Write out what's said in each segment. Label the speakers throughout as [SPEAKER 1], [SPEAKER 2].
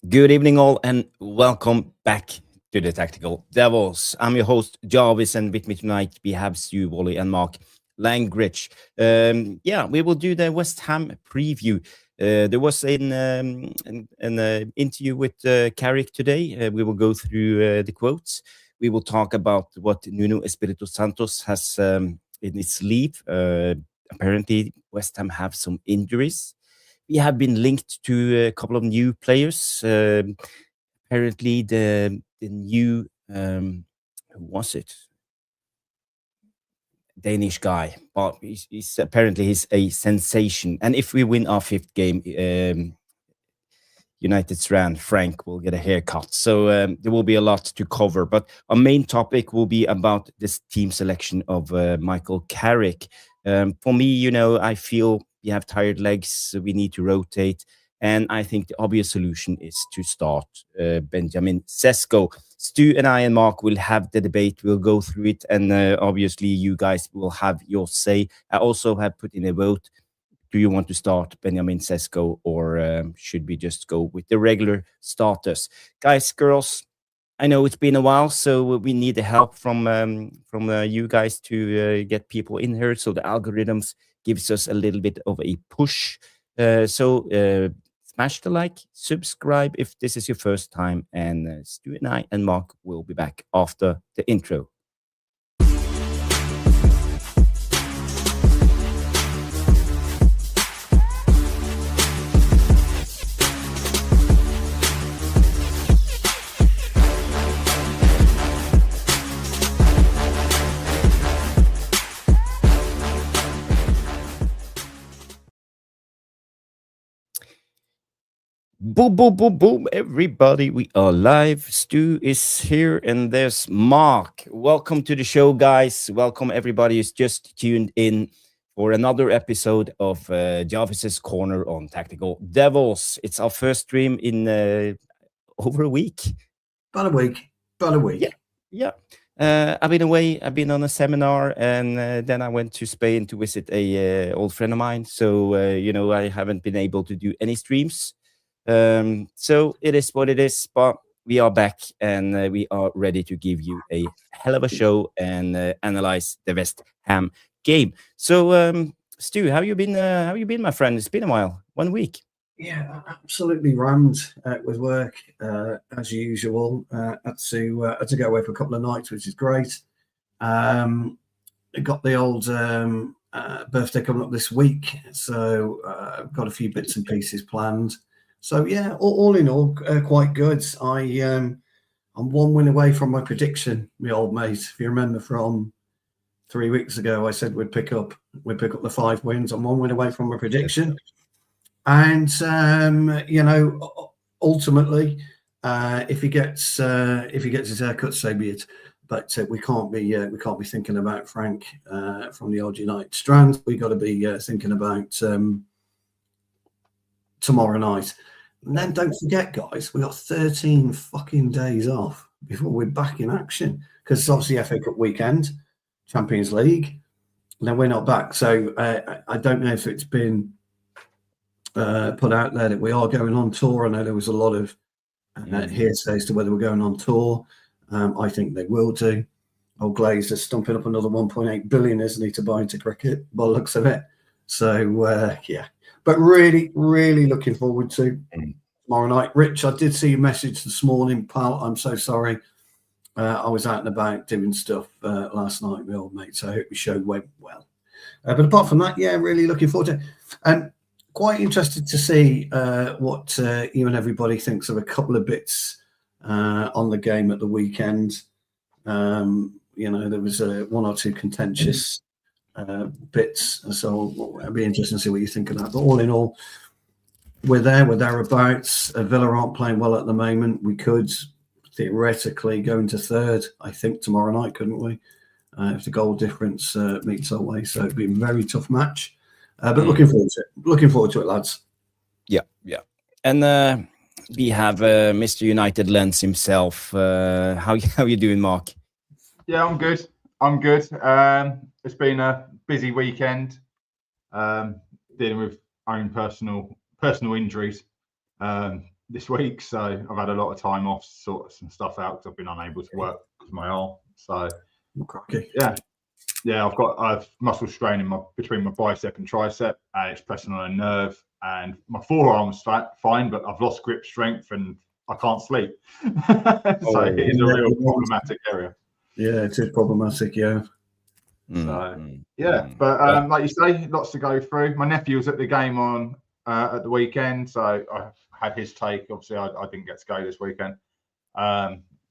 [SPEAKER 1] Good evening, all, and welcome back to the Tactical Devils. I'm your host, Jarvis, and with me tonight we have Stu Wally and Mark Langridge. We will do the West Ham preview. There was an interview with Carrick today. We will go through the quotes. We will talk about what Nuno Espirito Santos has in his sleeve. Apparently, West Ham have some injuries. We have been linked to a couple of new players. Apparently, the new who was it? Danish guy, but he's apparently he's a sensation. And if we win our fifth game, United's Rand Frank will get a haircut. So there will be a lot to cover. But our main topic will be about this team selection of Michael Carrick. For me, I feel we have tired legs, so we need to rotate. And I think the obvious solution is to start Benjamin Šeško. Stu and I and Mark will have the debate. We'll go through it. And obviously, you guys will have your say. I also have put in a vote. Do you want to start Benjamin Šeško, or should we just go with the regular starters? Guys, girls, I know it's been a while, so we need the help from you guys to get people in here. So the algorithms gives us a little bit of a push. So smash the like, subscribe if this is your first time, and Stu and I and Mark will be back after the intro. Boom, boom, boom, boom, everybody. We are live. Stu is here, and there's Mark. Welcome to the show, guys. Welcome, everybody who's just tuned in for another episode of Jarvis's Corner on Tactical Devils. It's our first stream in over a week.
[SPEAKER 2] About a week.
[SPEAKER 1] Yeah. I've been away. I've been on a seminar, and then I went to Spain to visit a old friend of mine. So, I haven't been able to do any streams. So it is what it is, but we are back, and we are ready to give you a hell of a show and analyze the West Ham game. So, Stu, how you been? How you been, my friend? It's been a while. 1 week.
[SPEAKER 2] Yeah, absolutely rammed with work as usual. Had to go away for a couple of nights, which is great. Got the old birthday coming up this week, so I've got a few bits and pieces planned. So yeah, all in all, quite good. I'm 1 win away from my prediction, my old mate. If you remember from 3 weeks ago, I said we'd pick up the 5 wins. I'm 1 win away from my prediction, and ultimately, if he gets his haircut, so be it. But we can't be thinking about Frank from the old United Strand. We got to be thinking about tomorrow night. And then don't forget, guys, we got 13 fucking days off before we're back in action, because it's obviously FA Cup weekend, Champions League, and then we're not back. So I don't know if it's been put out there that we are going on tour. I know there was a lot of hearsay as to whether we're going on tour. I think they will do. Old Glazer's stumping up another 1.8 billion, isn't he, to buy into cricket by the looks of it. So, yeah. But really, really looking forward to tomorrow night. Rich, I did see your message this morning, pal. I'm so sorry. I was out and about doing stuff last night, my old mate, so I hope your show went well. But apart from that, yeah, really looking forward to it. And quite interested to see what you and everybody thinks of a couple of bits on the game at the weekend. There was 1 or 2 contentious bits, so it'll be interesting to see what you think of that. But all in all, we're thereabouts. Villa aren't playing well at the moment. We could theoretically go into third, I think, tomorrow night, couldn't we? If the goal difference meets our way. So it'd be a very tough match. But looking forward to it. Looking forward to it, lads.
[SPEAKER 1] Yeah. And we have Mr. United Lens himself. How you doing, Mark?
[SPEAKER 3] Yeah, I'm good. It's been a busy weekend, dealing with own personal injuries. this week, so I've had a lot of time off to sort some stuff out because I've been unable to work because of my arm. So I've got muscle strain between my bicep and tricep, and it's pressing on a nerve. And my forearm's fine, but I've lost grip strength and I can't sleep. So it is a real problematic area.
[SPEAKER 2] Yeah, it is problematic. Yeah.
[SPEAKER 3] But like you say, lots to go through. My nephew was at the game at the weekend, so I had his take. Obviously, I didn't get to go this weekend.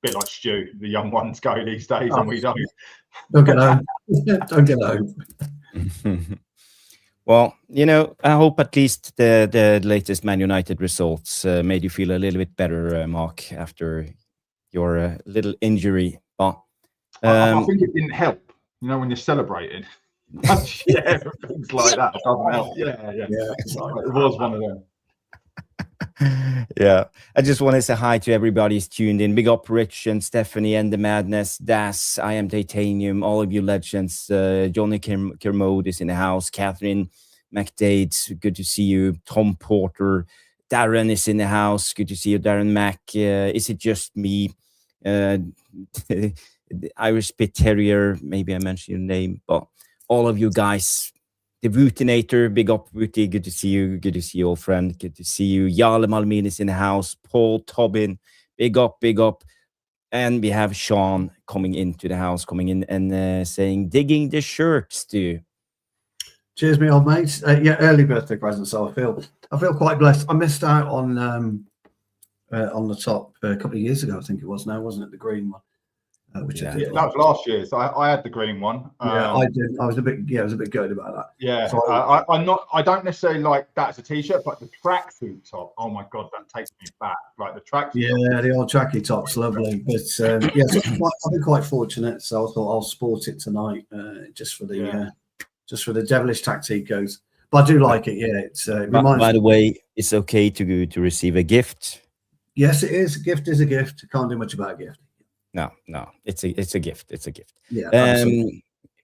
[SPEAKER 3] Bit like Stu, the young ones go these days, and we don't.
[SPEAKER 2] Don't get home. Don't get home.
[SPEAKER 1] Well, I hope at least the latest Man United results made you feel a little bit better, Mark, after your little injury. But
[SPEAKER 3] I think it didn't help. When you're celebrating, things like that doesn't help. Yeah. It was one of them.
[SPEAKER 1] Yeah, I just want to say hi to everybody who's tuned in. Big up Rich and Stephanie and the Madness, Das, I Am Titanium, all of you legends. Johnny Kermode is in the house. Catherine McDade, good to see you. Tom Porter, Darren is in the house. Good to see you, Darren Mack. Is it just me? The Irish Pit Terrier, maybe I mentioned your name, but all of you guys, the Wootinator, big up Wooty, good to see you, old friend, good to see you. Jarle Malmin is in the house, Paul Tobin, big up, and we have Sean coming into the house, and saying, digging the shirts, too.
[SPEAKER 2] Cheers, me old mates. Early birthday present, so I feel quite blessed. I missed out on the top a couple of years ago, I think it was now, wasn't it, the green one?
[SPEAKER 3] That was last year. So I had the green one.
[SPEAKER 2] I did. I was a bit gutted about that.
[SPEAKER 3] Yeah. So I don't necessarily like that as a t-shirt, but the tracksuit top. Oh my god, that takes me back. Like the tracksuit.
[SPEAKER 2] Yeah, the old tracky top's lovely. But so I've been quite fortunate, so I thought I'll sport it tonight, just for the devilish tacticos. But I do like it. Yeah, it's.
[SPEAKER 1] By the way, it's okay to receive a gift.
[SPEAKER 2] Yes, it is. A gift is a gift. Can't do much about a gift.
[SPEAKER 1] No, it's a gift. It's a gift.
[SPEAKER 2] Yeah.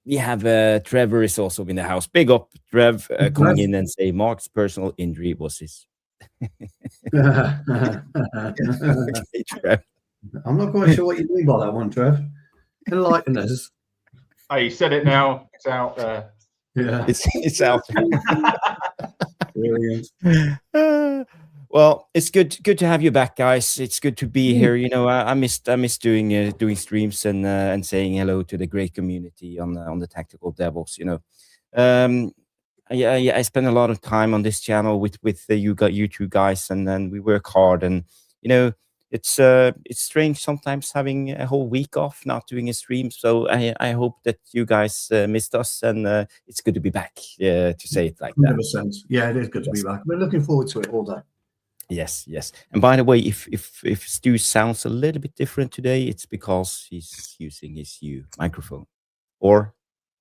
[SPEAKER 1] We have Trevor is also in the house. Big up, Trev, coming in and say Mark's personal injury was his.
[SPEAKER 2] Okay,
[SPEAKER 1] Trev.
[SPEAKER 2] I'm not quite sure what you mean by that one, Trev. Enlighten us.
[SPEAKER 3] Hey, you said it now. It's out there.
[SPEAKER 2] Yeah,
[SPEAKER 1] it's out.
[SPEAKER 2] Brilliant.
[SPEAKER 1] Well, it's good to have you back, guys. It's good to be here. I missed doing streams and saying hello to the great community on the Tactical Devils. I spend a lot of time on this channel with you two guys, and then we work hard. And it's strange sometimes having a whole week off, not doing a stream. So I hope that you guys missed us, and it's good to be back. To say it like that.
[SPEAKER 2] 100%. Yeah, it is good to be back. We're looking forward to it all day.
[SPEAKER 1] Yes. And by the way, if Stu sounds a little bit different today, it's because he's using his microphone. Or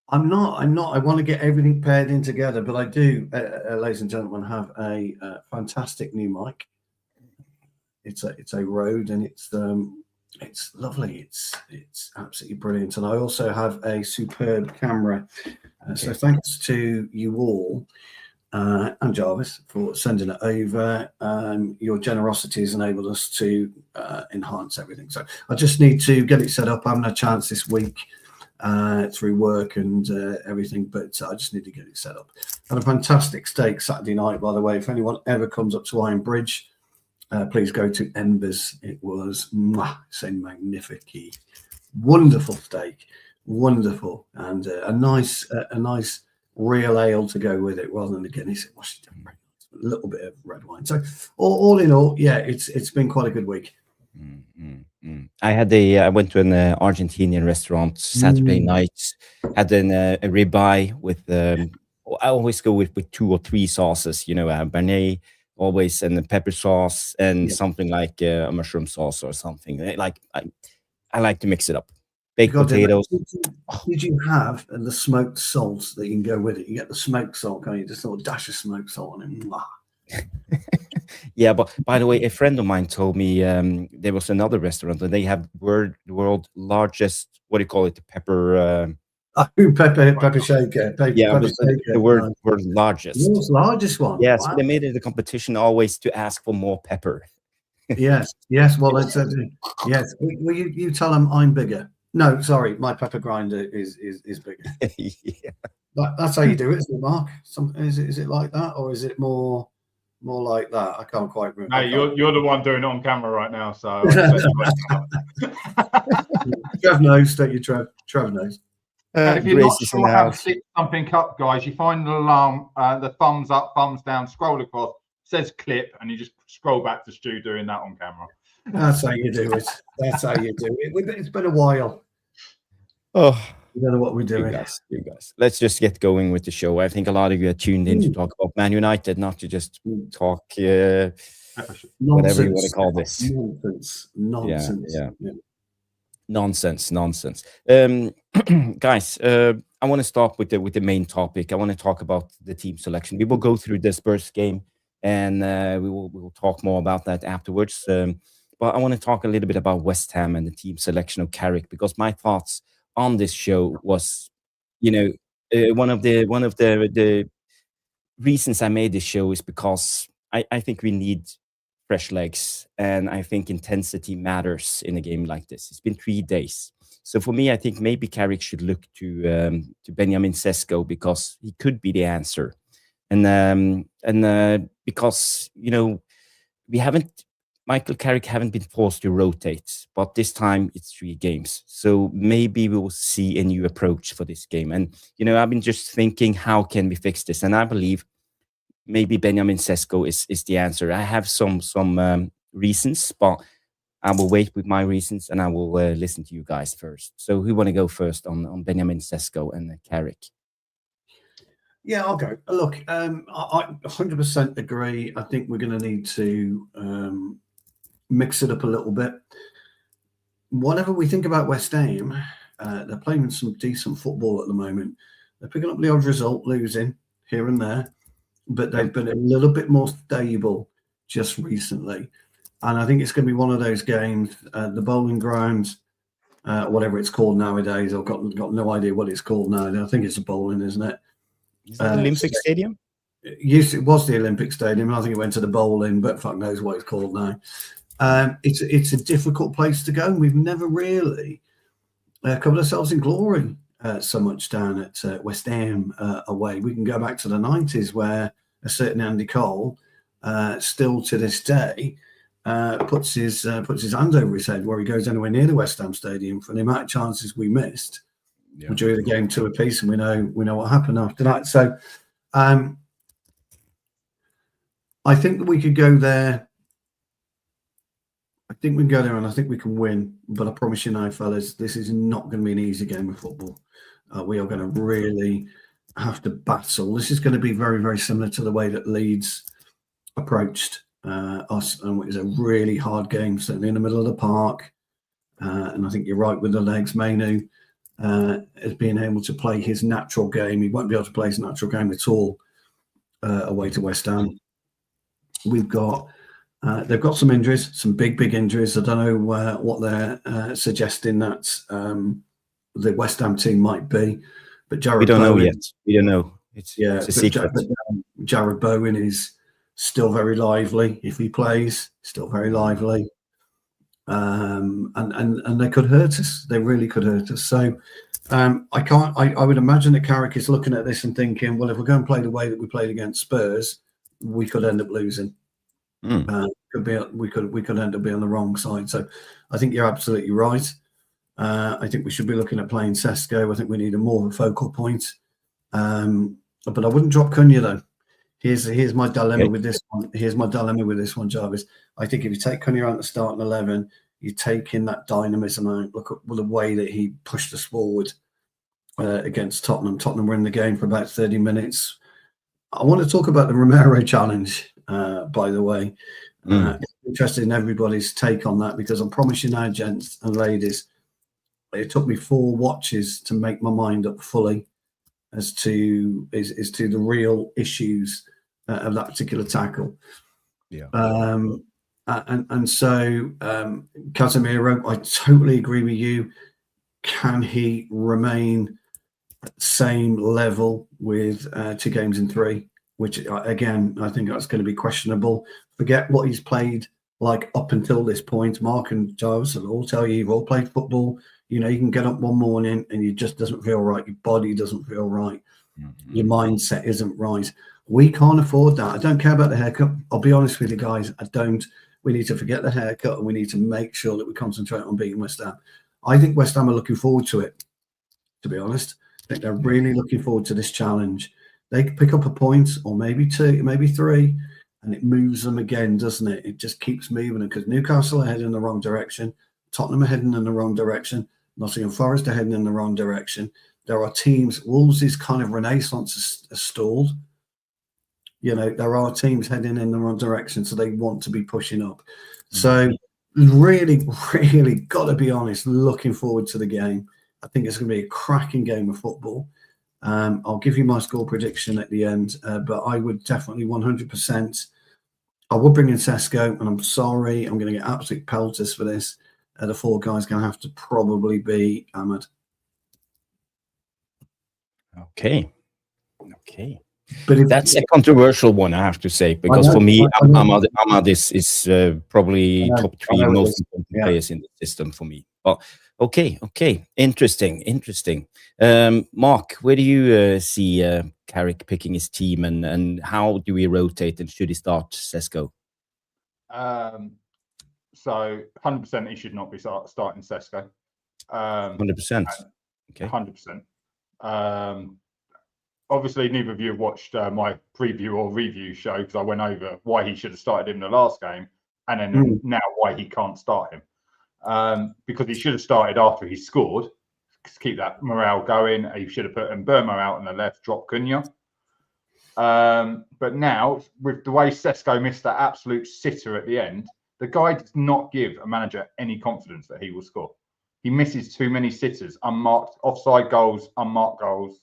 [SPEAKER 2] I'm not. I want to get everything paired in together, but I do, ladies and gentlemen, have a fantastic new mic. It's a Rode, and it's lovely. It's absolutely brilliant, and I also have a superb camera. So thanks to you all. And Jarvis for sending it over. Your generosity has enabled us to enhance everything. So I just need to get it set up. I haven't had a chance this week through work and everything, but I just need to get it set up. Had a fantastic steak Saturday night, by the way. If anyone ever comes up to Iron Bridge, please go to Embers. It was say magnifique, wonderful steak, wonderful, and a nice real ale to go with it rather than the Guinness. It was a little bit of red wine. So all in all, yeah, it's been quite a good week.
[SPEAKER 1] I went to an Argentinian restaurant Saturday night. Had a ribeye with I always go with 2 or 3 sauces. Béarnaise always, and the pepper sauce and something like a mushroom sauce or something. Like I like to mix it up. Baked potatoes.
[SPEAKER 2] Did you have the smoked salt that you can go with it? You get the smoked salt, can't you? Just a little dash of smoked salt on it.
[SPEAKER 1] Yeah, but by the way, a friend of mine told me there was another restaurant and they have the world's largest, what do you call it, the pepper...
[SPEAKER 2] pepper shaker.
[SPEAKER 1] The world's largest.
[SPEAKER 2] World's largest one.
[SPEAKER 1] Yes,
[SPEAKER 2] wow.
[SPEAKER 1] They made it a competition always to ask for more pepper.
[SPEAKER 2] Yes. Well, yes. Well, you tell them I'm bigger. No, sorry, my pepper grinder is bigger.
[SPEAKER 1] Yeah.
[SPEAKER 2] That's how you do it, isn't it, Mark? Is it like that, or is it more like that? I can't quite remember.
[SPEAKER 3] No, you're the one doing it on camera right now, so
[SPEAKER 2] Trev knows, don't you, Trev? Trev knows.
[SPEAKER 3] And if you're
[SPEAKER 1] Grace
[SPEAKER 3] not
[SPEAKER 1] is in
[SPEAKER 3] sure
[SPEAKER 1] the
[SPEAKER 3] how to
[SPEAKER 1] house.
[SPEAKER 3] stick something up, guys, you find the alarm, the thumbs up, thumbs down, scroll across, says clip, and you just scroll back to Stu doing that on camera.
[SPEAKER 2] That's how you do it. That's how you do it. It's been a while.
[SPEAKER 1] Oh,
[SPEAKER 2] We don't know what we're doing.
[SPEAKER 1] you guys. Let's just get going with the show. I think a lot of you are tuned in to talk about Man United, not to just talk whatever you want to call this.
[SPEAKER 2] Nonsense.
[SPEAKER 1] Yeah. Nonsense. Guys, I want to start with the main topic. I want to talk about the team selection. We will go through the Spurs game, and we will talk more about that afterwards. But I want to talk a little bit about West Ham and the team selection of Carrick, because my thoughts on this show was, one of the reasons I made this show is because I think we need fresh legs, and I think intensity matters in a game like this. It's been 3 days, so for me, I think maybe Carrick should look to Benjamin Šeško, because he could be the answer, and because Michael Carrick haven't been forced to rotate, but this time it's 3 games, so maybe we will see a new approach for this game. And I've been just thinking, how can we fix this? And I believe maybe Benjamin Šeško is the answer. I have some reasons, but I will wait with my reasons, and I will listen to you guys first. So who want to go first on Benjamin Šeško and Carrick?
[SPEAKER 2] Yeah, I'll go. Look, I 100% agree. I think we're going to need to mix it up a little bit. Whatever we think about West Ham, they're playing some decent football at the moment. They're picking up the odd result, losing here and there, but they've been a little bit more stable just recently. And I think it's going to be one of those games, the Bowling Ground, whatever it's called nowadays. I've got no idea what it's called now. I think it's a bowling, isn't it?
[SPEAKER 1] Is it Olympic Stadium?
[SPEAKER 2] It was the Olympic Stadium. I think it went to the bowling, but fuck knows what it's called now. It's a difficult place to go, and we've never really covered ourselves in glory so much down at West Ham away. We can go back to the 90s, where a certain Andy Cole, still to this day, puts his hand over his head where he goes anywhere near the West Ham Stadium for the amount of chances we missed. We drew the game 2 apiece, and we know what happened after that. So I think that we could go there. I think we can go there, and I think we can win. But I promise you now, fellas, this is not going to be an easy game of football. We are going to really have to battle. This is going to be very, very similar to the way that Leeds approached us, and it was a really hard game, certainly in the middle of the park. And I think you're right with the legs. Mainu as being able to play his natural game. He won't be able to play his natural game at all away to West Ham. They've got some injuries, some big injuries. I don't know what they're suggesting that the West Ham team might be, but Jared.
[SPEAKER 1] We don't
[SPEAKER 2] Bowen,
[SPEAKER 1] know yet. We don't know. It's a secret.
[SPEAKER 2] Jared Bowen is still very lively. If he plays, still very lively. And they could hurt us. They really could hurt us. So I would imagine that Carrick is looking at this and thinking, well, if we're going to play the way that we played against Spurs, we could end up losing. We could end up being on the wrong side. So I think you're absolutely right. I think we should be looking at playing Šeško. I think we need a more of a focal point. But I wouldn't drop Cunha though. Here's my dilemma with this one. Here's my dilemma with this one, Jarvis. I think if you take Cunha out the starting 11, you take in that dynamism out. Look at the way that he pushed us forward against Tottenham. Tottenham were in the game for about 30 minutes. I want to talk about the Romero challenge, by the way. Interested in everybody's take on that, because I promise you now, gents and ladies, it took me 4 watches to make my mind up fully as to the real issues of that particular tackle.
[SPEAKER 1] Yeah.
[SPEAKER 2] And so Casemiro, I totally agree with you. Can he remain at the same level with 2 games in 3? Which again, I think that's going to be questionable. Forget what he's played like up until this point, Mark and Giles will all tell you've all played football. You know, you can get up one morning and you just doesn't feel right. Your body doesn't feel right. Your mindset isn't right. We can't afford that. I don't care about the haircut. I'll be honest with you guys. I don't. We need to forget the haircut and we need to make sure that we concentrate on beating West Ham. I think West Ham are looking forward to it, to be honest. I think they're really looking forward to this challenge. They could pick up a point or maybe 2, maybe 3, and it moves them again, doesn't it? It just keeps moving because Newcastle are heading in the wrong direction. Tottenham are heading in the wrong direction. Nottingham Forest are heading in the wrong direction. There are teams, Wolves' kind of renaissance has stalled. You know, there are teams heading in the wrong direction, so they want to be pushing up. So really, really got to be honest, looking forward to the game. I think it's going to be a cracking game of football. I'll give you my score prediction at the end, but I would definitely 100%. I would bring in Šeško, and I'm sorry, I'm going to get absolute pelters for this. The 4 guys going to have to probably be Ahmad.
[SPEAKER 1] Okay. But that's a controversial one, I have to say, because for me, Ahmad is probably top 3 most important players in the system for me. But okay, interesting. Mark, where do you see Carrick picking his team, and how do we rotate, and should he start Šeško?
[SPEAKER 3] So 100% he should not be starting Šeško.
[SPEAKER 1] 100%. Okay.
[SPEAKER 3] 100%. Obviously, neither of you have watched my preview or review show because I went over why he should have started him the last game, and then now why he can't start him. Because he should have started after he scored to keep that morale going. He should have put Burma out on the left, drop Cunha. But now, with the way Šeško missed that absolute sitter at the end, the guy does not give a manager any confidence that he will score. He misses too many sitters, unmarked, offside goals, unmarked goals.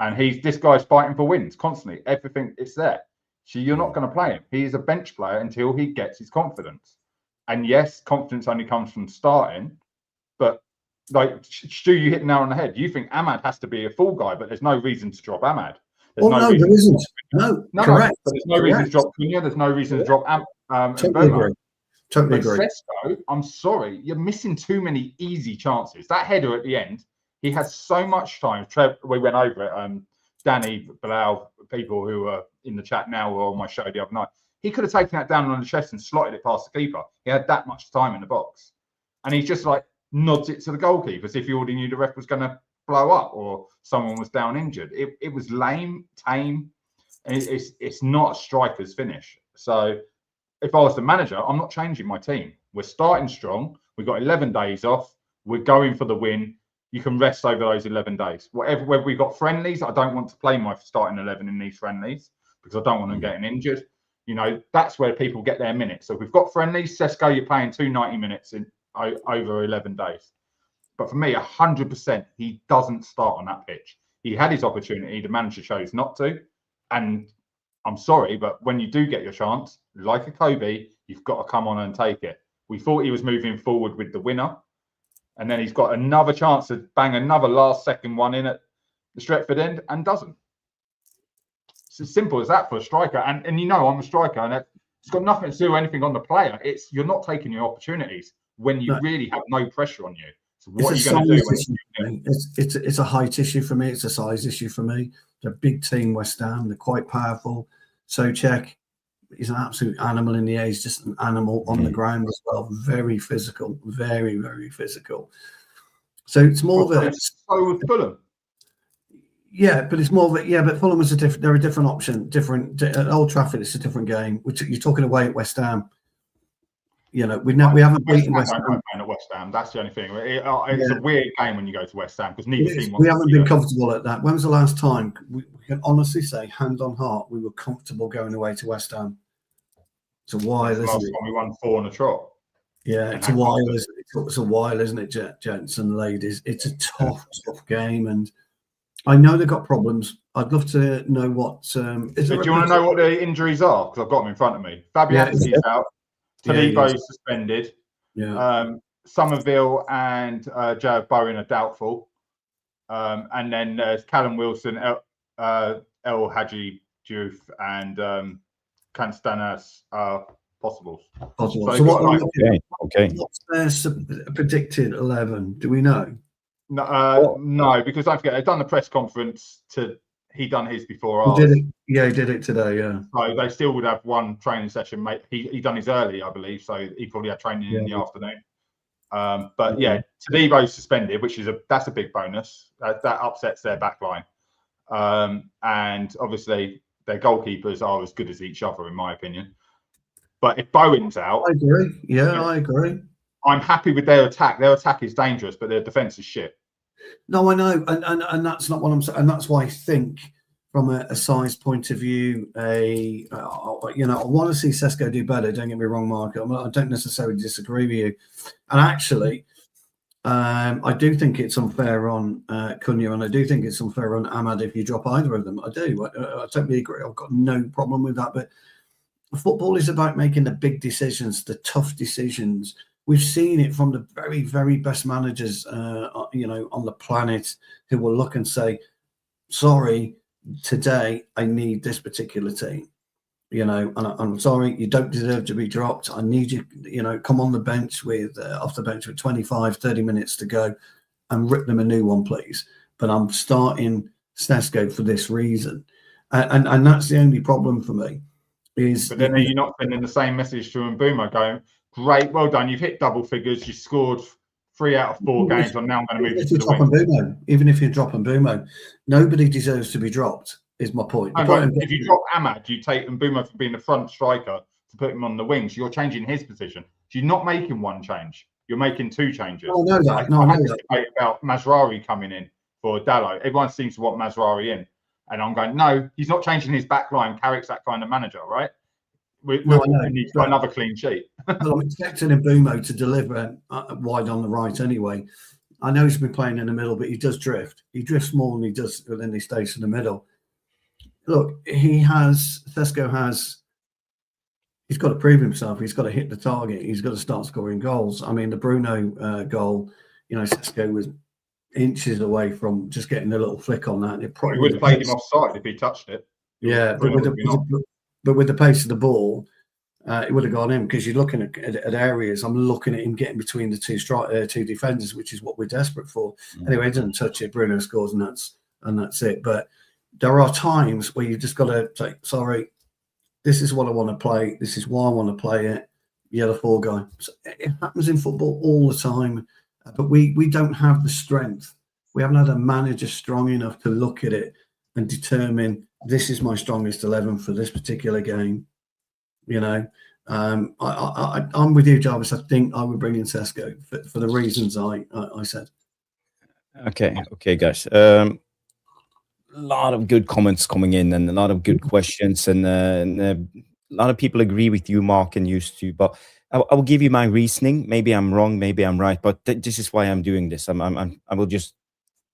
[SPEAKER 3] And this guy's fighting for wins constantly. Everything is there. So you're not going to play him. He is a bench player until he gets his confidence. And yes, confidence only comes from starting. But like Stu, you hit the nail on the head. You think Ahmad has to be a full guy, but there's no reason to drop Ahmad.
[SPEAKER 2] There isn't. No, correct.
[SPEAKER 3] But there's no reason to drop Cunha. There's no reason to drop
[SPEAKER 2] Totally agree.
[SPEAKER 3] Šeško, I'm sorry, you're missing too many easy chances. That header at the end, he has so much time. We went over it. Danny, Bilal, people who are in the chat now were on my show the other night. He could have taken that down on the chest and slotted it past the keeper. He had that much time in the box. And he just like nods it to the goalkeeper as if he already knew the ref was going to blow up or someone was down injured. It was lame, tame. It's not a striker's finish. So if I was the manager, I'm not changing my team. We're starting strong. We've got 11 days off. We're going for the win. You can rest over those 11 days. Whether we've got friendlies, I don't want to play my starting 11 in these friendlies because I don't want them getting injured. You know, that's where people get their minutes. So if we've got friendlies, Šeško, you're playing 290 minutes in over 11 days. But for me, 100%, he doesn't start on that pitch. He had his opportunity. The manager chose not to. And I'm sorry, but when you do get your chance, like a Kobe, you've got to come on and take it. We thought he was moving forward with the winner. And then he's got another chance to bang another last-second one in at the Stretford end and doesn't. It's as simple as that for a striker. And you know I'm a striker, and it's got nothing to do with anything on the player. It's you're not taking your opportunities when you really have no pressure on you. So what are you going to do?
[SPEAKER 2] It's a height issue for me. It's a size issue for me. They're a big team, West Ham. They're quite powerful. Souček is an absolute animal in the air. He's just an animal on the ground as well. Very physical. Very, very physical. So it's more of a...
[SPEAKER 3] So with Fulham.
[SPEAKER 2] Yeah, but it's more of a... Yeah, but Fulham is they're a different option. At Old Trafford, it's a different game. You're talking away at West Ham. You know, we haven't beaten West Ham.
[SPEAKER 3] At West Ham. That's the only thing. It's a weird game when you go to West Ham because neither team wants.
[SPEAKER 2] We haven't been comfortable at that. When was the last time we can honestly say, hand on heart, we were comfortable going away to West Ham? It's a while, isn't it?
[SPEAKER 3] Last time we won 4 on a trot.
[SPEAKER 2] Yeah, it's a while, isn't it, gents and ladies? It's a tough game, and I know they've got problems. I'd love to know what. Do
[SPEAKER 3] you want to know what the injuries are? Because I've got them in front of me. Fabianski's out. Talibo's suspended.
[SPEAKER 2] Yeah.
[SPEAKER 3] Somerville and Jared Bowen are doubtful. And then there's Callum Wilson, El Hadji Diouf, and Constanas are possible.
[SPEAKER 2] Possible.
[SPEAKER 3] So
[SPEAKER 2] So what?
[SPEAKER 3] like,
[SPEAKER 1] Okay.
[SPEAKER 2] What's their predicted 11? Do we know?
[SPEAKER 3] No, because don't forget they've done the press conference. He done his before ours.
[SPEAKER 2] Did it? Yeah, he did it today. Yeah.
[SPEAKER 3] So they still would have one training session. He done his early, I believe. So he probably had training in the afternoon. But yeah, Tadebo's suspended, that's a big bonus. That upsets their back line. And obviously their goalkeepers are as good as each other, in my opinion. But if Bowen's out,
[SPEAKER 2] I agree. Yeah, I agree.
[SPEAKER 3] I'm happy with their attack. Their attack is dangerous, but their defense is shit.
[SPEAKER 2] No, I know, and that's not what I'm saying. And that's why I think, from a size point of view, I want to see Šeško do better. Don't get me wrong, Mark. I don't necessarily disagree with you. And actually, I do think it's unfair on Cunha, and I do think it's unfair on Ahmad if you drop either of them. I do. I totally agree. I've got no problem with that. But football is about making the big decisions, the tough decisions. We've seen it from the very, very best managers, on the planet, who will look and say, "Sorry, today I need this particular team." And I'm sorry, you don't deserve to be dropped. I need you, come on the bench off the bench with 25, 30 minutes to go, and rip them a new one, please. But I'm starting Šeško for this reason, and that's the only problem for me. But
[SPEAKER 3] then you're not sending the same message to Mbeumo going, "Great, well done. You've hit double figures. You scored 3 out of 4 games. I'm now going to move you to the wing."
[SPEAKER 2] Even if you drop Mbeumo, nobody deserves to be dropped, is my point.
[SPEAKER 3] If you drop Ahmad, you take Mbeumo for being the front striker to put him on the wing. So you're changing his position. So you're not making one change. You're making 2 changes.
[SPEAKER 2] I know that.
[SPEAKER 3] I had this debate about Mazraoui coming in for Dalot. Everyone seems to want Mazraoui in. And I'm going, no, he's not changing his back line. Carrick's that kind of manager, right? We need another clean sheet.
[SPEAKER 2] Well, I'm expecting Mbeumo to deliver wide on the right anyway. I know he's been playing in the middle, but he does drift. He drifts more than he stays in the middle. Look, Šeško he's got to prove himself. He's got to hit the target. He's got to start scoring goals. I mean, the Bruno goal, Šeško was inches away from just getting a little flick on that. It probably
[SPEAKER 3] would have played him offside if he touched it.
[SPEAKER 2] Yeah, but with the pace of the ball, it would have gone in, because you're looking at areas. I'm looking at him getting between the two defenders, which is what we're desperate for. Anyway, he doesn't touch it. Bruno scores, and that's it. But there are times where you've just got to say, "Sorry, this is what I want to play. This is why I want to play it." You're the fall guy. So it happens in football all the time. But we don't have the strength. We haven't had a manager strong enough to look at it and determine, this is my strongest 11 for this particular game. I'm with you, Jarvis. I think I would bring in Šeško for the reasons I said.
[SPEAKER 1] Okay, guys. A lot of good comments coming in, and a lot of good questions, and a lot of people agree with you, Mark, and used to. But I will give you my reasoning. Maybe I'm wrong, maybe I'm right, but this is why I'm doing this. I will just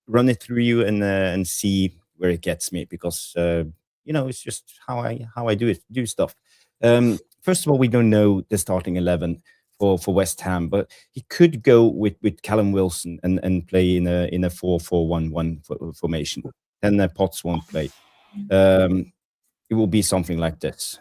[SPEAKER 1] run it through you and see where it gets me, because it's just how I do stuff. First of all, we don't know the starting 11 for West Ham, but he could go with Callum Wilson and play in a 4-4-1-1 formation. Then Potts won't play. It will be something like this.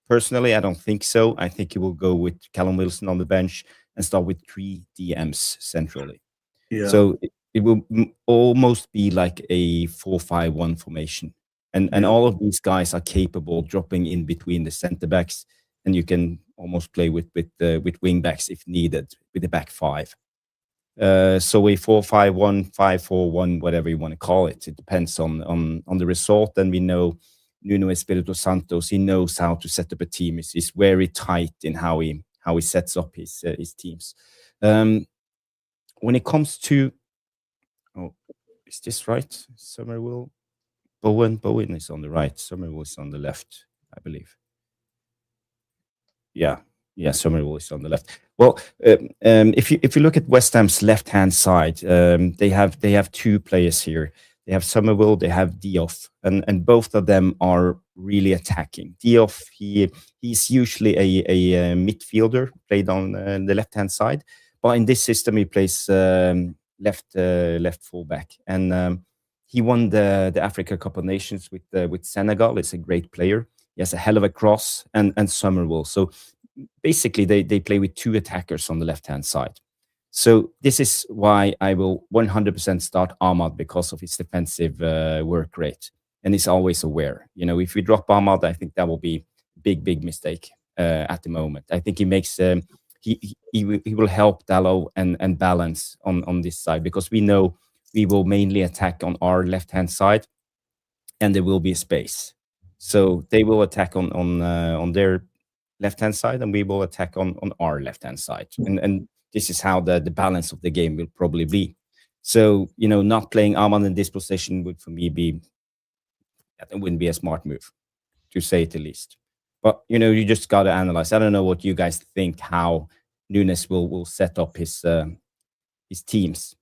[SPEAKER 1] Personally, I don't think so. I think he will go with Callum Wilson on the bench and start with 3 DMs centrally.
[SPEAKER 2] Yeah.
[SPEAKER 1] So it will almost be like a 4-5-1 formation. And all of these guys are capable of dropping in between the centre backs, and you can almost play with wing backs if needed, with the back 5. So a 4-5-1, 5-4-1, whatever you want to call it. It depends on the result. And we know Nuno Espirito Santos, he knows how to set up a team. He's very tight in how he sets up his teams. When it comes to, is this right? Somerville, Bowen is on the right. Somerville is on the left, I believe. Yeah, Somerville is on the left. Well, if you look at West Ham's left-hand side, they have 2 players here. They have Somerville, they have Diop, and both of them are really attacking. Diop, he's usually a midfielder, played on the left-hand side, but in this system he plays left fullback, and he won the Africa Cup of Nations with Senegal. It's a great player. He has a hell of a cross, and Summerville. So basically, they play with 2 attackers on the left-hand side. So this is why I will 100% start Ahmad, because of his defensive work rate. And he's always aware. If we drop Ahmad, I think that will be a big mistake at the moment. I think he makes... He will help Dalot and balance on this side, because we know we will mainly attack on our left-hand side, and there will be a space. So they will attack on their left-hand side, and we will attack on our left-hand side. And this is how the balance of the game will probably be. So, not playing Ahmad in this position would, for me, that wouldn't be a smart move, to say it the least. But, you just got to analyze. I don't know what you guys think, how Nunes will set up his teams.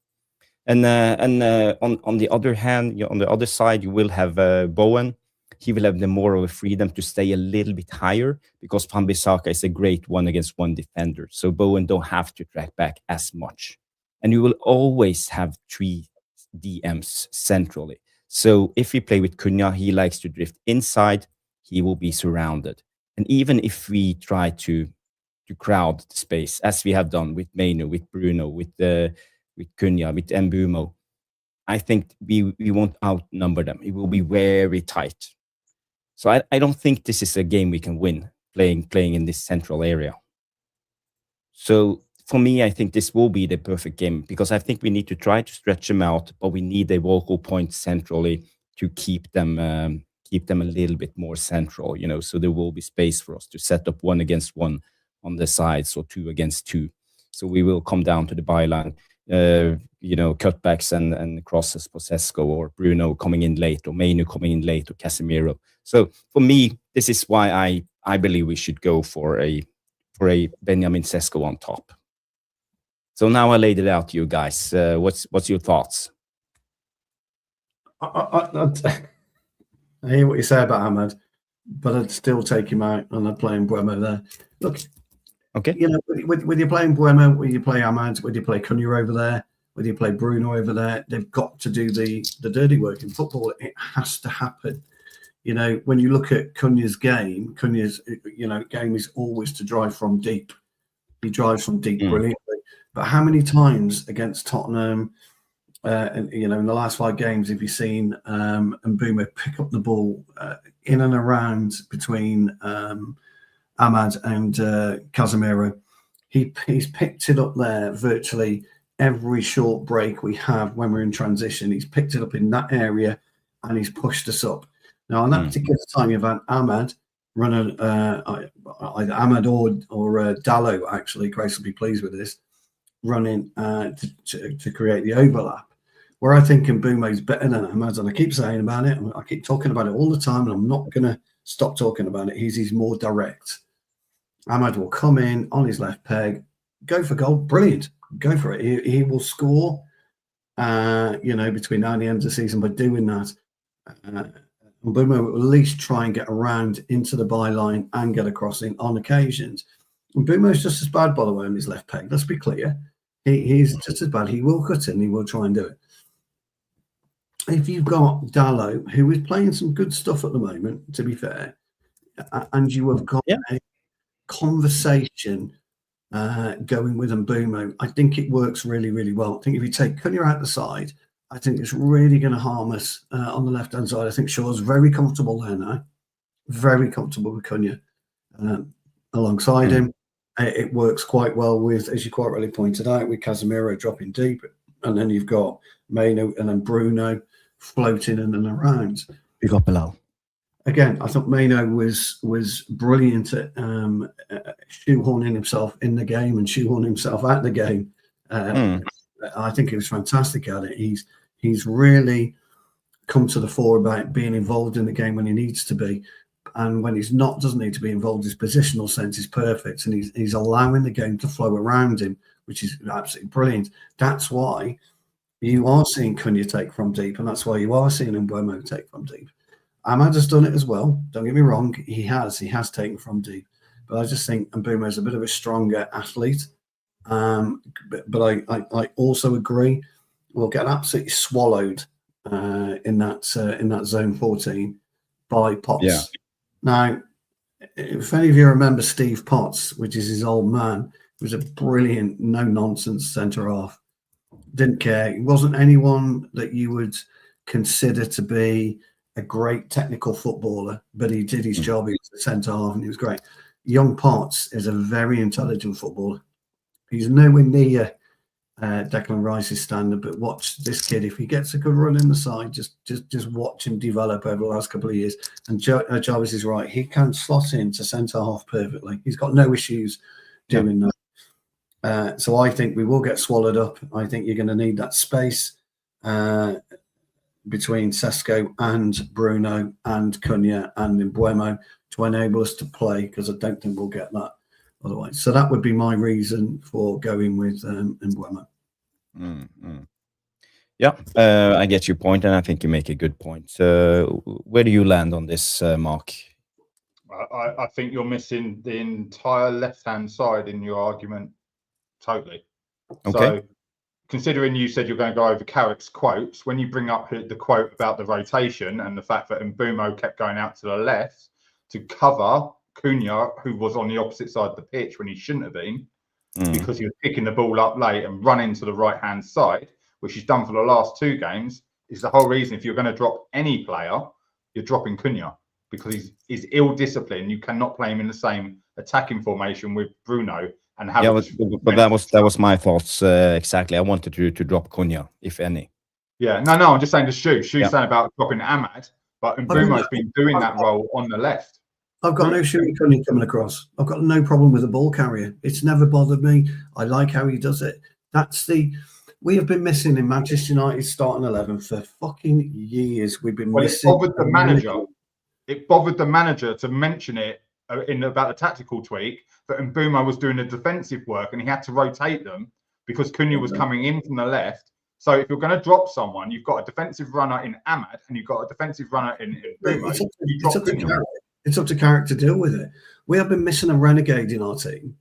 [SPEAKER 1] And on the other hand, on the other side, you will have Bowen. He will have the more of a freedom to stay a little bit higher, because Wan-Bissaka is a great 1-against-1 defender. So Bowen don't have to track back as much. And you will always have 3 DMs centrally. So if we play with Cunha, he likes to drift inside. He will be surrounded. And even if we try to crowd the space, as we have done with Mainu, with Bruno, with Cunha, with Mbumo, I think we won't outnumber them. It will be very tight. So I don't think this is a game we can win playing in this central area. So for me, I think this will be the perfect game, because I think we need to try to stretch them out, but we need a vocal point centrally to keep them a little bit more central, so there will be space for us to set up 1-against-1 on the sides, or 2-against-2. So we will come down to the byline, cutbacks and crosses for Šeško, or Bruno coming in late, or Mainu coming in late, or Casemiro. So for me, this is why I believe we should go for a Benjamin Šeško on top. So now I laid it out to you guys. What's your thoughts?
[SPEAKER 2] I hear what you say about Ahmad, but I'd still take him out, and I'd play Mbeumo there. Look,
[SPEAKER 1] okay.
[SPEAKER 2] Whether you're playing Mbeumo, whether you play Ahmad, whether you play Cunha over there, whether you play Bruno over there, they've got to do the dirty work in football. It has to happen. When you look at Cunha's game is always to drive from deep. He drives from deep brilliantly. But how many times against Tottenham, in the last 5 games, have you seen Mbeumo pick up the ball in and around between Ahmad and Casemiro? He's picked it up there virtually every short break we have when we're in transition. He's picked it up in that area, and he's pushed us up. Now, on that particular time, you've had Ahmad running, either Ahmad or Dalot, actually, Grace will be pleased with this, running to create the overlap. Where I think Mbeumo is better than Ahmad, and I keep saying about it, I keep talking about it all the time, and I'm not going to stop talking about it. He's more direct. Ahmad will come in on his left peg, go for goal, brilliant, go for it. He will score, between now and the end of the season by doing that. Mbeumo will at least try and get around into the byline and get a crossing on occasions. Mbeumo is just as bad, by the way, on his left peg. Let's be clear. He's just as bad. He will cut in. He will try and do it. If you've got Dalot, who is playing some good stuff at the moment, to be fair, and you have got a conversation going with Mbeumo, I think it works really, really well. I think if you take Cunha out the side, I think it's really going to harm us on the left-hand side. I think Shaw's very comfortable there now, very comfortable with Cunha alongside him. It works quite well with, as you quite rightly pointed out, with Casemiro dropping deep, and then you've got Mainu and then Bruno floating in and around.
[SPEAKER 1] You got Bilal.
[SPEAKER 2] Again, I thought Mainu was brilliant at shoehorning himself in the game and shoehorning himself out the game. I think he was fantastic at it. He's really come to the fore about being involved in the game when he needs to be. And when he's not, doesn't need to be involved, his positional sense is perfect. And he's allowing the game to flow around him, which is absolutely brilliant. That's why you are seeing Cunha take from deep. And that's why you are seeing Mbeumo take from deep. Ahmad has done it as well. Don't get me wrong. He has taken from deep. But I just think Mbeumo is a bit of a stronger athlete. But I also agree we'll get absolutely swallowed in that zone 14 by Potts.
[SPEAKER 1] Yeah.
[SPEAKER 2] Now, if any of you remember Steve Potts, which is his old man, he was a brilliant, no-nonsense centre-half. Didn't care. He wasn't anyone that you would consider to be a great technical footballer, but he did his job. He was a centre-half and he was great. Young Potts is a very intelligent footballer. He's nowhere near Declan Rice's standard, but watch this kid. If he gets a good run in the side, just watch him develop over the last couple of years. And Jarvis is right. He can slot into centre-half perfectly. He's got no issues doing that. So I think we will get swallowed up. I think you're going to need that space between Šeško and Bruno and Cunha and Mbeumo to enable us to play, because I don't think we'll get that otherwise. So that would be my reason for going with Mbeumo.
[SPEAKER 1] Yeah, I get your point, and I think you make a good point. Where do you land on this, Mark?
[SPEAKER 3] I think you're missing the entire left-hand side in your argument totally.
[SPEAKER 1] Okay.
[SPEAKER 3] So, considering you said you're going to go over Carrick's quotes, when you bring up the quote about the rotation and the fact that Mbeumo kept going out to the left to cover Cunha, who was on the opposite side of the pitch when he shouldn't have been, because he was picking the ball up late and running to the right-hand side, which he's done for the last 2 games, is the whole reason if you're going to drop any player, you're dropping Cunha, because he's ill-disciplined. You cannot play him in the same attacking formation with Bruno and have.
[SPEAKER 1] Yeah, but that was my thoughts exactly. I wanted to drop Cunha, if any.
[SPEAKER 3] Yeah, no, I'm just saying to Shu's saying about dropping Ahmad, but Mbeumo's been doing that role on the left.
[SPEAKER 2] I've got no issue with Cunha coming across. I've got no problem with the ball carrier. It's never bothered me. I like how he does it. We have been missing in Manchester United's starting 11 for fucking years. We've been missing.
[SPEAKER 3] It bothered the manager. It bothered the manager to mention it about the tactical tweak that Mbeumo was doing the defensive work and he had to rotate them because Cunha was coming in from the left. So if you're going to drop someone, you've got a defensive runner in Ahmad and you've got a defensive runner in Mbeumo.
[SPEAKER 2] It's up to Carrick to deal with it. We have been missing a renegade in our team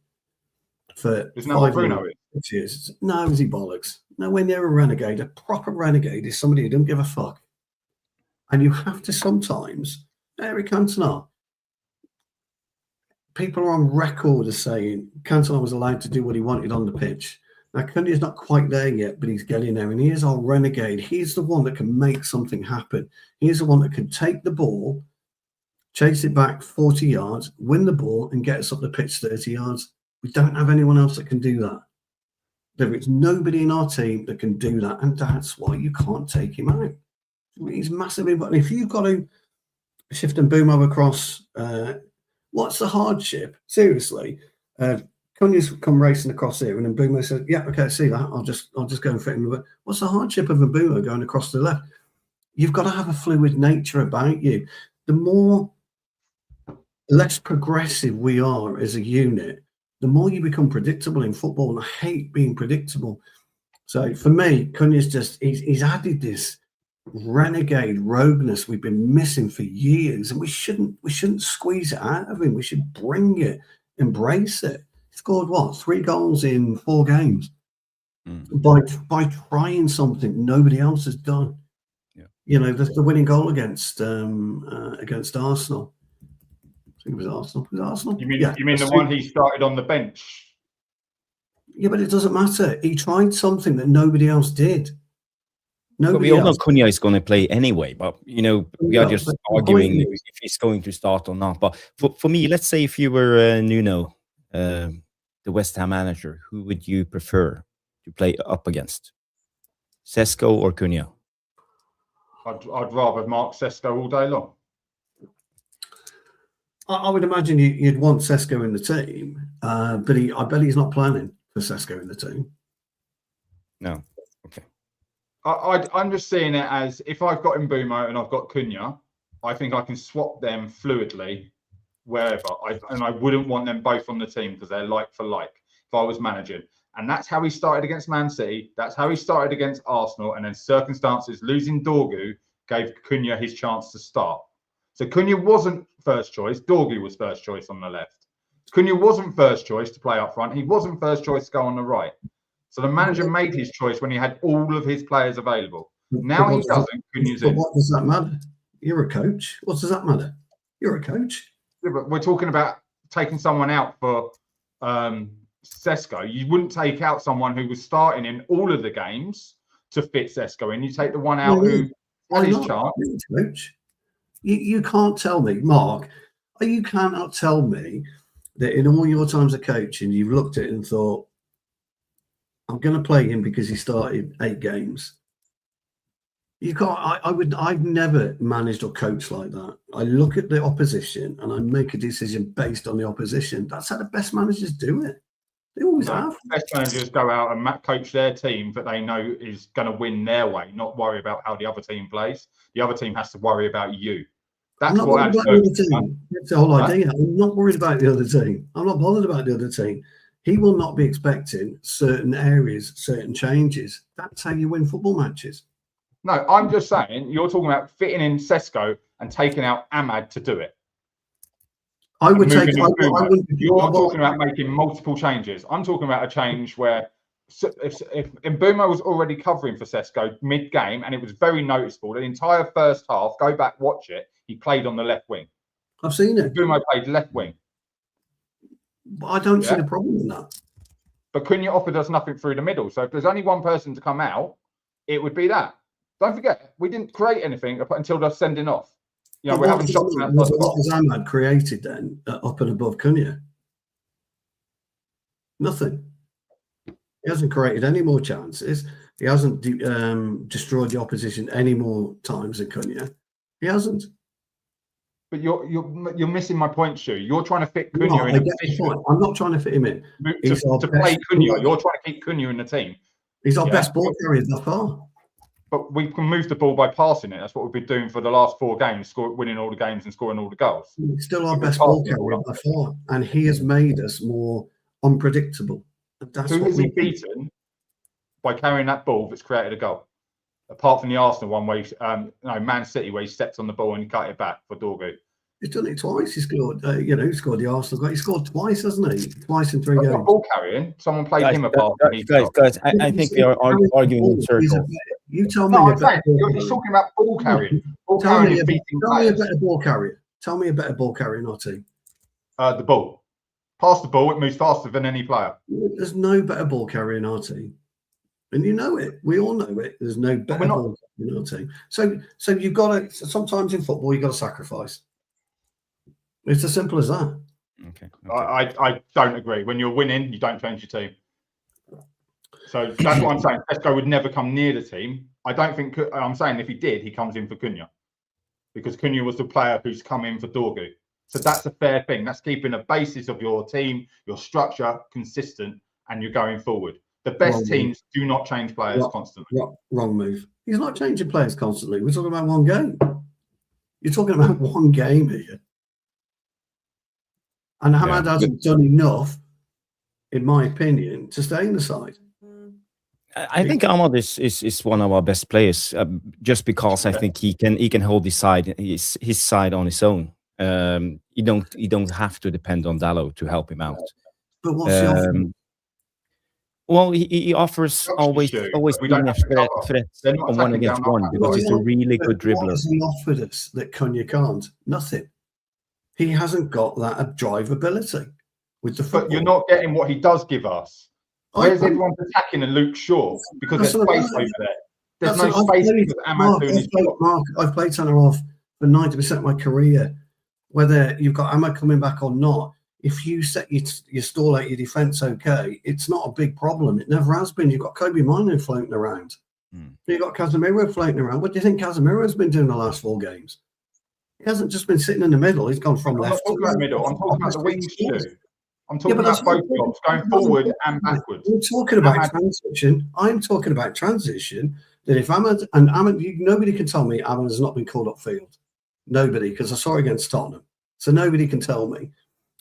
[SPEAKER 2] for
[SPEAKER 3] Isn't that what Bruno
[SPEAKER 2] is? Years. No, is he bollocks? Nowhere near a renegade. A proper renegade is somebody who don't give a fuck. And you have to sometimes, Eric Cantona, people are on record as saying Cantona was allowed to do what he wanted on the pitch. Now, Cunha's not quite there yet, but he's getting there. And he is our renegade. He's the one that can make something happen. He's the one that can take the ball, chase it back 40 yards, win the ball, and get us up the pitch 30 yards. We don't have anyone else that can do that. There is nobody in our team that can do that, and that's why you can't take him out. He's massively. But if you've got to shift Mbeumo across, what's the hardship? Seriously, Cunha's come racing across here, and Mbeumo said, "Yeah, okay, I see that. I'll just go and fit him." But what's the hardship of Mbeumo going across to the left? You've got to have a fluid nature about you. The less progressive we are as a unit, the more you become predictable in football, and I hate being predictable. So for me, Cunha's he's added this renegade rogueness we've been missing for years, and we shouldn't squeeze it out of him. We should bring it, embrace it. He scored 3 goals in 4 games by trying something nobody else has done.
[SPEAKER 1] Yeah.
[SPEAKER 2] You know, the winning goal against Arsenal. I think it was Arsenal. Was it Arsenal?
[SPEAKER 3] You mean the one he started on the bench?
[SPEAKER 2] Yeah, but it doesn't matter. He tried something that nobody else did.
[SPEAKER 1] We all know Cunha is going to play anyway, but we are just arguing if he's going to start or not. But for me, let's say if you were Nuno, the West Ham manager, who would you prefer to play up against, Šeško or Cunha?
[SPEAKER 3] I'd rather Mark Šeško all day long.
[SPEAKER 2] I would imagine you'd want Šeško in the team, but I bet he's not planning for Šeško in the team.
[SPEAKER 1] No. Okay.
[SPEAKER 3] I'm just seeing it as if I've got Mbeumo and I've got Cunha, I think I can swap them fluidly wherever. I wouldn't want them both on the team because they're like for like if I was managing. And that's how he started against Man City. That's how he started against Arsenal. And then circumstances, losing Dorgu gave Cunha his chance to start. So Cunha wasn't first choice. Dorgu was first choice on the left. Cunha wasn't first choice to play up front. He wasn't first choice to go on the right. So the manager made his choice when he had all of his players available. Now he doesn't. Cunha's in.
[SPEAKER 2] What does that matter? You're a coach. What does that matter? You're a coach.
[SPEAKER 3] but we're talking about taking someone out for Šeško. You wouldn't take out someone who was starting in all of the games to fit Šeško in. You take the one out who had his chance.
[SPEAKER 2] You can't tell me, Mark, you cannot tell me that in all your times of coaching, you've looked at it and thought, I'm going to play him because he started 8 games. You can't. I've never managed or coached like that. I look at the opposition and I make a decision based on the opposition. That's how the best managers do it. They always have.
[SPEAKER 3] Best managers go out and coach their team that they know is going to win their way, not worry about how the other team plays. The other team has to worry about you. That's what
[SPEAKER 2] the other team. That's the whole idea. I'm not worried about the other team. I'm not bothered about the other team. He will not be expecting certain areas, certain changes. That's how you win football matches.
[SPEAKER 3] No, I'm just saying you're talking about fitting in Šeško and taking out Ahmad to do it.
[SPEAKER 2] I would take.
[SPEAKER 3] You're talking about making multiple changes. I'm talking about a change where if Mbeumo was already covering for Šeško mid-game and it was very noticeable, the entire first half, go back, watch it, he played on the left wing.
[SPEAKER 2] I've seen it.
[SPEAKER 3] Mbeumo played left wing.
[SPEAKER 2] But I don't see the problem in that.
[SPEAKER 3] But Cunha offered us nothing through the middle. So if there's only one person to come out, it would be that. Don't forget, we didn't create anything until they're sending off. You know, we're having shots.
[SPEAKER 2] What has Ahmad created then up and above Cunha? Nothing. He hasn't created any more chances. He hasn't destroyed the opposition any more times than Cunha. He hasn't.
[SPEAKER 3] But you're missing my point, Stu. You're trying to fit Cunha in.
[SPEAKER 2] I'm not trying to fit him in.
[SPEAKER 3] To play Cunha, you're trying to keep Cunha in the team.
[SPEAKER 2] He's our best ball carrier by far.
[SPEAKER 3] But we can move the ball by passing it. That's what we've been doing for the last 4 games, winning all the games and scoring all the goals.
[SPEAKER 2] He's still our best ball carrier by far. And he has made us more unpredictable.
[SPEAKER 3] Who has he beaten by carrying that ball that's created a goal? Apart from the Arsenal one where Man City where he stepped on the ball and he cut it back for Dorgu.
[SPEAKER 2] He's done it twice. He scored, he scored the Arsenal goal. He scored twice, hasn't he? Twice in 3 games.
[SPEAKER 3] Ball carrying. Someone played him apart.
[SPEAKER 1] Guys, I think we are arguing in circles.
[SPEAKER 2] You tell me.
[SPEAKER 3] You're just talking about ball carrying.
[SPEAKER 2] Tell me a better ball carrier. Tell me a better ball carrier in our team.
[SPEAKER 3] The ball. Pass the ball. It moves faster than any player.
[SPEAKER 2] There's no better ball carrier in our team. And you know it. We all know it. There's no better ball carrier in our team. So you've got to, sometimes in football, you've got to sacrifice. It's as simple as that.
[SPEAKER 1] Okay.
[SPEAKER 3] I don't agree. When you're winning, you don't change your team. So that's what I'm saying. Šeško would never come near the team. I don't think. I'm saying if he did, he comes in for Cunha because Cunha was the player who's come in for Dorgu. So that's a fair thing. That's keeping a basis of your team, your structure consistent, and you're going forward. The best teams do not change players constantly.
[SPEAKER 2] Wrong move. He's not changing players constantly. We're talking about one game. You're talking about one game here. And Ahmad hasn't done enough, in my opinion, to stay in the side.
[SPEAKER 1] I think Ahmad is one of our best players, just because I think he can hold his side on his own. You don't have to depend on Dalot to help him out.
[SPEAKER 2] But what's the offer?
[SPEAKER 1] Well, he offers always being a threat on 1 against 1 because he's a really good dribbler.
[SPEAKER 2] What has he offered us that Cunha can't? Nothing. He hasn't got that drive ability with the football.
[SPEAKER 3] But you're not getting what he does give us. Where's everyone attacking and Luke Shaw? Because there's space over there. There's no space because Ahmad doing his job.
[SPEAKER 2] Mark, I've played centre-half for 90% of my career. Whether you've got Ahmad coming back or not, if you set your stall out your defence okay, it's not a big problem. It never has been. You've got Kobe Mino floating around. You've got Casemiro floating around. What do you think Casemiro's been doing the last 4 games? He hasn't just been sitting in the middle. He's gone from left
[SPEAKER 3] to right. Middle. I'm talking about the wings too. I'm talking about both jobs, going forward and backwards.
[SPEAKER 2] I'm talking about transition. I'm talking about transition. That if Ahmad, nobody can tell me Ahmad has not been called upfield. Nobody, because I saw against Tottenham. So nobody can tell me.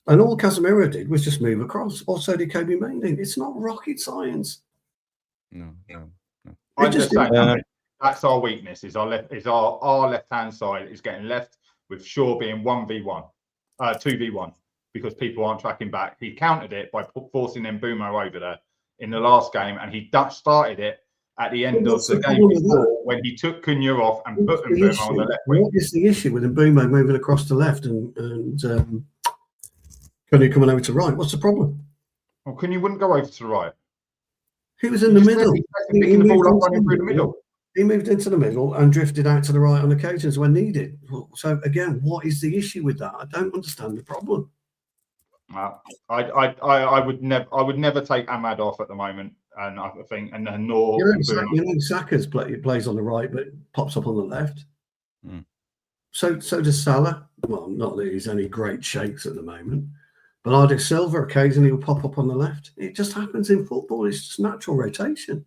[SPEAKER 2] And all Casemiro did was just move across. Also did Kobe Mino. It's not rocket science.
[SPEAKER 1] No.
[SPEAKER 3] I'm just saying that's our weakness. Is our left hand side is getting left with Shaw being 1v1, 2v1. Because people aren't tracking back. He countered it by forcing Mbeumo over there in the last game, and he started it at the end of the game before when he took Cunha off and put Mbeumo on the left wing.
[SPEAKER 2] What is the issue with Mbeumo moving across the left and Penny coming over to right. What's the problem?
[SPEAKER 3] Well, you wouldn't go over to the right.
[SPEAKER 2] He was in the middle.
[SPEAKER 3] Picking the ball up, running through the middle.
[SPEAKER 2] He moved into the middle and drifted out to the right on occasions when needed. So again, what is the issue with that? I don't understand the problem.
[SPEAKER 3] I would never take Ahmad off at the moment, and I think, and nor
[SPEAKER 2] Saka's plays on the right, but pops up on the left. So does Salah. Well, not that he's any great shakes at the moment. Bernardo Silva occasionally will pop up on the left. It just happens in football. It's just natural rotation.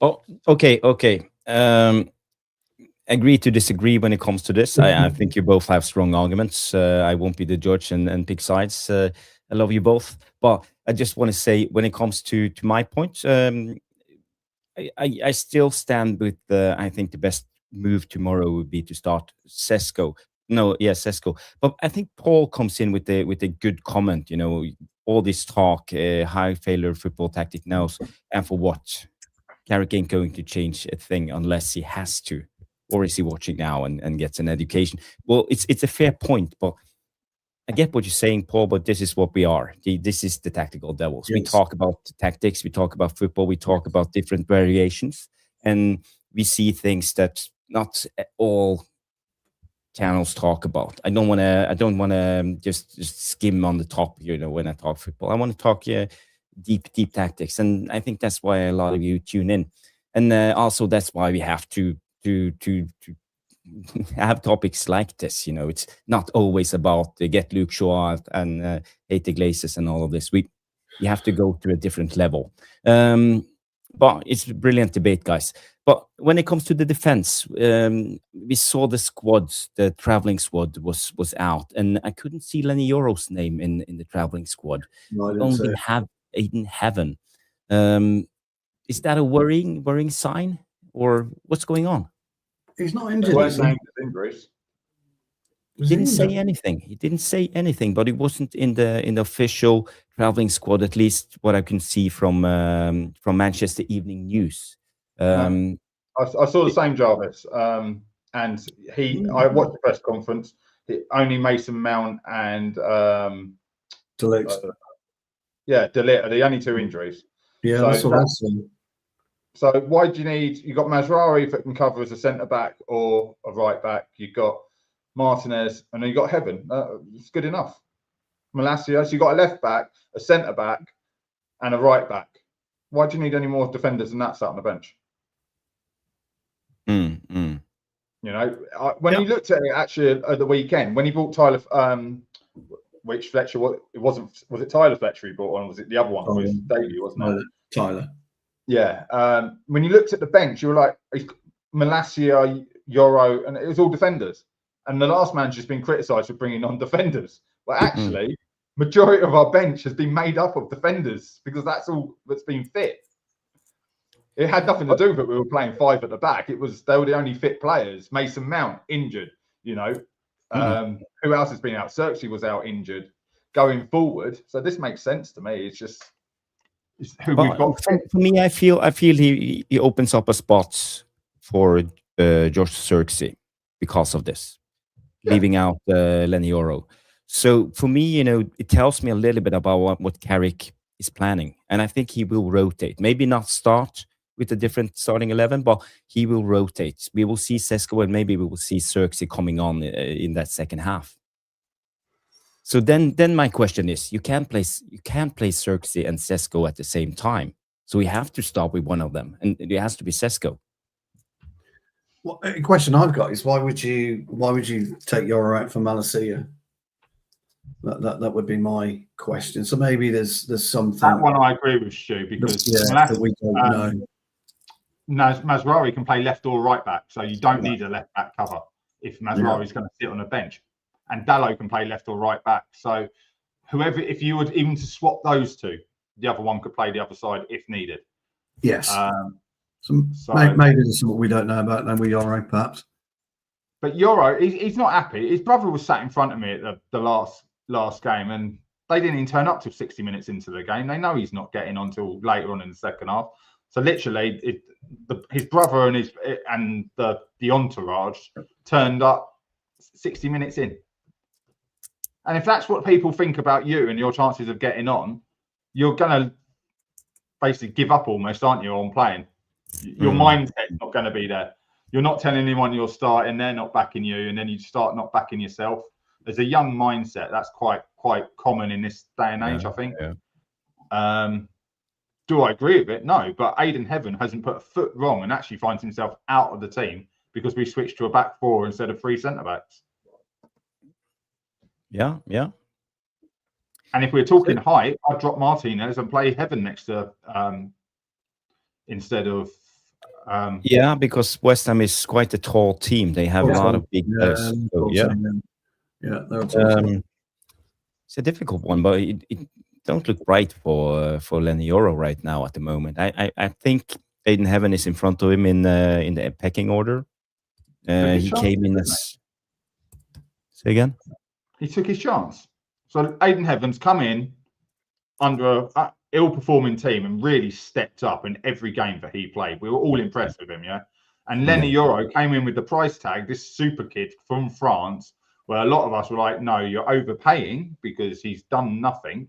[SPEAKER 1] Oh, okay. Agree to disagree when it comes to this. I think you both have strong arguments. I won't be the judge and pick sides. I love you both. But I just want to say, when it comes to my point, I still stand with I think the best move tomorrow would be to start Šeško. Šeško. But I think Paul comes in with a good comment. All this talk, high failure football tactic now, and for what? Carrick ain't going to change a thing unless he has to, or is he watching now and gets an education? Well, it's a fair point, but I get what you're saying, Paul. But this is what we are. This is the tactical devils. Yes. We talk about tactics, we talk about football, we talk about different variations, and we see things that not all channels talk about. I don't want to just skim on the top. When I talk football, I want to talk deep tactics, and I think that's why a lot of you tune in, and also that's why we have to have topics like this. It's not always about get Luke Shaw and hate the Glazers and all of this. We have to go to a different level. But it's a brilliant debate, guys. But when it comes to the defense, we saw the traveling squad was out, and I couldn't see Leny Yoro's name in the traveling squad.
[SPEAKER 2] No,
[SPEAKER 1] Only have Aiden Heaven. Is that a worrying sign, or what's going on?
[SPEAKER 2] He's not injured.
[SPEAKER 1] He didn't say anything. He didn't say anything, but he wasn't in the official traveling squad, at least what I can see from Manchester Evening News.
[SPEAKER 3] I saw the same, Jarvis, and I watched the press conference. Only Mason Mount and
[SPEAKER 2] De Ligt.
[SPEAKER 3] De Ligt are the only two injuries.
[SPEAKER 2] Yeah, so that's what I'm saying.
[SPEAKER 3] So why do you got Mazraoui that can cover as a centre back or a right back? You've got Martinez, and then you got Heaven. It's good enough. Malacia, so you got a left back, a centre back, and a right back. Why do you need any more defenders than that sat on the bench? When you looked at it actually at the weekend, when he brought Tyler, which Fletcher was it Tyler Fletcher he brought on? Was it the other one? It was Daly, wasn't it?
[SPEAKER 2] Tyler.
[SPEAKER 3] Yeah. When you looked at the bench, you were like Malacia, Yoro, and it was all defenders. And the last man's just been criticised for bringing on defenders. But actually, majority of our bench has been made up of defenders because that's all that's been fit. It had nothing to do with it. We were playing five at the back. They were the only fit players. Mason Mount injured. Who else has been out? Xerxes was out injured. Going forward, so this makes sense to me. It's just who we've got.
[SPEAKER 1] For me, I feel he opens up a spot for Josh Xerxes because of this, leaving out Leny Yoro. So for me, it tells me a little bit about what Carrick is planning, and I think he will rotate. Maybe not start with a different starting 11, but he will rotate. We will see Šeško, and maybe we will see Xerxes coming on in that second half. So then my question is, you can't play Xerxes and Šeško at the same time. So we have to start with one of them, and it has to be Šeško.
[SPEAKER 2] Well, a question I've got is why would you take Yoro out for Malacia? That would be my question. So maybe there's something.
[SPEAKER 3] That one I agree with Stu because
[SPEAKER 2] we don't know.
[SPEAKER 3] Mazraoui can play left or right back, so you don't need a left back cover if Mazraoui is going to sit on the bench, and Dalot can play left or right back. So if you would even to swap those two, the other one could play the other side if needed.
[SPEAKER 2] Yes. So maybe there's something we don't know about, then we Yoro perhaps.
[SPEAKER 3] But Yoro, he's not happy. His brother was sat in front of me at the last game, and they didn't even turn up till 60 minutes into the game. They know he's not getting on till later on in the second half. So literally, his brother and the entourage turned up 60 minutes in. And if that's what people think about you and your chances of getting on, you're going to basically give up almost, aren't you, on playing? Your mindset's not going to be there. You're not telling anyone you're starting, they're not backing you, and then you start not backing yourself. As a young mindset, that's quite common in this day and age, I think. Yeah. Do I agree with it? No, but Aidan Heaven hasn't put a foot wrong and actually finds himself out of the team because we switched to a back four instead of 3 centre-backs.
[SPEAKER 1] Yeah.
[SPEAKER 3] And if we're talking height, I'd drop Martinez and play Heaven next to instead of
[SPEAKER 1] yeah, because West Ham is quite a tall team. They have a lot of big players. It's a difficult one, but it don't look right for Leny Yoro right now at the moment. I think Aidan Heaven is in front of him in the pecking order. He came in as. Say again.
[SPEAKER 3] He took his chance. So Aidan Heaven's come in under a ill-performing team and really stepped up in every game that he played. We were all impressed with him, yeah. And Leny Yoro came in with the price tag, this super kid from France, where a lot of us were like, no, you're overpaying because he's done nothing.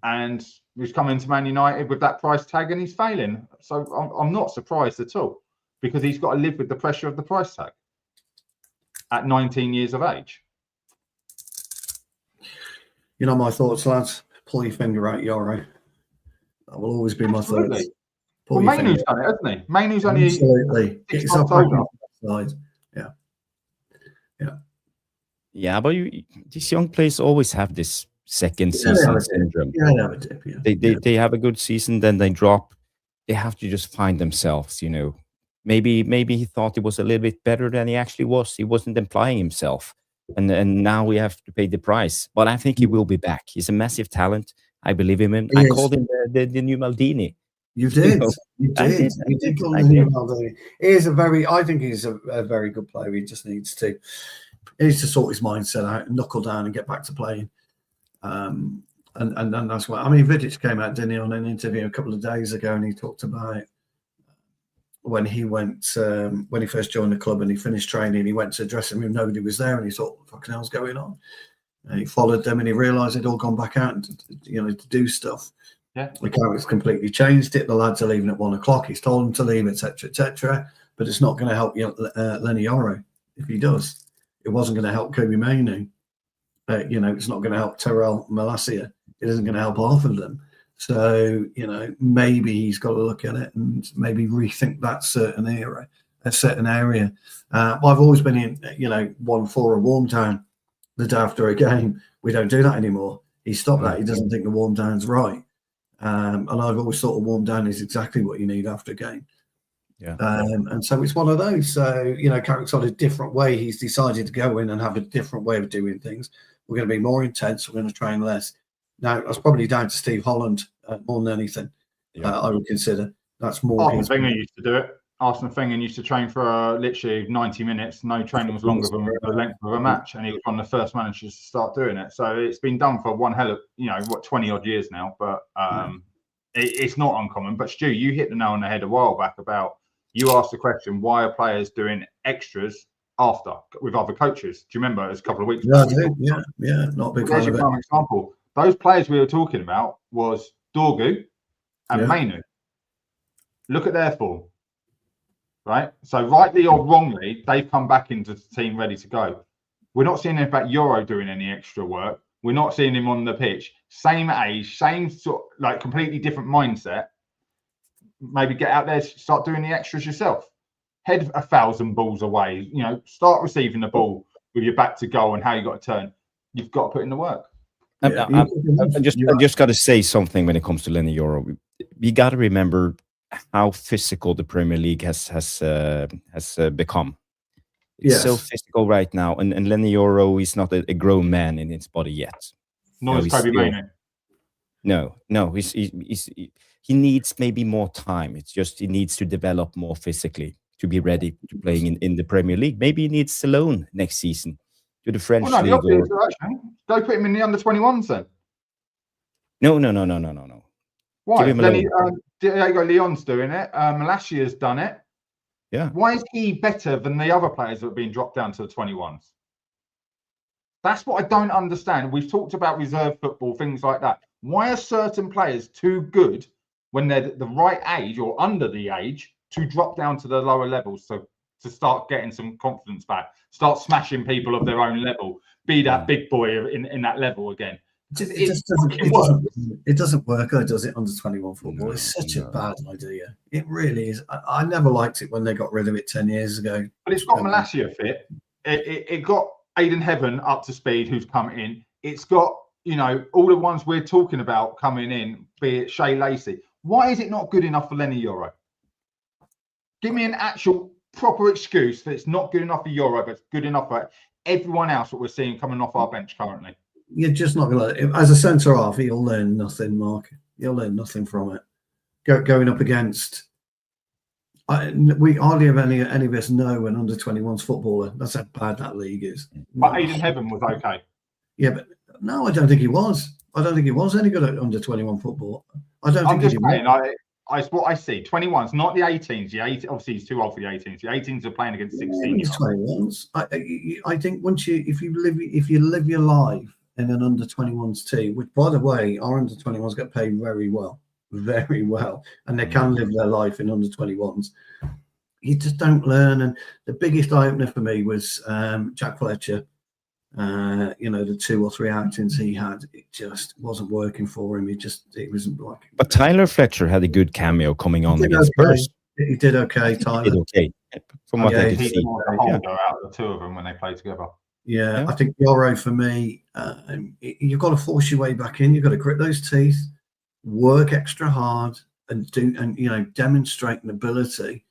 [SPEAKER 3] And he's come into Man United with that price tag and he's failing. So I'm not surprised at all because he's got to live with the pressure of the price tag at 19 years of age.
[SPEAKER 2] You know my thoughts, lads. Pull your finger out, Yoro. That will always be my thoughts.
[SPEAKER 3] Well, Mainu's done it, hasn't he? Mainu's only
[SPEAKER 2] absolutely. Get yourself back on the side.
[SPEAKER 1] Yeah, but these young players always have this second season syndrome. They have a good season, then they drop. They have to just find themselves, you know. Maybe he thought he was a little bit better than he actually was. He wasn't applying himself. And now we have to pay the price. But I think he will be back. He's a massive talent. I believe in him. I called him the new Maldini.
[SPEAKER 2] You did. You did call him the new Maldini. I think he's a very good player. He just needs to sort his mindset out, knuckle down and get back to playing. And that's why, I mean, Vidic came out, didn't he, on an interview a couple of days ago, and he talked about when he went, when he first joined the club and he finished training, he went to the dressing room, nobody was there, and he thought, what the fucking hell's going on? And he followed them and he realised they'd all gone back out to do stuff.
[SPEAKER 3] Yeah.
[SPEAKER 2] The Carrick's completely changed it. The lads are leaving at 1 o'clock. He's told them to leave, etc. But it's not going to help Leny Yoro if he does. It wasn't going to help Kobe Mainoo. It's not going to help Terrell Malacia. It isn't going to help half of them. So, maybe he's got to look at it and maybe rethink that certain area. I've always been in, one for a warm down the day after a game. We don't do that anymore. He stopped that. He doesn't think the warm down's right. And I've always thought a warm down is exactly what you need after a game.
[SPEAKER 1] Yeah.
[SPEAKER 2] And so it's one of those. So, Carrick's on a different way. He's decided to go in and have a different way of doing things. We're going to be more intense. We're going to train less. Now, that's probably down to Steve Holland more than anything. I would consider that's more.
[SPEAKER 3] Arsene Wenger used to do it. Arsene Wenger used to train for literally 90 minutes. No training was longer than the length of a match, and he was one of the first managers to start doing it. So it's been done for one hell of 20 odd years now. But it's not uncommon. But Stu, you hit the nail on the head a while back about you asked the question, why are players doing extras after with other coaches? Do you remember? It was a couple of weeks
[SPEAKER 2] ago.
[SPEAKER 3] Yeah,
[SPEAKER 2] not a big
[SPEAKER 3] fan of it. Prime example. Those players we were talking about was Dorgu and Mainoo. Look at their form, right? So rightly or wrongly, they've come back into the team ready to go. We're not seeing about Yoro doing any extra work. We're not seeing him on the pitch. Same age, same sort, completely different mindset. Maybe get out there, start doing the extras yourself. Head 1,000 balls away. Start receiving the ball with your back to goal and how you got to turn. You've got to put in the work.
[SPEAKER 1] I just got to say something when it comes to Leny Yoro. We got to remember how physical the Premier League has become. It's so physical right now, and Leny Yoro is not a grown man in his body yet.
[SPEAKER 3] Nor is Kobe Mainoo.
[SPEAKER 1] No, he needs maybe more time. It's just he needs to develop more physically to be ready to playing in the Premier League. Maybe he needs a loan next season to the French league.
[SPEAKER 3] Go put him in the under-21s then.
[SPEAKER 1] No.
[SPEAKER 3] Why? Diego Leon's doing it. Malacia's done it.
[SPEAKER 1] Yeah.
[SPEAKER 3] Why is he better than the other players that have been dropped down to the 21s? That's what I don't understand. We've talked about reserve football, things like that. Why are certain players too good when they're the right age or under the age to drop down to the lower levels to start getting some confidence back, start smashing people of their own level, be that big boy in that level again?
[SPEAKER 2] It doesn't work, though, does it, under 21 football?
[SPEAKER 1] No,
[SPEAKER 2] It's such a bad idea. It really is. I never liked it when they got rid of it 10 years ago.
[SPEAKER 3] But it's got Malacia fit. It got Aidan Heaven up to speed, who's come in. It's got, you know, all the ones we're talking about coming in, be it Shea Lacey. Why is it not good enough for Leny Yoro? Give me an actual proper excuse that it's not good enough for Yoro, but it's good enough for everyone else that we're seeing coming off our bench currently.
[SPEAKER 2] You're just not going to, as a centre half, he'll learn nothing, Mark. He'll learn nothing from it. Going up against, we hardly have any of us know an under 21s footballer. That's how bad that league is.
[SPEAKER 3] But Aidan Heaven was okay.
[SPEAKER 2] Yeah, but no, I don't think he was. I don't think he was any good at under 21 football. I don't think
[SPEAKER 3] I'm just saying, what I see, 21s, not the 18s. Obviously, he's too old for the 18s. The 18s are playing against 16-year-olds.
[SPEAKER 2] 21s. I think once if you live your life in an under 21s team, which, by the way, our under 21s get paid very well, and they can live their life in under 21s. You just don't learn. And the biggest eye opener for me was Jack Fletcher. You know, the 2 or 3 outings he had, it just wasn't working for him. It wasn't like.
[SPEAKER 1] But Tyler Fletcher had a good cameo coming on against Spurs.
[SPEAKER 2] He did okay, Tyler.
[SPEAKER 1] He did okay. From what I could see.
[SPEAKER 3] Out of the two of them when they play together.
[SPEAKER 2] Yeah, I think Yoro, for me, you've got to force your way back in. You've got to grit those teeth, work extra hard, and demonstrate an ability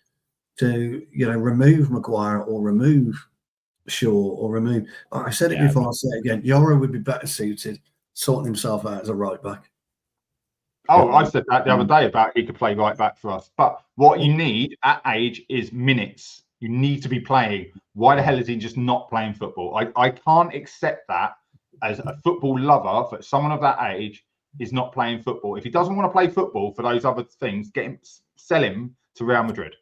[SPEAKER 2] to, remove Maguire or remove Shaw or remove. I said it before, I'll say it again. Yoro would be better suited sorting himself out as a right back.
[SPEAKER 3] Oh, I said that the other day about he could play right back for us. But what you need at age is minutes. You need to be playing. Why the hell is he just not playing football? I can't accept that as a football lover, that someone of that age is not playing football. If he doesn't want to play football for those other things, sell him to Real Madrid.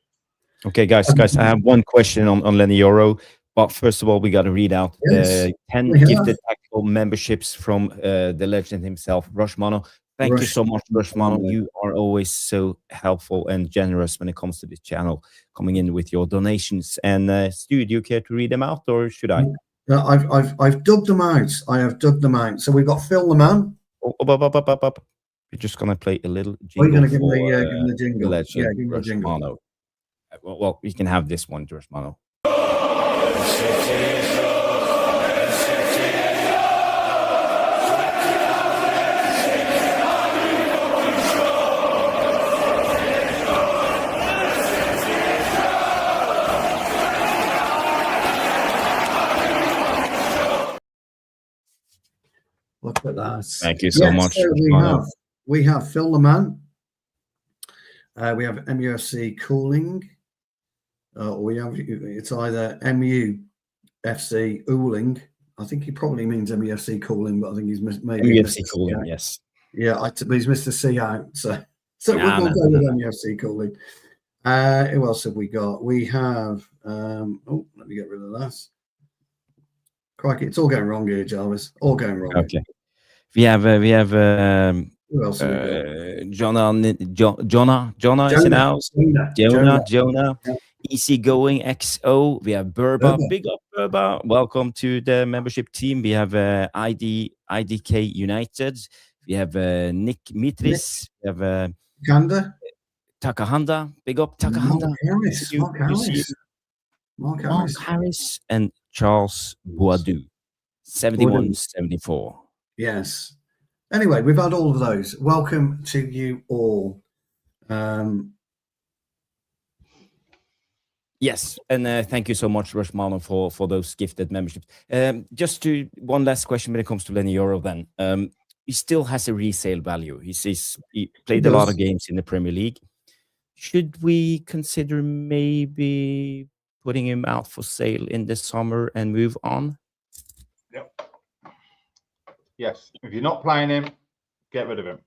[SPEAKER 1] Okay, guys, I have one question on Leny Yoro. But first of all, we got to read out 10 gifted tactical memberships from the legend himself, Rush Mono. Thank you so much, Rush Mono. You are always so helpful and generous when it comes to this channel, coming in with your donations. And Stu, do you care to read them out, or should I?
[SPEAKER 2] No, I've dug them out. I have dug them out. So we've got Phil the Man.
[SPEAKER 1] We're just gonna play a little jingle.
[SPEAKER 2] We're gonna give him the jingle.
[SPEAKER 1] Legend,
[SPEAKER 2] Yeah, give him the
[SPEAKER 1] Rush
[SPEAKER 2] jingle.
[SPEAKER 1] Mono. Well, you can have this one, Rush Mono.
[SPEAKER 2] Look at that.
[SPEAKER 1] Thank you so much.
[SPEAKER 2] So we have Phil the Man. We have MUFC Cooling. It's either MUFC Ooling. I think he probably means MUFC Cooling, but I think he's maybe
[SPEAKER 1] MUFC Cooling. Yes.
[SPEAKER 2] Yeah, but he's missed the C out. So we'll go with MUFC Cooling. Who else have we got? We have. Let me get rid of that. Crikey, it's all going wrong here, Jarvis. All going wrong.
[SPEAKER 1] Okay. We have
[SPEAKER 2] Who else have we got?
[SPEAKER 1] Jonah is in house. Jonah.
[SPEAKER 2] Yeah.
[SPEAKER 1] Easygoing XO. We have Burba. Big up Burba. Welcome to the membership team. We have IDK United. We have Nick Mitris. We have Takahanda. Big up Takahanda. Mark Harris and Charles Boisdou. 71-74.
[SPEAKER 2] Yes. Anyway, we've had all of those. Welcome to you all.
[SPEAKER 1] Yes, and thank you so much, Rush Mono, for those gifted memberships. Just one last question when it comes to Leny Yoro then. He still has a resale value. He played a lot of games in the Premier League. Should we consider maybe putting him out for sale in the summer and move on?
[SPEAKER 3] Yep. Yes. If you're not playing him, get rid of him.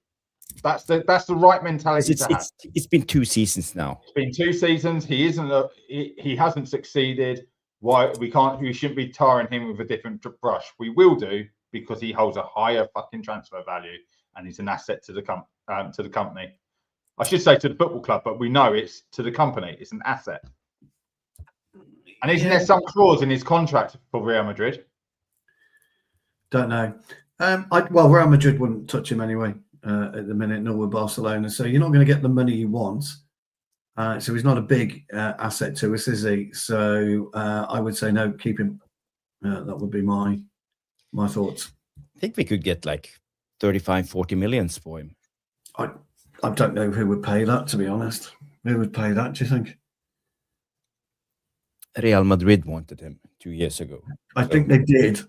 [SPEAKER 3] That's the right mentality to have.
[SPEAKER 1] It's been 2 seasons now.
[SPEAKER 3] It's been 2 seasons. He hasn't succeeded. Why we shouldn't be tarring him with a different brush. We will do, because he holds a higher fucking transfer value and he's an asset to the company. I should say to the football club, but we know it's to the company. It's an asset. And isn't there some clause in his contract for Real Madrid?
[SPEAKER 2] Don't know. Well, Real Madrid wouldn't touch him anyway at the minute, nor would Barcelona. So you're not going to get the money you want. So he's not a big asset to us, is he? So I would say no, keep him. That would be my thoughts.
[SPEAKER 1] I think we could get like 35, 40 millions for him.
[SPEAKER 2] I don't know who would pay that, to be honest. Who would pay that, do you think?
[SPEAKER 1] Real Madrid wanted him 2 years ago.
[SPEAKER 2] I think they did.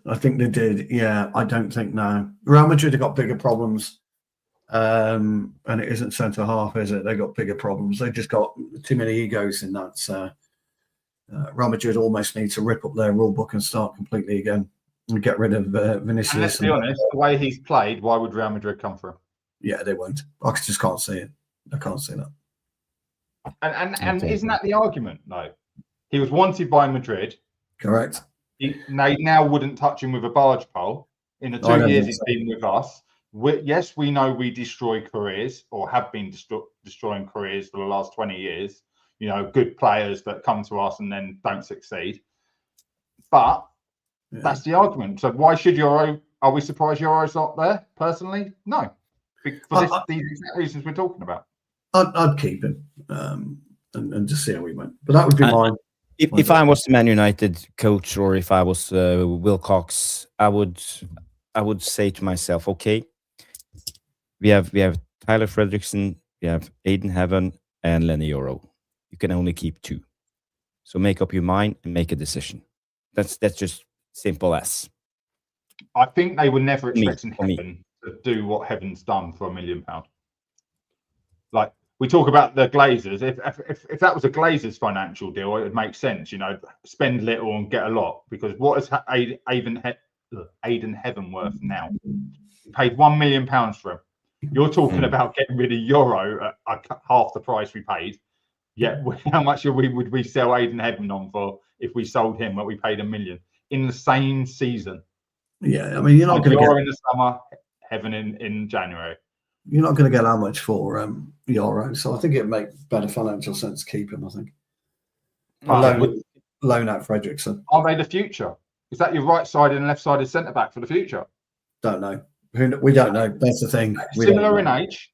[SPEAKER 2] Yeah, I don't think now. Real Madrid have got bigger problems. And it isn't centre half, is it? They got bigger problems. They've just got too many egos in that. Real Madrid almost need to rip up their rule book and start completely again and get rid of Vinicius.
[SPEAKER 3] And let's be honest, the way he's played, why would Real Madrid come for him?
[SPEAKER 2] Yeah, they won't. I just can't see it. I can't see that.
[SPEAKER 3] And isn't that the argument, though? He was wanted by Madrid.
[SPEAKER 2] Correct.
[SPEAKER 3] They now wouldn't touch him with a barge pole. In the 2 years he's been with us, yes, we know we destroy careers, or have been destroying careers for the last 20 years. You know, good players that come to us and then don't succeed. But that's the argument. So why should Yoro? Are we surprised Yoro's not there? Personally, no. For these exact reasons we're talking about.
[SPEAKER 2] I'd keep him and just see how we went. But that would be mine.
[SPEAKER 1] If I was the Man United coach, or if I was Wilcox, I would say to myself, okay, we have Tyler Fredrickson, we have Aiden Heaven, and Leny Yoro. You can only keep 2. So make up your mind and make a decision. That's just simple as.
[SPEAKER 3] I think they were never expecting Heaven to do what Heaven's done for £1 million. Like, we talk about the Glazers. If that was a Glazers financial deal, it would make sense. You know, spend little and get a lot. Because what is Aiden Heaven worth now? We paid £1 million for him. You're talking about getting rid of Yoro at half the price we paid. Yet, how much would we sell Aiden Heaven on for if we sold him when we paid $1 million in the same season?
[SPEAKER 2] Yeah, I mean, you're not going to
[SPEAKER 3] get in the summer, Heaven in January.
[SPEAKER 2] You're not going to get that much for Yoro, so I think it'd make better financial sense to keep him. I think. Loan out Fredrickson.
[SPEAKER 3] Are they the future? Is that your right-sided and left-sided centre-back for the future?
[SPEAKER 2] Don't know. We don't know. That's the thing.
[SPEAKER 3] Similar in age.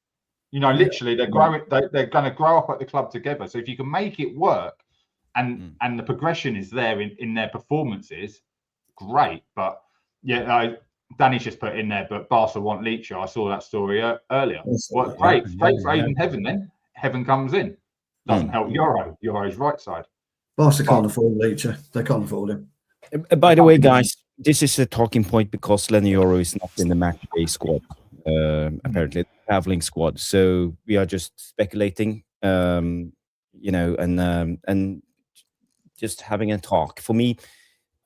[SPEAKER 3] You know, literally, they're growing. They're going to grow up at the club together. So if you can make it work, and the progression is there in their performances, great. But yeah, Danny's just put in there. But Barca want Leacher. I saw that story earlier. Well, great for Aiden Heaven. Then Heaven comes in. Doesn't help Yoro. Yoro's right side.
[SPEAKER 2] Barca can't afford Leacher. They can't afford him.
[SPEAKER 1] By the way, guys, this is a talking point because Leny Yoro is not in the match day squad. Apparently, the traveling squad. So we are just speculating, you know, and just having a talk. For me,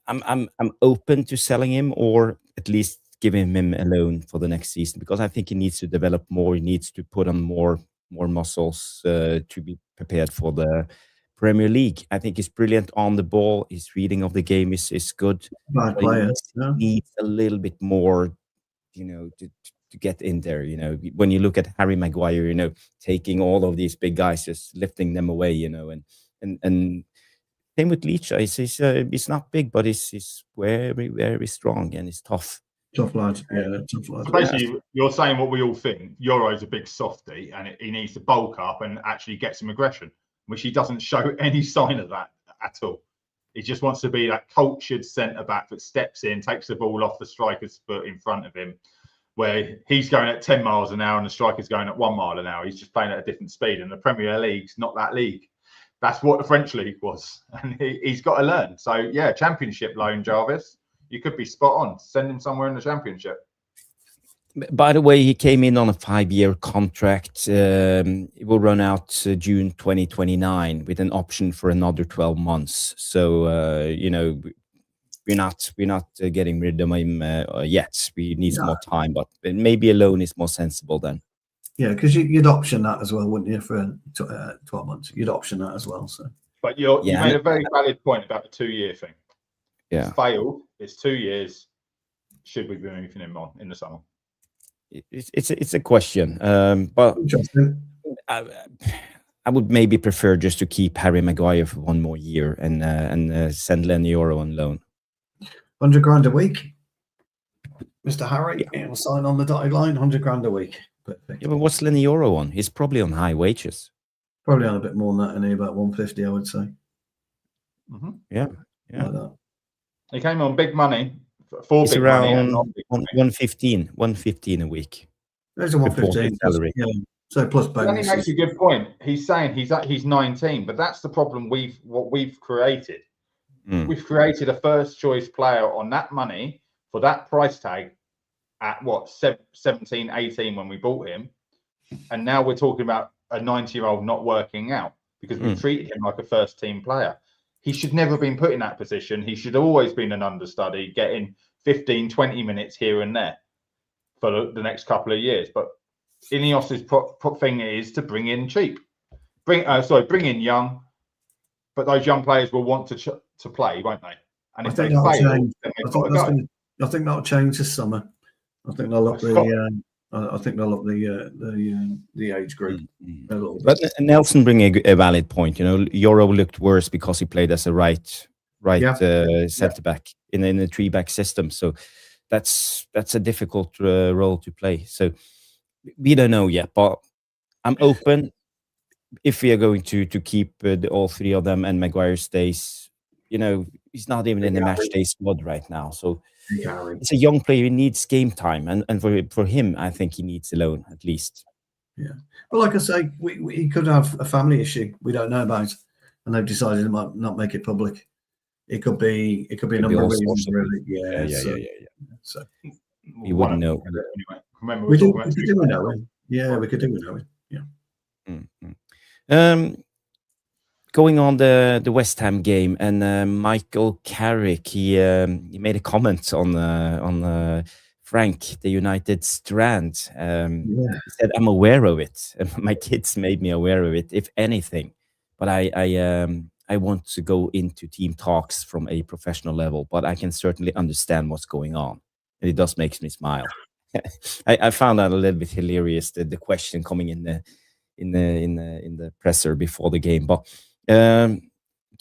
[SPEAKER 1] I'm open to selling him, or at least giving him a loan for the next season, because I think he needs to develop more. He needs to put on more muscles to be prepared for the Premier League. I think he's brilliant on the ball. His reading of the game is good.
[SPEAKER 2] Bad player.
[SPEAKER 1] He needs a little bit more, you know, to get in there. You know, when you look at Harry Maguire, you know, taking all of these big guys, just lifting them away, you know, and same with Leach. He's not big, but he's very, very strong and he's tough.
[SPEAKER 2] Tough lad. Yeah, tough lad.
[SPEAKER 3] So basically, you're saying what we all think. Yoro's a big softie and he needs to bulk up and actually get some aggression, which he doesn't show any sign of that at all. He just wants to be that cultured centre-back that steps in, takes the ball off the striker's foot in front of him, where he's going at 10 miles an hour and the striker's going at 1 mile an hour. He's just playing at a different speed. And the Premier League's not that league. That's what the French league was. And he's got to learn. So, yeah, Championship loan, Jarvis. You could be spot on. Send him somewhere in the Championship.
[SPEAKER 1] By the way, he came in on a 5-year contract. It will run out June 2029 with an option for another 12 months. So, you know, we're not getting rid of him yet. We need some more time, but maybe a loan is more sensible then.
[SPEAKER 2] Yeah, because you'd option that as well, wouldn't you, for 12 months? You'd option that as well. So,
[SPEAKER 3] but you made a very valid point about the 2-year thing.
[SPEAKER 1] Yeah.
[SPEAKER 3] It's failed. It's 2 years. Should we be moving him on in the summer?
[SPEAKER 1] It's a question, but I would maybe prefer just to keep Harry Maguire for 1 more year and send Leny Yoro on loan.
[SPEAKER 2] 100 grand a week, Mr. Harry. Yeah. He'll sign on the dotted line. 100 grand a week.
[SPEAKER 1] Yeah, but what's Leny Yoro on? He's probably on high wages.
[SPEAKER 2] Probably on a bit more than that, and about 150, I would say.
[SPEAKER 1] Yeah.
[SPEAKER 2] Like that.
[SPEAKER 3] He came on big money. For
[SPEAKER 1] it's
[SPEAKER 3] big
[SPEAKER 1] around
[SPEAKER 3] money
[SPEAKER 1] 115 a week.
[SPEAKER 2] There's a 115
[SPEAKER 1] salary.
[SPEAKER 2] Yeah. So plus bonus.
[SPEAKER 3] He makes a good point. He's saying he's 19, but that's the problem. We've created. We've created a first choice player on that money for that price tag at what 17, 18 when we bought him, and now we're talking about a 90-year-old not working out because we treated him like a first team player. He should never have been put in that position. He should have always been an understudy, getting 15, 20 minutes here and there for the next couple of years. But Ineos's thing is to bring in cheap, bring in young, but those young players will want to play, won't they? And if they fail, then they've got to go.
[SPEAKER 2] I think that'll change this summer. I think they'll up the age group a little bit.
[SPEAKER 1] But Nelson bring a valid point. You know, Yoro looked worse because he played as a right centre back in a 3-back system. So that's a difficult role to play. So we don't know yet, but I'm open if we are going to keep all 3 of them and Maguire stays. You know, he's not even in the match day squad right now. So it's a young player. He needs game time. And for him, I think he needs a loan at least.
[SPEAKER 2] Yeah. But like I say, he could have a family issue we don't know about. And they've decided to not make it public. It could be a number of reasons, really. Yeah. So
[SPEAKER 1] you wouldn't know.
[SPEAKER 3] Anyway, remember
[SPEAKER 2] we could do with knowing. Yeah, we could do with knowing. Yeah.
[SPEAKER 1] Going on the West Ham game, and Michael Carrick, he made a comment on Frank, the United strand. He said, "I'm aware of it. My kids made me aware of it, if anything. But I want to go into team talks from a professional level. But I can certainly understand what's going on, and it does make me smile." I found that a little bit hilarious. The question coming in the presser before the game, but. Do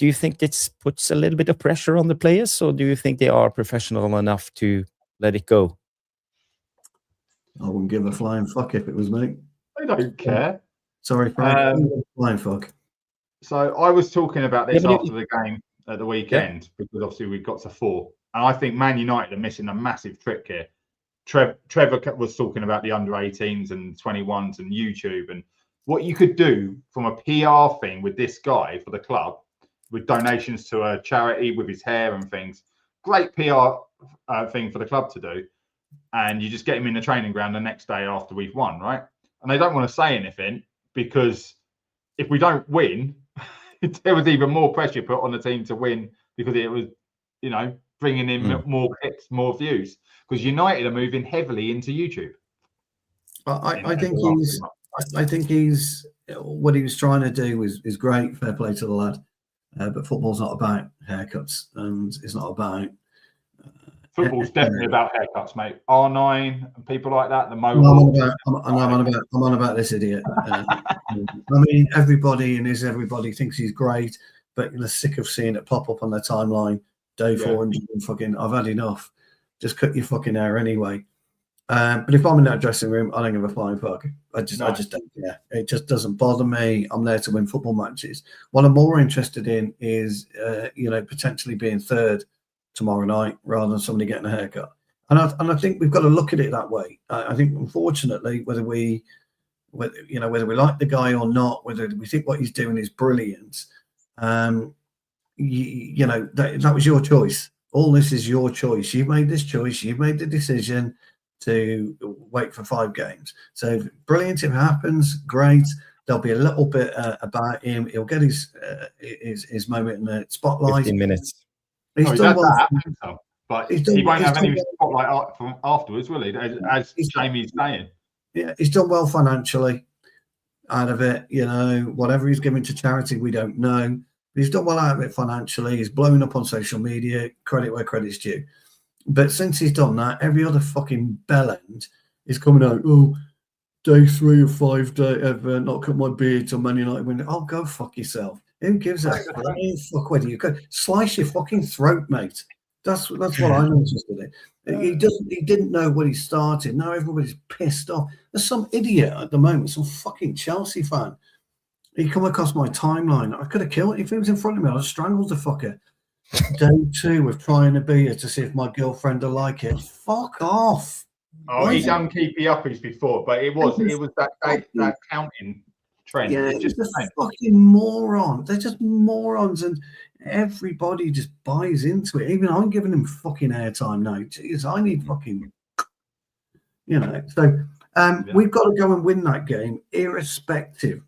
[SPEAKER 1] you think this puts a little bit of pressure on the players, or do you think they are professional enough to let it go?
[SPEAKER 2] I wouldn't give a flying fuck if it was me.
[SPEAKER 3] I don't care.
[SPEAKER 2] Sorry, Frank. Flying fuck.
[SPEAKER 3] So I was talking about this after the game at the weekend because obviously we got to 4, and I think Man United are missing a massive trick here. Trevor was talking about the under 18s and 21s and YouTube and. What you could do from a PR thing with this guy for the club, with donations to a charity, with his hair and things, great PR thing for the club to do. And you just get him in the training ground the next day after we've won, right? And they don't want to say anything because if we don't win, there was even more pressure put on the team to win because it was, bringing in more clicks, more views. Because United are moving heavily into YouTube.
[SPEAKER 2] I think he's what he was trying to do is great. Fair play to the lad, but football's not about haircuts, and it's not about.
[SPEAKER 3] Football's definitely about haircuts, mate. R9 and people like that. The
[SPEAKER 2] mobile. I'm on about this idiot. I mean, everybody thinks he's great, but you're sick of seeing it pop up on their timeline. Day 400 and fucking. I've had enough. Just cut your fucking hair anyway. But if I'm in that dressing room, I don't give a flying fuck. I just don't care. It just doesn't bother me. I'm there to win football matches. What I'm more interested in is, potentially being third tomorrow night rather than somebody getting a haircut. And I think we've got to look at it that way. I think, unfortunately, whether we like the guy or not, whether we think what he's doing is brilliant, that was your choice. All this is your choice. You made this choice. You made the decision to wait for 5 games. So brilliant if it happens, great. There'll be a little bit about him. He'll get his moment in the spotlight.
[SPEAKER 1] 15 minutes.
[SPEAKER 2] He's done well.
[SPEAKER 3] But he won't have any spotlight afterwards, will he? As Jamie's saying.
[SPEAKER 2] Yeah, he's done well financially out of it. Whatever he's giving to charity, we don't know. He's done well out of it financially. He's blowing up on social media. Credit where credit's due. But since he's done that, every other fucking bellend is coming out. Oh, day 3 of 5 day ever, not cut my beard till Man United win. Oh, go fuck yourself. Who gives a fuck whether you could slice your fucking throat, mate? That's what I'm interested in. He didn't know when he started. Now everybody's pissed off. There's some idiot at the moment, some fucking Chelsea fan. He come across my timeline. I could have killed him if he was in front of me. I'd have strangled the fucker. Day 2 of trying to be here to see if my girlfriend will like it. Fuck off.
[SPEAKER 3] Oh, he's done keepy uppies before, but it was that counting trend.
[SPEAKER 2] Yeah,
[SPEAKER 3] just
[SPEAKER 2] a fucking moron. They're just morons, and everybody just buys into it. Even I'm giving him fucking airtime now. Jeez, I need fucking, So we've got to go and win that game, irrespective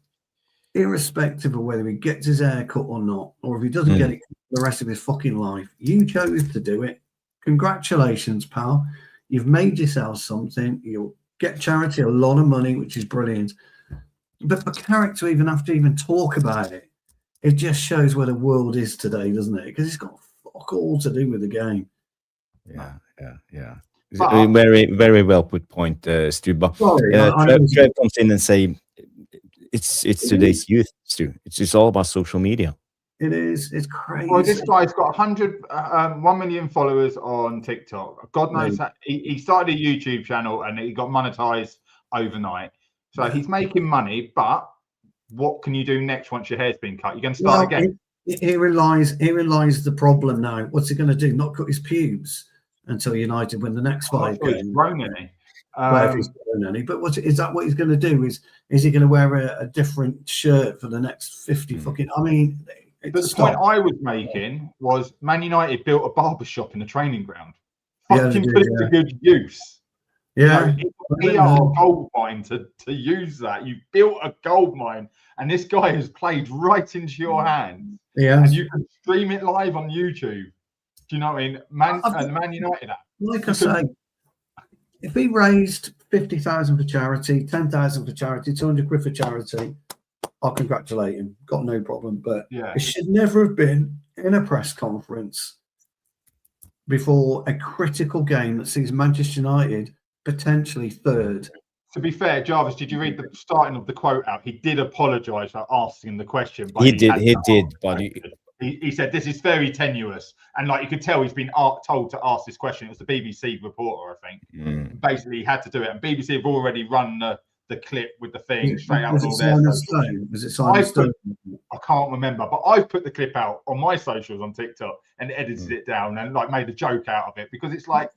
[SPEAKER 2] of whether he gets his hair cut or not, or if he doesn't get it for the rest of his fucking life. You chose to do it. Congratulations, pal. You've made yourself something. You'll get charity a lot of money, which is brilliant. But for Carrick to even have to even talk about it, it just shows where the world is today, doesn't it? Because it's got fuck all to do with the game.
[SPEAKER 1] Yeah. Very, very well put point, Stu. But Trev comes in and say it's today's youth, Stu. It's all about social media.
[SPEAKER 2] It is. It's crazy.
[SPEAKER 3] Well, this guy's got 1 million followers on TikTok. God knows that he started a YouTube channel and he got monetized overnight. So he's making money, but what can you do next once your hair's been cut? You're going to start again.
[SPEAKER 2] Here lies the problem now. What's he going to do? Not cut his pubes until United win the next 5 games.
[SPEAKER 3] He's grown any.
[SPEAKER 2] If he's grown any. But is that what he's going to do? Is he going to wear a different shirt for the next 50 fucking... I mean...
[SPEAKER 3] The point I was making was Man United built a barber shop in the training ground. Fucking put it to good use.
[SPEAKER 2] Yeah.
[SPEAKER 3] It's a gold mine to use that. You built a gold mine, and this guy has played right into your hands.
[SPEAKER 2] Yeah.
[SPEAKER 3] And you can stream it live on YouTube. Do you know what I mean? Man United app.
[SPEAKER 2] Like I say, if he raised 50,000 for charity, 10,000 for charity, 200 quid for charity, I'll congratulate him. Got no problem. But it should never have been in a press conference before a critical game that sees Manchester United potentially 3rd.
[SPEAKER 3] To be fair, Jarvis, did you read the starting of the quote out? He did apologise for asking the question. But
[SPEAKER 1] he did. But
[SPEAKER 3] he said this is very tenuous. And like you could tell he's been told to ask this question. It was the BBC reporter, I think. Basically, he had to do it. And BBC have already run the clip with the thing straight out of all their socials.
[SPEAKER 2] Was it Simon Stone?
[SPEAKER 3] I can't remember, but I've put the clip out on my socials on TikTok and edited it down and like made a joke out of it because it's like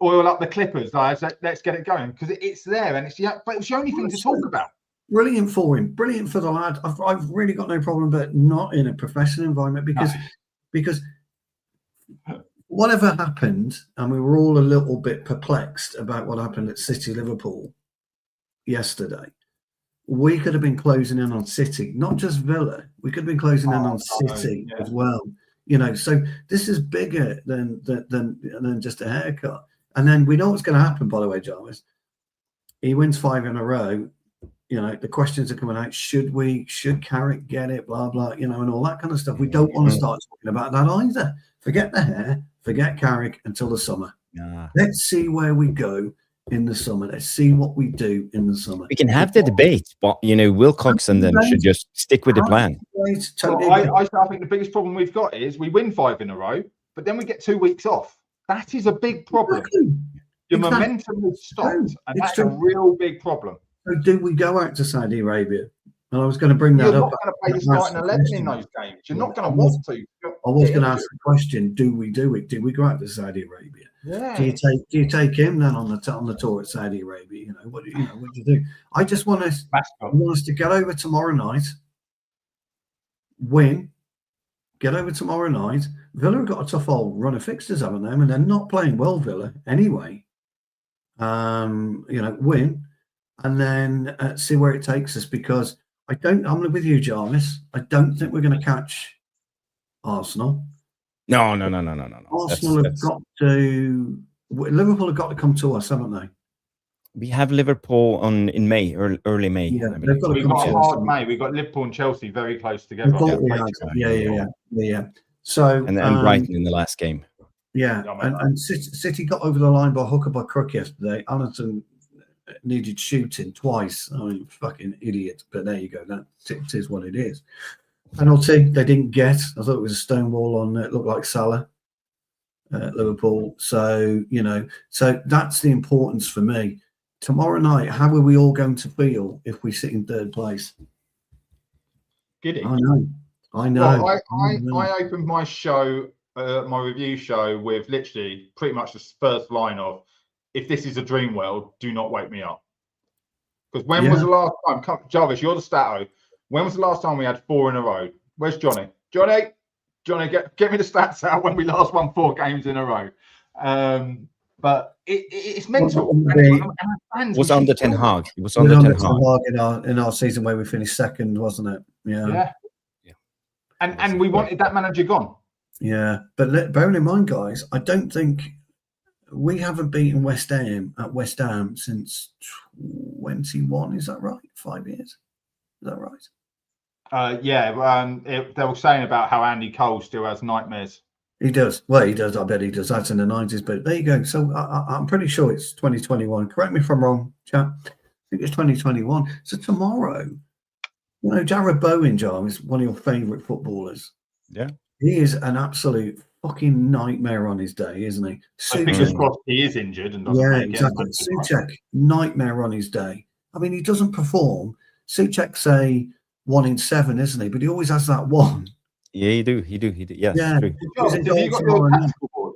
[SPEAKER 3] oil up the Clippers, guys. Let's get it going because it's there and but it's the only thing to talk about.
[SPEAKER 2] Brilliant for him, brilliant for the lad. I've really got no problem, but not in a professional environment because whatever happened, and we were all a little bit perplexed about what happened at City Liverpool yesterday. We could have been closing in on City, not just Villa. We could have been closing in on City as well. So this is bigger than just a haircut. And then we know what's going to happen. By the way, Jarvis, he wins 5 in a row. The questions are coming out. Should Carrick get it? Blah blah. And all that kind of stuff. We don't want to start talking about that either. Forget the hair. Forget Carrick until the summer. Let's see where we go in the summer. Let's see what we do in the summer.
[SPEAKER 1] We can have the debate, but Wilcox and them should just stick with the plan.
[SPEAKER 3] I think the biggest problem we've got is we win 5 in a row, but then we get 2 weeks off. That is a big problem. Your momentum has stopped, and that's a real big problem.
[SPEAKER 2] So do we go out to Saudi Arabia? And I was going to bring that up.
[SPEAKER 3] You're not going to play the starting 11 in those games. You're not going to want to.
[SPEAKER 2] I was going to ask the question: do we do it? Do we go out to Saudi Arabia?
[SPEAKER 3] Yeah.
[SPEAKER 2] Do you take him then on the tour at Saudi Arabia? What do you do? I just want us to get over tomorrow night, win, get over tomorrow night. Villa have got a tough old run of fixtures, haven't they? I mean, they're not playing well, Villa, anyway. Win, and then see where it takes us. Because I'm with you, Jarvis. I don't think we're going to catch Arsenal.
[SPEAKER 1] No.
[SPEAKER 2] Arsenal have got to. Liverpool have got to come to us, haven't they?
[SPEAKER 1] We have Liverpool in May, early May.
[SPEAKER 2] Yeah,
[SPEAKER 1] I believe.
[SPEAKER 2] they've got to
[SPEAKER 3] We've
[SPEAKER 2] come
[SPEAKER 3] got a
[SPEAKER 2] to
[SPEAKER 3] hard May. We've got Liverpool and Chelsea very close together.
[SPEAKER 2] Yeah. So
[SPEAKER 1] and Brighton in the last game.
[SPEAKER 2] Yeah, and City got over the line by hook or by crook yesterday. Allenson needed shooting twice. I mean, fucking idiot. But there you go. That it is what it is. Penalty they didn't get. I thought it was a stonewall on. It looked like Salah, Liverpool. So so that's the importance for me. Tomorrow night, how are we all going to feel if we sit in third place?
[SPEAKER 3] Giddy.
[SPEAKER 2] I know.
[SPEAKER 3] Well, I opened my show, my review show, with literally pretty much the first line of, "If this is a dream world, do not wake me up." Because when was the last time? Jarvis, you're the stato. When was the last time we had 4 in a row? Where's Johnny? Johnny, get me the stats out when we last won 4 games in a row. But it's mental.
[SPEAKER 1] It was under Ten Hag. It was under Ten Hag
[SPEAKER 2] in our season where we finished second, wasn't it?
[SPEAKER 3] Yeah. And we wanted that manager gone.
[SPEAKER 2] Yeah, but bearing in mind, guys, I don't think we haven't beaten West Ham at West Ham since 21. Is that right? 5 years. Is that right?
[SPEAKER 3] They were saying about how Andy Cole still has nightmares.
[SPEAKER 2] He does. Well, he does. I bet he does. That's in the 90s. But there you go. So I'm pretty sure it's 2021. Correct me if I'm wrong, chap. I think it's 2021. So tomorrow, Jared Bowen, John, is one of your favourite footballers.
[SPEAKER 1] Yeah.
[SPEAKER 2] He is an absolute fucking nightmare on his day, isn't he?
[SPEAKER 3] Fingers crossed he is injured and doesn't make
[SPEAKER 2] exactly. Souček, nightmare on his day. I mean, he doesn't perform. Souček's a 1 in 7, isn't he? But he always has that one.
[SPEAKER 1] Yeah, he do. Yes,
[SPEAKER 2] yeah.
[SPEAKER 1] True.
[SPEAKER 3] Have you got your tactical board?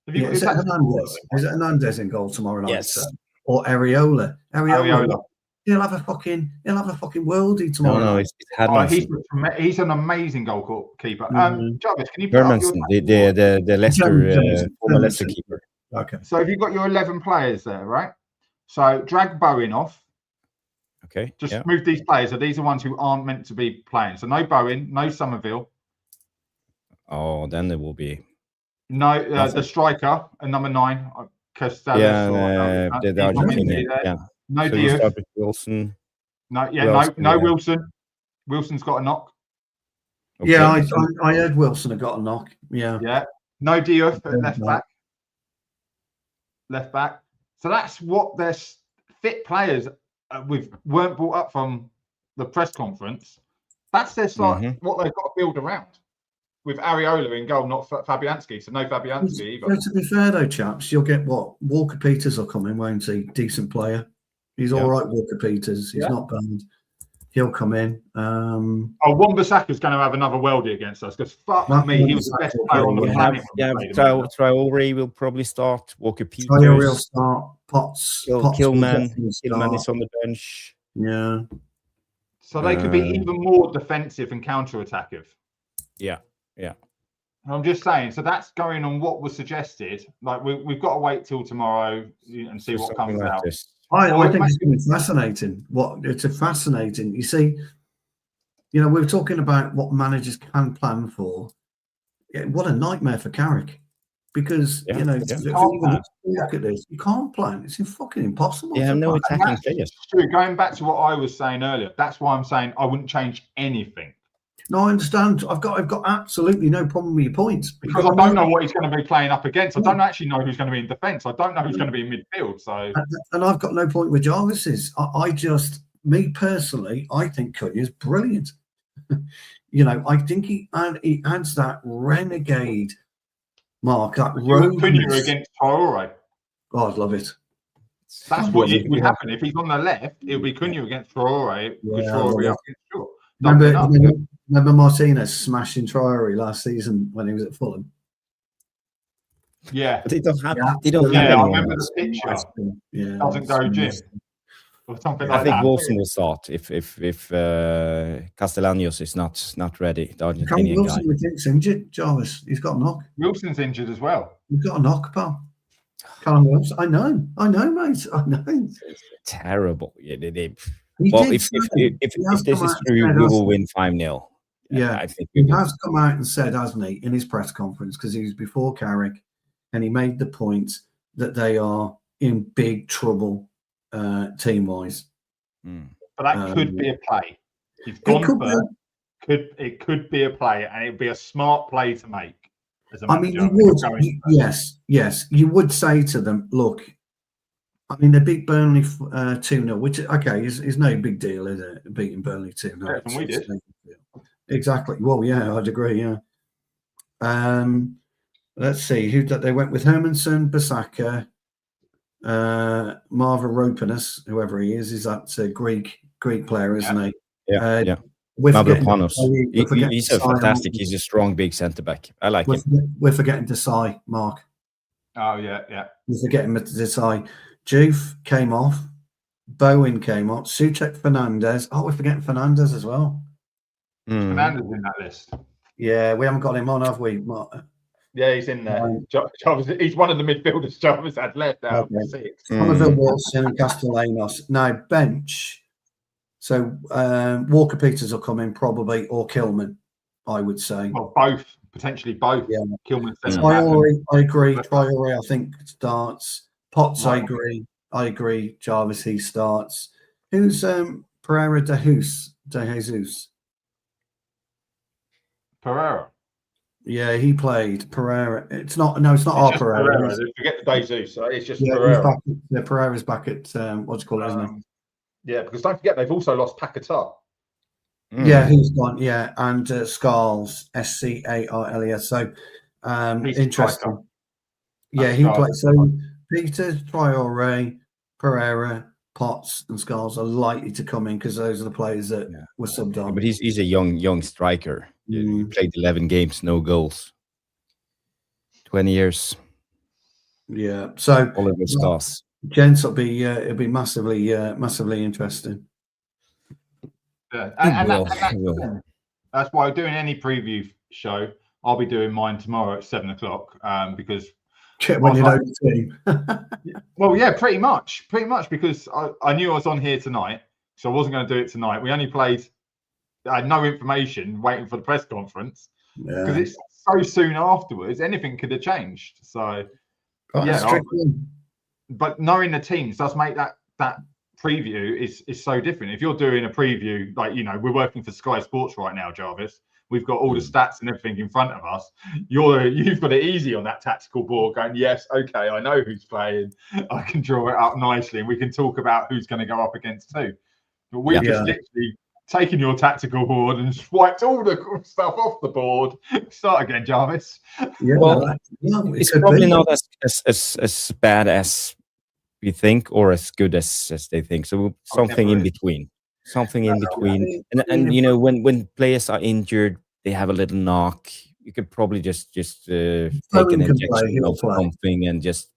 [SPEAKER 2] Is it Hernandez in goal tomorrow night?
[SPEAKER 1] Yes.
[SPEAKER 2] Or Areola? He'll have a fucking worldie tomorrow.
[SPEAKER 1] No, it's Hermansen.
[SPEAKER 3] He's an amazing goalkeeper. Jarvis, can you
[SPEAKER 1] put up the Leicester former Leicester keeper?
[SPEAKER 2] Okay.
[SPEAKER 3] So have you got your 11 players there, right? So drag Bowen off.
[SPEAKER 1] Okay.
[SPEAKER 3] Just move these players. So these are ones who aren't meant to be playing. So no Bowen, no Somerville.
[SPEAKER 1] Oh, then there will be
[SPEAKER 3] the striker and number 9.
[SPEAKER 1] The Argentinian. Yeah.
[SPEAKER 3] No
[SPEAKER 1] so
[SPEAKER 3] Diaz.
[SPEAKER 1] Wilson.
[SPEAKER 3] No Wilson. Wilson's got a knock.
[SPEAKER 2] Okay. Yeah, I heard Wilson had got a knock. Yeah.
[SPEAKER 3] Yeah. No Diaz at left back. Left back. So that's what their fit players weren't brought up from the press conference. That's their start. What they've got to build around. With Areola in goal, not Fabianski. So no Fabianski either.
[SPEAKER 2] To be fair though, chaps, you'll get what? Walker Peters will come in, won't he? Decent player. He's all right, Walker Peters. He's not bad. He'll come in.
[SPEAKER 3] Wan-Bissaka's going to have another worldie against us because fuck me, he was the best player on the planet.
[SPEAKER 1] Traore will probably start. Walker Peters.
[SPEAKER 2] Traore will start. Potts.
[SPEAKER 1] Killman is on the bench.
[SPEAKER 2] Yeah.
[SPEAKER 3] So they could be even more defensive and counter-attackive.
[SPEAKER 1] Yeah.
[SPEAKER 3] I'm just saying. So that's going on what was suggested. Like we've got to wait till tomorrow and see what comes out.
[SPEAKER 2] I think it's going to be fascinating. It's fascinating. You see, we were talking about what managers can plan for. Yeah, what a nightmare for Carrick. Because, look at this. You can't plan. It's fucking impossible.
[SPEAKER 1] You have no attacking players.
[SPEAKER 3] Going back to what I was saying earlier, that's why I'm saying I wouldn't change anything.
[SPEAKER 2] No, I understand. I've got absolutely no problem with your points.
[SPEAKER 3] Because I don't know what he's going to be playing up against. I don't actually know who's going to be in defence. I don't know who's going to be in midfield. So,
[SPEAKER 2] and I've got no point with Jarvis's. Me personally, I think Cunha's brilliant. I think he adds that renegade mark, that
[SPEAKER 3] Cunha against Traore.
[SPEAKER 2] Oh, I'd love it.
[SPEAKER 3] That's what would happen. If he's on the left, it'll be Cunha against Traore. Traore up against Shaw.
[SPEAKER 2] Remember Martinez smashing Traore last season when he was at Fulham?
[SPEAKER 3] Yeah.
[SPEAKER 1] But they don't have
[SPEAKER 3] I remember the picture. Doesn't go Jim. Or something like that.
[SPEAKER 1] I think Wilson will start if Castellanos is not ready. The Argentinian
[SPEAKER 2] Wilson, we think's injured, Jarvis. He's got a knock.
[SPEAKER 3] Wilson's injured as well.
[SPEAKER 2] He's got a knock, pal. Callum Wilson. I know, mate. I know.
[SPEAKER 1] It's terrible. Yeah, if this is true, we will win 5-0.
[SPEAKER 2] Yeah, I think he has come out and said, hasn't he, in his press conference, because he was before Carrick, and he made the point that they are in big trouble team-wise.
[SPEAKER 3] But that could be a play. He's gone first. It could be a play, and it would be a smart play to make as a manager.
[SPEAKER 2] Yes, you would say to them, look, I mean, they beat Burnley 2-0, which, okay, is no big deal, is it? Beating Burnley 2-0.
[SPEAKER 3] Yeah, and we did.
[SPEAKER 2] Exactly. Well, yeah, I'd agree, yeah. Let's see, who they went with: Hermanson, Bissaka, Marva Ropanus, whoever he is that Greek player, isn't he?
[SPEAKER 1] Yeah. Mavropanos. He's a fantastic. He's a strong, big centre back. I like him.
[SPEAKER 2] We're forgetting Desai, Mark.
[SPEAKER 3] Oh yeah.
[SPEAKER 2] We're forgetting Desai. Juve came off. Bowen came off. Souček, Fernandes. Oh, we're forgetting Fernandes as well.
[SPEAKER 3] Fernandes in that list.
[SPEAKER 2] Yeah, we haven't got him on, have we, Mark?
[SPEAKER 3] Yeah, he's in there. He's one of the midfielders Jarvis had left out of 6.
[SPEAKER 2] Somerville, Wilson, and Castellanos. Now, bench. So Walker Peters will come in probably, or Kilman, I would say.
[SPEAKER 3] Well, both, potentially both.
[SPEAKER 2] Yeah.
[SPEAKER 3] Kilman.
[SPEAKER 2] Traore, I agree. Traore, I think, starts. Potts, I agree. Jarvis, he starts. Who's Pereira de Jesus?
[SPEAKER 3] Pereira.
[SPEAKER 2] Yeah, he played Pereira. It's not our Pereira.
[SPEAKER 3] Forget the de Jesus. It's just Pereira.
[SPEAKER 2] Pereira's back at what's it called, isn't it?
[SPEAKER 3] Yeah, because don't forget they've also lost Paquetá.
[SPEAKER 2] Yeah, he's gone. Yeah, and Scarles, Scarles. So interesting. Yeah, he played. So Peter, Traore, Pereira, Potts, and Scarles are likely to come in because those are the players that were subbed on.
[SPEAKER 1] But he's a young striker. He played 11 games, no goals. 20 years.
[SPEAKER 2] Yeah. So
[SPEAKER 1] Oliver Stars.
[SPEAKER 2] Gents, it'll be massively interesting.
[SPEAKER 3] Yeah, that's why doing any preview show, I'll be doing mine tomorrow at 7:00 because
[SPEAKER 2] when you know the team.
[SPEAKER 3] Well, yeah, pretty much because I knew I was on here tonight, so I wasn't going to do it tonight. We only played. I had no information, waiting for the press conference because it's so soon afterwards. Anything could have changed. So but knowing the teams does make that preview is so different. If you're doing a preview, like, we're working for Sky Sports right now, Jarvis. We've got all the stats and everything in front of us. You've got it easy on that tactical board going, yes, okay, I know who's playing. I can draw it up nicely and we can talk about who's going to go up against who. But we've just literally taken your tactical board and swiped all the stuff off the board. Start again, Jarvis.
[SPEAKER 2] Yeah,
[SPEAKER 1] well, it's probably not as bad as we think or as good as they think. So something in between. Something in between. And when players are injured, they have a little knock. You could probably just take an injection of something and just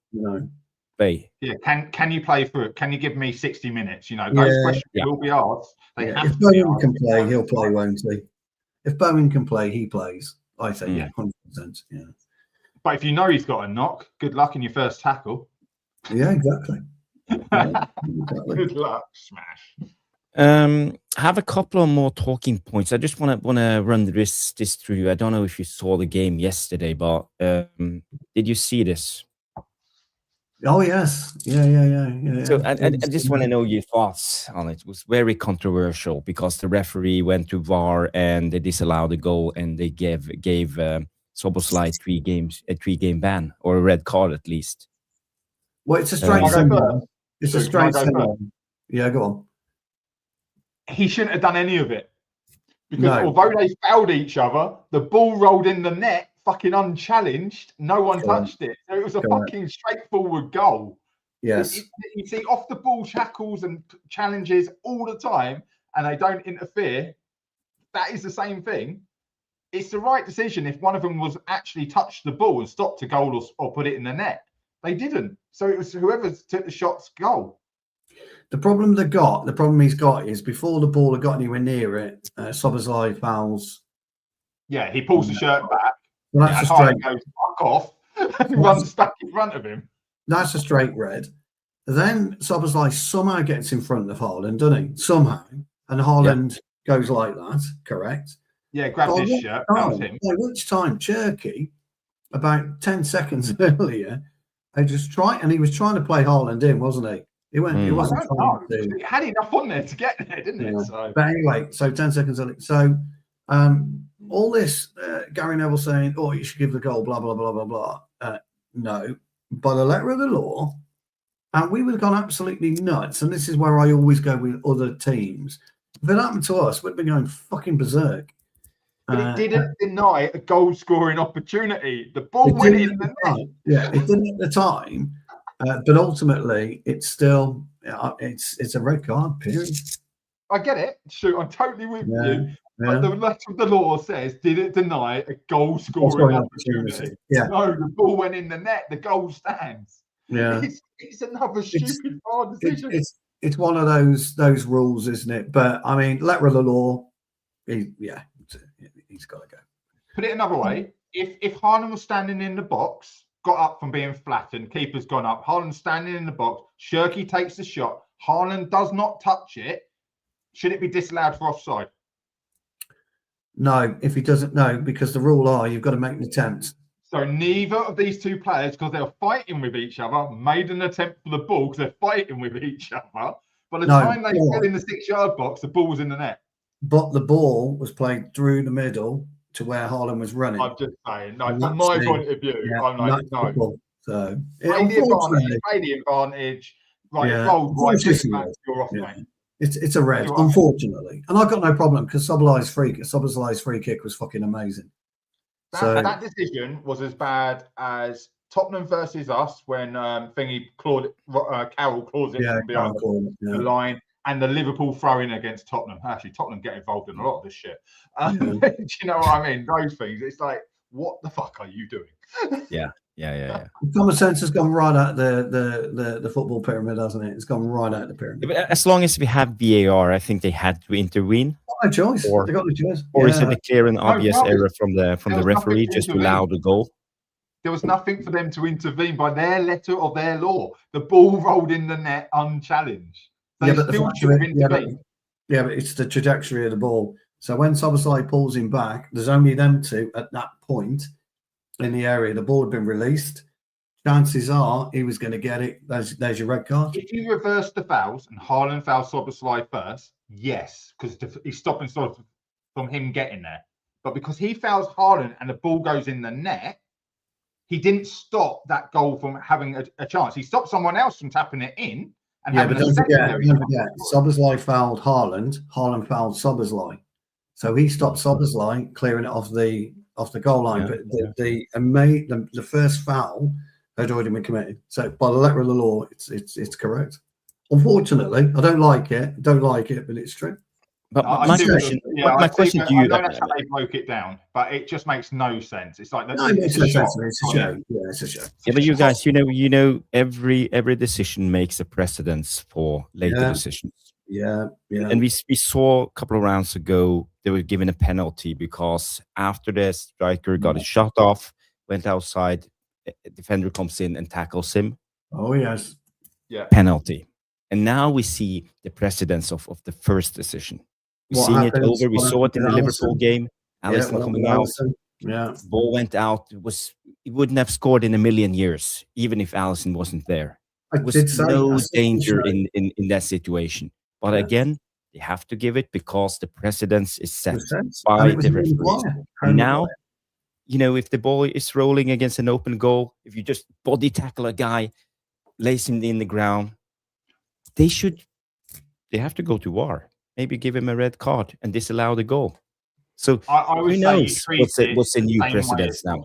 [SPEAKER 1] play.
[SPEAKER 3] Yeah, can you play through it? Can you give me 60 minutes? Those questions will be asked.
[SPEAKER 2] If Bowen can play, he'll play, won't he? If Bowen can play, he plays. I think, 100%. Yeah.
[SPEAKER 3] But if you know he's got a knock, good luck in your first tackle.
[SPEAKER 2] Yeah, exactly.
[SPEAKER 3] Good luck, smash.
[SPEAKER 1] Have a couple of more talking points. I just want to run this through. I don't know if you saw the game yesterday, but did you see this?
[SPEAKER 2] Oh yes, yeah.
[SPEAKER 1] So I just want to know your thoughts on it. It was very controversial because the referee went to VAR and they disallowed the goal and they gave Szoboszlai a 3-game ban or a red card at least.
[SPEAKER 2] Well, it's a strange symbol. It's a strange symbol. Yeah, go on.
[SPEAKER 3] He shouldn't have done any of it because although they fouled each other, the ball rolled in the net fucking unchallenged. No one touched it. So it was a fucking straightforward goal.
[SPEAKER 2] Yes.
[SPEAKER 3] You see off the ball tackles and challenges all the time and they don't interfere. That is the same thing. It's the right decision if one of them was actually touched the ball and stopped a goal or put it in the net. They didn't. So it was whoever took the shot's goal.
[SPEAKER 2] The problem he's got is before the ball had got anywhere near it, Szoboszlai fouls.
[SPEAKER 3] Yeah, he pulls the shirt back.
[SPEAKER 2] Well, that's a straight.
[SPEAKER 3] Goes fuck off and runs back in front of him.
[SPEAKER 2] That's a straight red. Then Szoboszlai somehow gets in front of Haaland, doesn't he? Somehow, and Haaland goes like that. Correct.
[SPEAKER 3] Yeah, grabs his shirt. By
[SPEAKER 2] which time, Cherky, about 10 seconds earlier, he was trying to play Haaland in, wasn't he? He went. He
[SPEAKER 3] I
[SPEAKER 2] wasn't
[SPEAKER 3] don't
[SPEAKER 2] trying
[SPEAKER 3] know.
[SPEAKER 2] to.
[SPEAKER 3] It had enough on there to get there, didn't
[SPEAKER 2] Yeah.
[SPEAKER 3] it? So.
[SPEAKER 2] But anyway, so 10 seconds. So all this Gary Neville saying, "Oh, you should give the goal," blah blah blah blah blah. No, by the letter of the law, and we would have gone absolutely nuts. And this is where I always go with other teams. If it happened to us, we'd be going fucking berserk.
[SPEAKER 3] But it didn't deny a goal-scoring opportunity. The ball
[SPEAKER 2] It
[SPEAKER 3] went
[SPEAKER 2] didn't
[SPEAKER 3] in
[SPEAKER 2] at
[SPEAKER 3] the
[SPEAKER 2] the
[SPEAKER 3] net.
[SPEAKER 2] time. Yeah, it didn't at the time, but ultimately, it's still it's a red card. Period.
[SPEAKER 3] I get it. Shoot, I'm totally with you.
[SPEAKER 2] Yeah.
[SPEAKER 3] But the letter of the law says, did it deny a goal-scoring opportunity?
[SPEAKER 2] Yeah.
[SPEAKER 3] No, the ball went in the net. The goal stands.
[SPEAKER 2] Yeah.
[SPEAKER 3] It's another stupid hard decision.
[SPEAKER 2] It's one of those rules, isn't it? But I mean, letter of the law. He's got to go.
[SPEAKER 3] Put it another way: if Haaland was standing in the box, got up from being flattened, keeper's gone up, Haaland standing in the box, Šeško takes the shot, Haaland does not touch it, should it be disallowed for offside?
[SPEAKER 2] No, if he doesn't know, because the rule are you've got to make an attempt.
[SPEAKER 3] So neither of these two players, because they were fighting with each other, made an attempt for the ball because they're fighting with each other. By the time they got in the 6-yard box, the ball was in the net.
[SPEAKER 2] But the ball was played through the middle to where Haaland was running.
[SPEAKER 3] I'm just saying, no, from my point of view, I'm like, no.
[SPEAKER 2] So
[SPEAKER 3] play the advantage. Right, rolled right back, you're off, mate.
[SPEAKER 2] It's a red, unfortunately. And I've got no problem because Szoboszlai's free kick was fucking amazing.
[SPEAKER 3] That decision was as bad as Tottenham versus us when Carroll claws it from behind the line, and the Liverpool throw-in against Tottenham. Actually, Tottenham get involved in a lot of this shit. Do you know what I mean? Those things. It's like, what the fuck are you doing?
[SPEAKER 1] Yeah.
[SPEAKER 2] Common sense has gone right out the football pyramid, hasn't it? It's gone right out the pyramid.
[SPEAKER 1] But as long as we have VAR, I think they had to intervene.
[SPEAKER 2] No choice. They got no choice.
[SPEAKER 1] Or is it a clear and obvious error from the referee just to allow the goal?
[SPEAKER 3] There was nothing for them to intervene by their letter of their law. The ball rolled in the net unchallenged. They still should have intervened.
[SPEAKER 2] But it's the trajectory of the ball. So when Szoboszlai pulls him back, there's only them two at that point in the area. The ball had been released. Chances are he was going to get it. There's your red card.
[SPEAKER 3] If you reverse the fouls and Haaland fouls Szoboszlai first, yes, because he's stopping from him getting there. But because he fouls Haaland and the ball goes in the net, he didn't stop that goal from having a chance. He stopped someone else from tapping it in. And
[SPEAKER 2] but don't forget, Szoboszlai fouled Haaland. Haaland fouled Szoboszlai. So he stopped Szoboszlai clearing it off the goal line. But the first foul had already been committed. So by the letter of the law, it's correct. Unfortunately, I don't like it, but it's true.
[SPEAKER 1] But my question to you,
[SPEAKER 3] I know that's how they broke it down, but it just makes no sense. It's like
[SPEAKER 2] it's a show. Yeah, it's a show.
[SPEAKER 1] Yeah, but you guys, you know, every decision makes a precedence for later decisions.
[SPEAKER 2] Yeah.
[SPEAKER 1] And we saw a couple of rounds ago they were given a penalty because after the striker got his shot off, went outside, a defender comes in and tackles him.
[SPEAKER 2] Oh yes,
[SPEAKER 3] yeah,
[SPEAKER 1] penalty. And now we see the precedence of the first decision. We've seen it over. We saw it in the Liverpool game. Alisson coming out.
[SPEAKER 2] Yeah,
[SPEAKER 1] ball went out. He wouldn't have scored in a million years, even if Alisson wasn't there. There was no danger in that situation. But again, they have to give it because the precedence is set by the referees. Now, you know, if the ball is rolling against an open goal, if you just body tackle a guy, lace him in the ground, they have to go to VAR. Maybe give him a red card and disallow the goal. So who knows what's the new precedence now?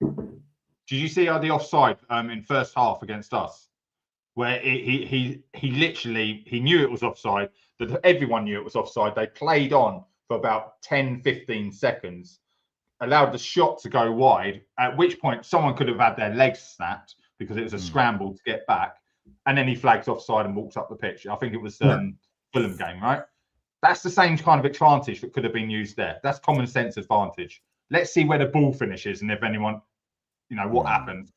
[SPEAKER 3] Did you see the offside in first half against us? Where he literally knew it was offside, that everyone knew it was offside. They played on for about 10-15 seconds, allowed the shot to go wide, at which point someone could have had their legs snapped because it was a scramble to get back, and then he flags offside and walks up the pitch. I think it was Fulham game, right? That's the same kind of advantage that could have been used there. That's common sense advantage. Let's see where the ball finishes and if anyone, you know, what happens.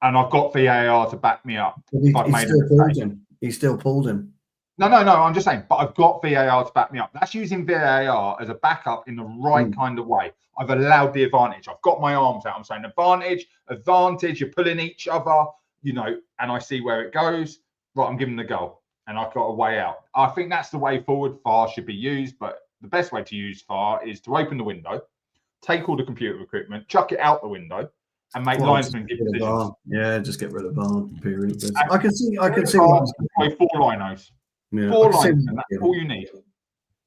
[SPEAKER 3] And I've got VAR to back me up.
[SPEAKER 2] He still pulled him.
[SPEAKER 3] No. I'm just saying, but I've got VAR to back me up. That's using VAR as a backup in the right kind of way. I've allowed the advantage. I've got my arms out. I'm saying advantage. You're pulling each other, you know, and I see where it goes. right, I'm giving the goal, and I've got a way out. I think that's the way forward. VAR should be used, but the best way to use VAR is to open the window, take all the computer equipment, chuck it out the window, and make linesmen give decisions.
[SPEAKER 2] Yeah, just get rid of VAR. Period. I can see.
[SPEAKER 3] Play 4 linos.
[SPEAKER 2] Yeah,
[SPEAKER 3] 4 linesmen. That's all you need.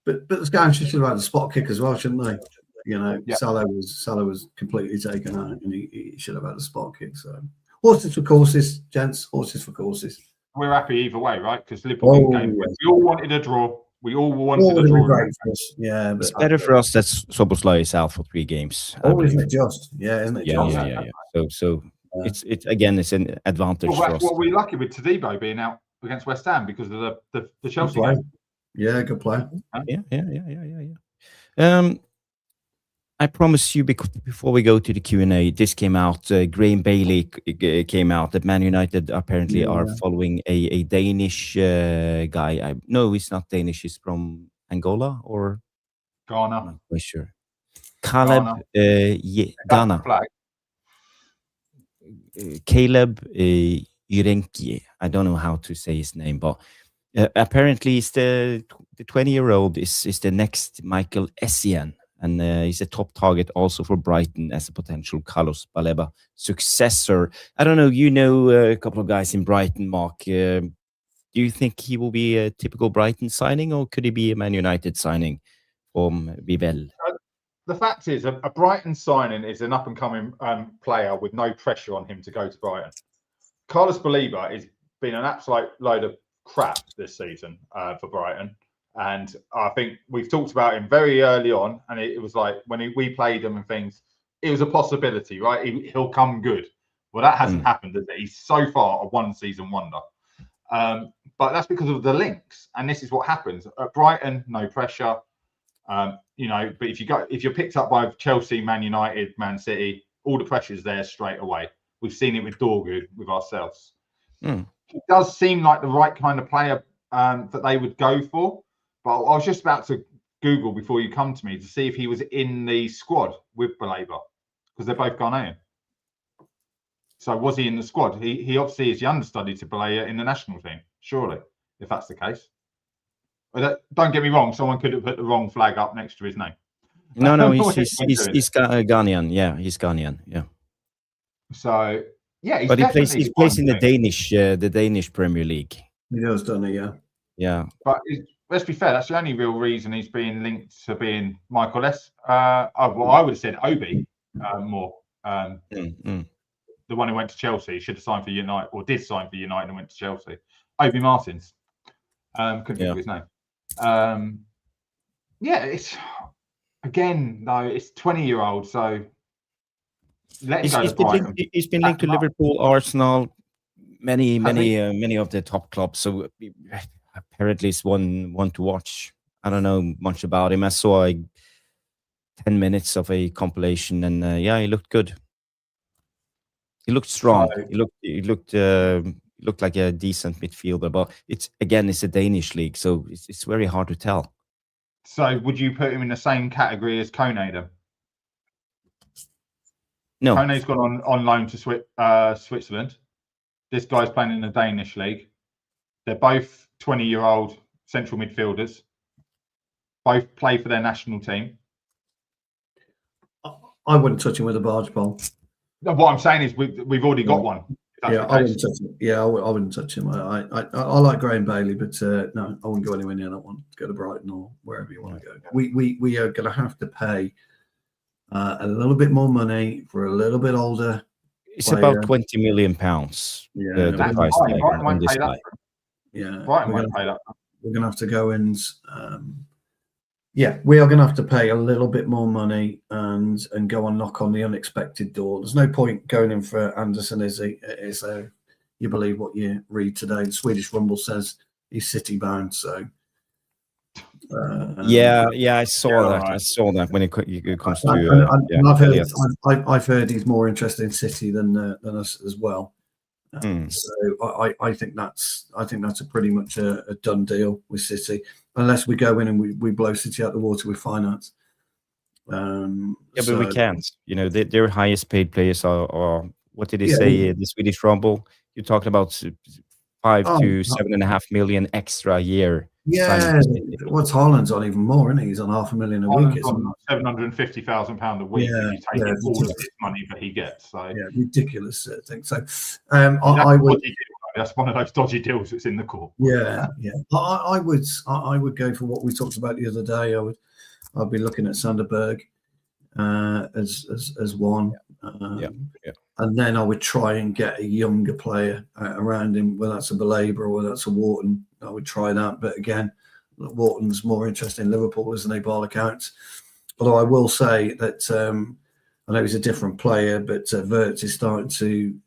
[SPEAKER 2] But the Scouts should have had the spot kick as well, shouldn't they? You know,
[SPEAKER 3] Yeah.
[SPEAKER 2] Salah was completely taken out, and he should have had a spot kick. So horses for courses, gents. Horses for courses.
[SPEAKER 3] We're happy either way, right? Because Liverpool game.
[SPEAKER 2] Yes.
[SPEAKER 3] We all wanted a draw. We all wanted a draw.
[SPEAKER 2] Great for us. Yeah, but
[SPEAKER 1] It's better for us that Szoboszlai is out for 3 games.
[SPEAKER 2] Isn't it just? Yeah, isn't it?
[SPEAKER 1] Yeah. So it's an advantage
[SPEAKER 3] Well,
[SPEAKER 1] for
[SPEAKER 3] that's
[SPEAKER 1] us.
[SPEAKER 3] what we're lucky with Todibo being out against West Ham because of the Chelsea game.
[SPEAKER 2] Yeah, good play.
[SPEAKER 1] Yeah. I promise you before we go to the Q&A, this came out. Graham Bailey came out that Man United apparently are following a Danish guy. No, he's not Danish. He's from Angola or
[SPEAKER 3] Ghana.
[SPEAKER 1] I'm not quite sure. Caleb Ghana. Caleb Irenkie. I don't know how to say his name, but apparently he's the 20-year-old is the next Michael Essien. And he's a top target also for Brighton as a potential Carlos Baleba successor. I don't know, you know a couple of guys in Brighton, Mark. Do you think he will be a typical Brighton signing, or could he be a Man United signing from Vivell?
[SPEAKER 3] The fact is, a Brighton signing is an up-and-coming player with no pressure on him to go to Brighton. Carlos Baleba has been an absolute load of crap this season for Brighton. And I think we've talked about him very early on, and it was like when we played him and things, it was a possibility, right? He'll come good. Well, that hasn't happened, has it? He's so far a one-season wonder. But that's because of the links, and this is what happens at Brighton. No pressure, but if you're picked up by Chelsea, Man United, Man City, all the pressure's there straight away. We've seen it with Dorgu, with ourselves. It does seem like the right kind of player that they would go for. But I was just about to Google before you come to me to see if he was in the squad with Baleba, because they're both Ghanaian. So was he in the squad? He obviously is the understudy to Baleba in the national team, surely, if that's the case. But don't get me wrong, someone could have put the wrong flag up next to his name.
[SPEAKER 1] No, he's Ghanaian. Yeah, he's Ghanaian. Yeah.
[SPEAKER 3] So yeah,
[SPEAKER 1] but he plays in the Danish Premier League.
[SPEAKER 2] He has done it, yeah.
[SPEAKER 1] Yeah.
[SPEAKER 3] But let's be fair, that's the only real reason he's being linked to being Michael S. I would have said Obi more. The one who went to Chelsea should have signed for United, or did sign for United and went to Chelsea. Obi Martins. Couldn't think of his name. It's again, though, it's 20-year-old, so let him go.
[SPEAKER 1] He's been linked to Liverpool, Arsenal, many of the top clubs. So apparently it's one to watch. I don't know much about him. I saw 10 minutes of a compilation, and he looked good. He looked strong. He looked like a decent midfielder. But it's a Danish league, so it's very hard to tell.
[SPEAKER 3] So would you put him in the same category as Kone then?
[SPEAKER 1] No.
[SPEAKER 3] Kone's gone on loan to Switzerland. This guy's playing in the Danish league. They're both 20-year-old central midfielders. Both play for their national team.
[SPEAKER 2] I wouldn't touch him with a barge pole.
[SPEAKER 3] No, what I'm saying is we've already got one.
[SPEAKER 2] Yeah, I wouldn't touch him. Yeah, I wouldn't touch him. I like Graham Bailey, but no, I wouldn't go anywhere near that one. Go to Brighton or wherever you want to go. We are going to have to pay a little bit more money for a little bit older.
[SPEAKER 1] It's about £20 million.
[SPEAKER 2] Yeah,
[SPEAKER 1] the price tag on this guy.
[SPEAKER 2] Yeah,
[SPEAKER 3] Brighton won't pay that.
[SPEAKER 2] We're going to have to go and we are going to have to pay a little bit more money and go and knock on the unexpected door. There's no point going in for Anderson, is he? You believe what you read today. The Swedish Rumble says he's City bound. So
[SPEAKER 1] I saw that. Right. I saw that when it comes to.
[SPEAKER 2] I've heard he's more interested in City than us as well. So I think that's a pretty much a done deal with City, unless we go in and we blow City out the water with finance.
[SPEAKER 1] But we can't. You know, their highest paid players are what did they say? The Swedish Rumble. You're talking about 5 to 7.5 million extra a year.
[SPEAKER 2] Yeah, what's Haaland's on even more, isn't he? He's on £500,000 a week. It's
[SPEAKER 3] on £750,000 a week if you take all of his money that he gets. So
[SPEAKER 2] yeah, ridiculous thing. So
[SPEAKER 3] I would. That's one of those dodgy deals that's in the court.
[SPEAKER 2] Yeah. I would go for what we talked about the other day. I'd be looking at Sanderberg as one. And then I would try and get a younger player around him, whether that's a Belabor or whether that's a Wharton. I would try that. But again, Wharton's more interested in Liverpool, isn't he, by all accounts? Although I will say that I know he's a different player, but Wirtz is starting to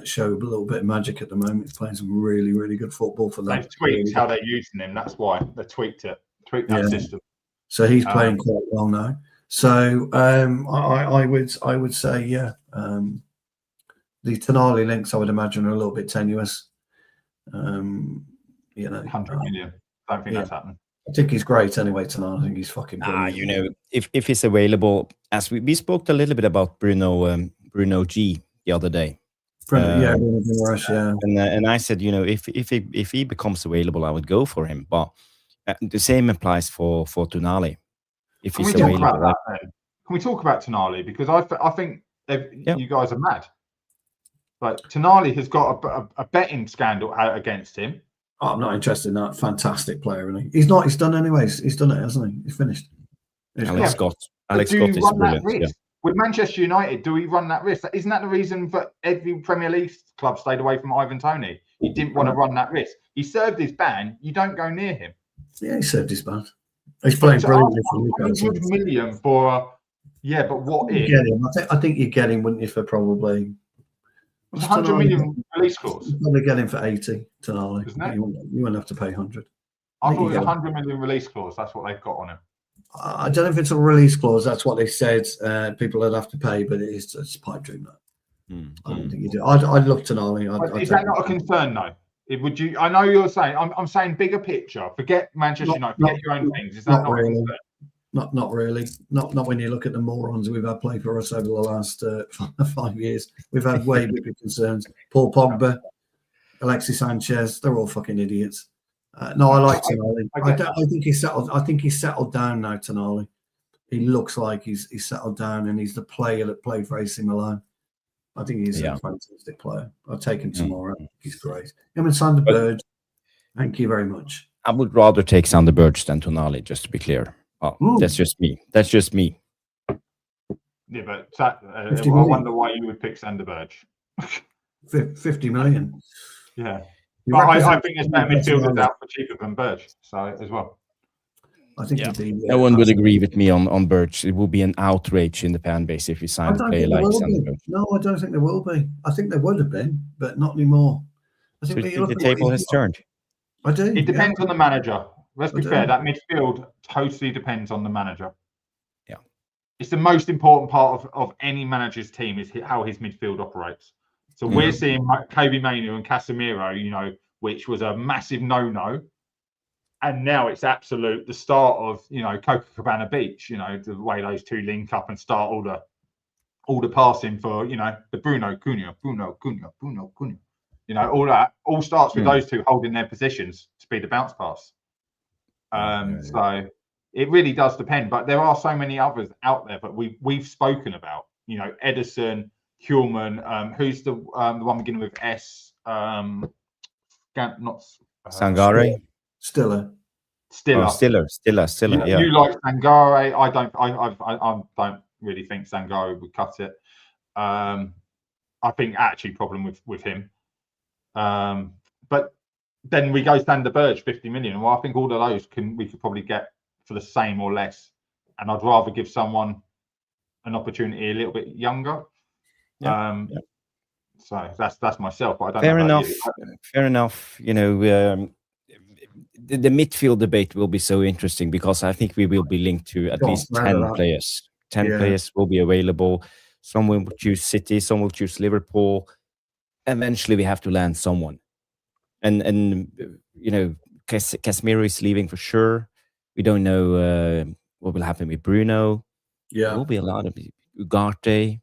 [SPEAKER 2] show a little bit of magic at the moment. He's playing some really, really good football for them.
[SPEAKER 3] They've tweaked how they're using him. That's why they tweaked that system.
[SPEAKER 2] So he's playing quite well now. So I would say, the Tonali links, I would imagine, are a little bit tenuous.
[SPEAKER 3] 100 million. I don't think that's happening.
[SPEAKER 2] I think he's great anyway, Tonali. I think he's fucking brilliant.
[SPEAKER 1] If he's available, as we spoke a little bit about Bruno G the other day. And I said, if he becomes available, I would go for him. But the same applies for Tonali. If he's available,
[SPEAKER 3] can we talk about Tonali? Because I think you guys are mad. Like Tonali has got a betting scandal out against him.
[SPEAKER 2] I'm not interested in that. Fantastic player, isn't he? He's not. He's done anyways. He's done it, hasn't he? He's finished.
[SPEAKER 1] Alex Scott is brilliant.
[SPEAKER 3] With Manchester United, do we run that risk? Isn't that the reason that every Premier League club stayed away from Ivan Toney? He didn't want to run that risk. He served his ban. You don't go near him.
[SPEAKER 2] Yeah, he served his ban. He's playing brilliantly for Newcastle.
[SPEAKER 3] 100 million for but what if?
[SPEAKER 2] I think you get him, wouldn't you, for probably
[SPEAKER 3] 100 million release clause?
[SPEAKER 2] You'd probably get him for 80 Tonali. You wouldn't have to pay 100.
[SPEAKER 3] I thought it was 100 million release clause. That's what they've got on him.
[SPEAKER 2] I don't know if it's a release clause. That's what they said. People would have to pay, but it's pipe dream that. I don't think you do. I'd look Tonali.
[SPEAKER 3] Is that not a concern, though? Would you? I know you're saying. I'm saying bigger picture. Forget Manchester United. Forget your own things. Is that not really? A concern?
[SPEAKER 2] Not really. Not when you look at the morons we've had play for us over the last 5 years. We've had way bigger concerns. Paul Pogba, Alexis Sanchez. They're all fucking idiots. No, I like Tonali. I think he's settled. I think he's settled down now. Tonali. He looks like he's settled down, and he's the player that played for AC Milan. I think he's a fantastic player. I'll take him tomorrow. He's great. Him and Sanderberg. Thank you very much.
[SPEAKER 1] I would rather take Sanderberg than Tonali, just to be clear. That's just me.
[SPEAKER 3] Yeah, but I wonder why you would pick Sanderberg.
[SPEAKER 2] 50 million.
[SPEAKER 3] Yeah. But I think there's better midfielders out for cheaper than Burge, so as well.
[SPEAKER 2] I think
[SPEAKER 1] no one would agree with me on Burge. It will be an outrage in the fan base if we sign a player like Sanderberg.
[SPEAKER 2] No, I don't think there will be. I think there would have been, but not anymore. I think
[SPEAKER 1] the table has turned.
[SPEAKER 2] I do.
[SPEAKER 3] It depends on the manager. Let's be fair. That midfield totally depends on the manager.
[SPEAKER 1] Yeah,
[SPEAKER 3] it's the most important part of any manager's team is how his midfield operates. So we're seeing Kobe Mainoo and Casemiro, which was a massive no-no. And now it's the start of, Copacabana Beach, the way those two link up and start all the passing for, the Bruno Cunha. All that all starts with those two holding their positions to be the bounce pass. So it really does depend. But there are so many others out there that we've spoken about, Edison, Hjulman, who's the one beginning with S? Sangare.
[SPEAKER 2] Stiller.
[SPEAKER 1] Yeah.
[SPEAKER 3] You like Sangare? I don't really think Sangare would cut it. I think actually problem with him. But then we go Sanderberg, 50 million. Well, I think all of those we could probably get for the same or less. And I'd rather give someone an opportunity a little bit younger. So that's myself. But I don't know.
[SPEAKER 1] Fair enough. The midfield debate will be so interesting because I think we will be linked to at least 10 players. 10 players will be available. Some will choose City, some will choose Liverpool. Eventually, we have to land someone. And Casemiro is leaving for sure. We don't know what will happen with Bruno.
[SPEAKER 2] Yeah,
[SPEAKER 1] there will be a lot of Ugarte.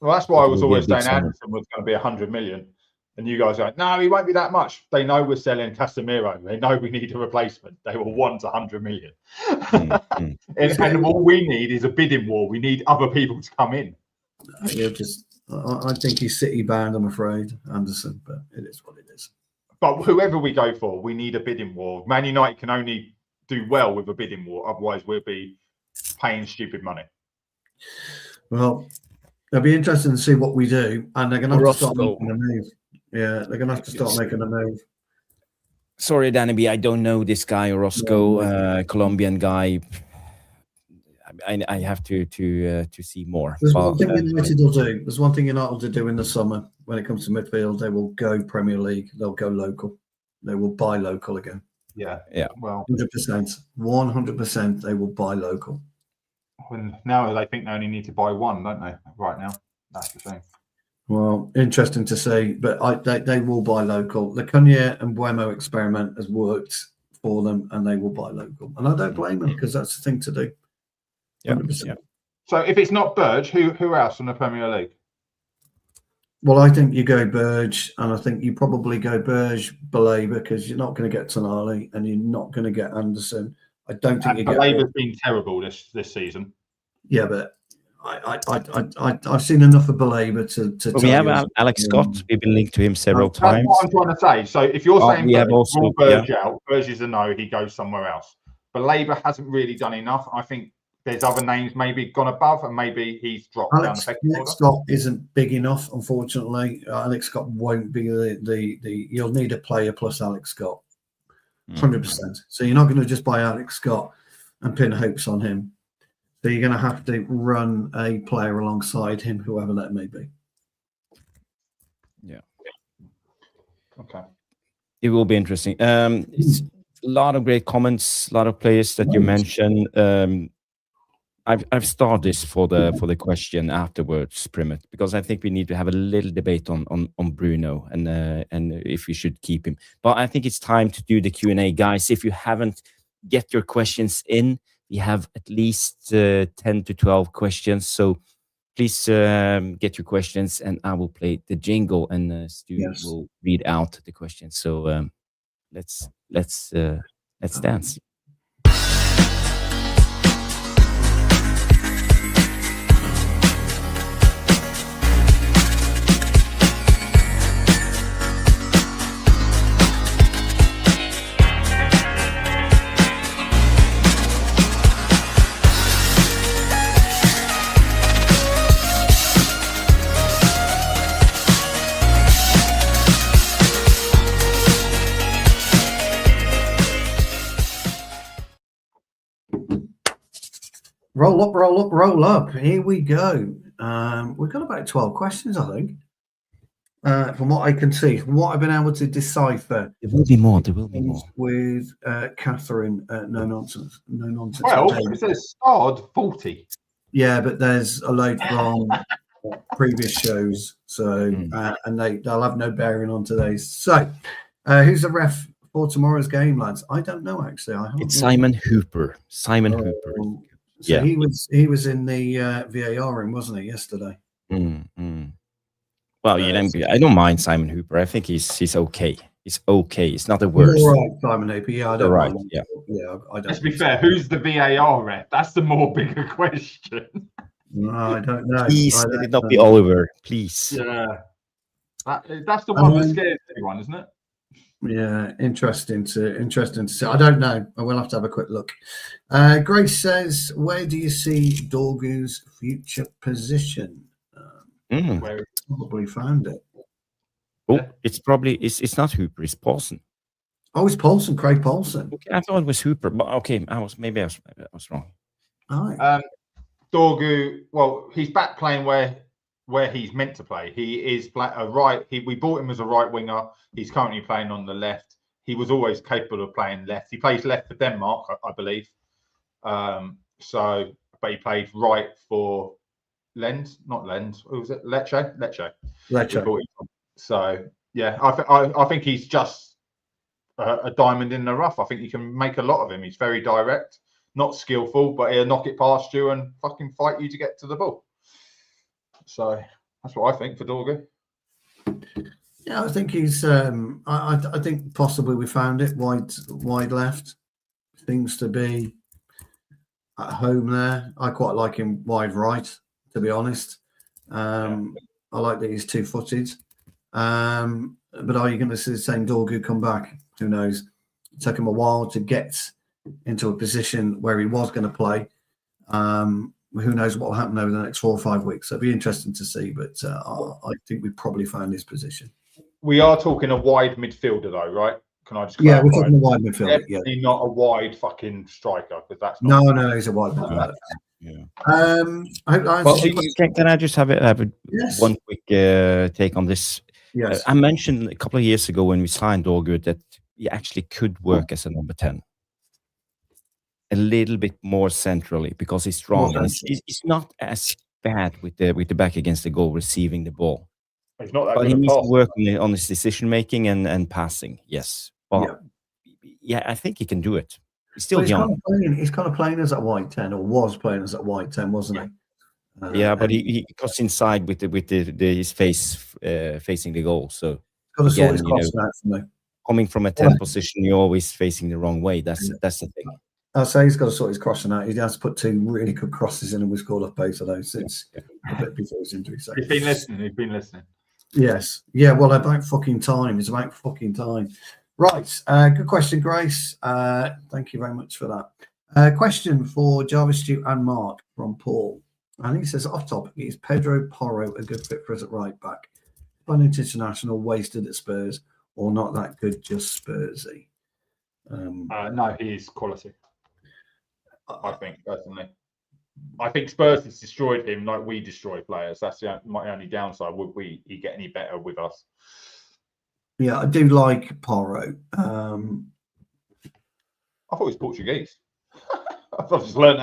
[SPEAKER 3] Well, that's why I was always saying Anderson was going to be 100 million. And you guys are like, no, he won't be that much. They know we're selling Casemiro. They know we need a replacement. They will want 100 million. And all we need is a bidding war. We need other people to come in.
[SPEAKER 2] I think he's City bound, I'm afraid, Anderson, but it is what it is.
[SPEAKER 3] But whoever we go for, we need a bidding war. Man United can only do well with a bidding war. Otherwise, we'll be paying stupid money.
[SPEAKER 2] Well, it'll be interesting to see what we do. And they're going to have to start making a move. Yeah, they're going to have to start making a move.
[SPEAKER 1] Sorry, Danny B, I don't know this guy, Orozco, Colombian guy. I have to see more.
[SPEAKER 2] There's one thing United will do. There's one thing United will do in the summer when it comes to midfield. They will go Premier League. They'll go local. They will buy local again.
[SPEAKER 3] Yeah.
[SPEAKER 2] Well, 100%. 100%. They will buy local.
[SPEAKER 3] Now they think they only need to buy one, don't they? Right now, that's the thing.
[SPEAKER 2] Well, interesting to see, but they will buy local. The Cunha and Buemo experiment has worked for them, and they will buy local. And I don't blame them because that's the thing to do. 100%.
[SPEAKER 1] Yeah.
[SPEAKER 3] So if it's not Burge, who else in the Premier League?
[SPEAKER 2] Well, I think you go Burge, and I think you probably go Burge, Baleba, because you're not going to get Tonali, and you're not going to get Anderson. I don't think you get.
[SPEAKER 3] Baleba's been terrible this season.
[SPEAKER 2] Yeah, but I've seen enough of Baleba to.
[SPEAKER 1] Well, we have Alex Scott. We've been linked to him several times.
[SPEAKER 3] That's what I'm trying to say. So if you're saying
[SPEAKER 1] we have also
[SPEAKER 3] rule Burge out, Burge is a no. He goes somewhere else. Baleba hasn't really done enough. I think there's other names maybe gone above, and maybe he's dropped down the pecking order.
[SPEAKER 2] Alex Scott isn't big enough, unfortunately. Alex Scott won't be the. You'll need a player plus Alex Scott, 100%. So you're not going to just buy Alex Scott and pin hopes on him. So you're going to have to run a player alongside him, whoever that may be.
[SPEAKER 1] Yeah.
[SPEAKER 3] Okay.
[SPEAKER 1] It will be interesting. It's a lot of great comments, a lot of players that you mentioned. I've started this for the question afterwards, Primit, because I think we need to have a little debate on Bruno and if we should keep him. But I think it's time to do the Q&A, guys. If you haven't get your questions in, we have at least 10 to 12 questions. So please get your questions, and I will play the jingle, and Stu will read out the questions. So let's dance.
[SPEAKER 2] Roll up, roll up, roll up. Here we go. We've got about 12 questions, I think. From what I can see, from what I've been able to decipher.
[SPEAKER 1] There will be more. There will be more.
[SPEAKER 2] With Catherine, no nonsense. No nonsense.
[SPEAKER 3] Well, it says starred 40.
[SPEAKER 2] Yeah, but there's a load from previous shows. So, and they'll have no bearing on today's. So, who's the ref for tomorrow's game, lads? I don't know, actually.
[SPEAKER 1] It's Simon Hooper. Simon Hooper.
[SPEAKER 2] So yeah, he was in the VAR room, wasn't he, yesterday?
[SPEAKER 1] Well, I don't mind Simon Hooper. I think he's okay. He's okay. It's not the worst.
[SPEAKER 2] All right, Simon Hooper. Yeah, I don't mind.
[SPEAKER 1] Yeah.
[SPEAKER 2] I don't.
[SPEAKER 3] Let's be fair. Who's the VAR ref? That's the more bigger question.
[SPEAKER 2] No, I don't know.
[SPEAKER 1] Please let it not be Oliver. Please.
[SPEAKER 3] Yeah. That's the one that scares everyone, isn't it?
[SPEAKER 2] Yeah, interesting to see. I don't know. I will have to have a quick look. Grace says, "Where do you see Dorgu's future position?" Where probably found it.
[SPEAKER 1] Oh, it's not Hooper. It's Paulson.
[SPEAKER 2] Oh, it's Paulson. Craig Paulson.
[SPEAKER 1] Okay, I thought it was Hooper, but okay, I was wrong.
[SPEAKER 2] All right.
[SPEAKER 3] Dorgu. Well, he's back playing where he's meant to play. He is right. We bought him as a right winger. He's currently playing on the left. He was always capable of playing left. He plays left for Denmark, I believe. But he played right for Lens, not Lens. What was it? Lecce. So yeah, I think he's just a diamond in the rough. I think you can make a lot of him. He's very direct, not skillful, but he'll knock it past you and fucking fight you to get to the ball. So that's what I think for Dorgu.
[SPEAKER 2] Yeah, I think he's. I think possibly we found it. Wide left seems to be at home there. I quite like him wide right, to be honest. I like that he's 2-footed. But are you going to see the same Dorgu come back? Who knows? It took him a while to get into a position where he was going to play. Who knows what will happen over the next 4 or 5 weeks? So it'll be interesting to see. But I think we probably found his position.
[SPEAKER 3] We are talking a wide midfielder, though, right? Can I just clarify?
[SPEAKER 2] Yeah, we're talking a wide midfielder.
[SPEAKER 3] Definitely
[SPEAKER 2] Yeah,
[SPEAKER 3] not a wide fucking striker, because that's not.
[SPEAKER 2] No, he's a wide midfielder.
[SPEAKER 1] Yeah.
[SPEAKER 2] I hope that answers your question.
[SPEAKER 1] Can I just have
[SPEAKER 2] Yes.
[SPEAKER 1] one quick take on this?
[SPEAKER 2] Yes.
[SPEAKER 1] I mentioned a couple of years ago when we signed Dorgu that he actually could work as a number 10. A little bit more centrally because he's strong. And he's not as bad with the back against the goal receiving the ball.
[SPEAKER 3] He's not that
[SPEAKER 1] But
[SPEAKER 3] good
[SPEAKER 1] he
[SPEAKER 3] at
[SPEAKER 1] needs to
[SPEAKER 3] passing.
[SPEAKER 1] work on his decision making and passing. Yes. But yeah, I think he can do it. He's still young.
[SPEAKER 2] He's kind of playing as a wide 10, or was playing as a wide 10, wasn't he?
[SPEAKER 1] Yeah, but he goes inside with his face facing the goal. So
[SPEAKER 2] got to sort his
[SPEAKER 1] again,
[SPEAKER 2] cross out for me.
[SPEAKER 1] coming from a 10 position, you're always facing the wrong way. That's the thing.
[SPEAKER 2] I'll say he's got to sort his crossing out. He has to put 2 really good crosses in, and we scored off both of those since a bit before his injury. So
[SPEAKER 3] He's been listening.
[SPEAKER 2] yes, yeah. Well, about fucking time. It's about fucking time. Right. Good question, Grace. Thank you very much for that. Question for Jarvis, Stu, and Mark from Paul. And he says, off topic, is Pedro Porro a good fit for us at right back? Fun international, wasted at Spurs, or not that good, just Spursy?
[SPEAKER 3] No, he is quality. I think, personally. I think Spurs has destroyed him like we destroy players. That's my only downside. Would he get any better with us?
[SPEAKER 2] Yeah, I do like Porro.
[SPEAKER 3] I thought he was Portuguese. I've just learned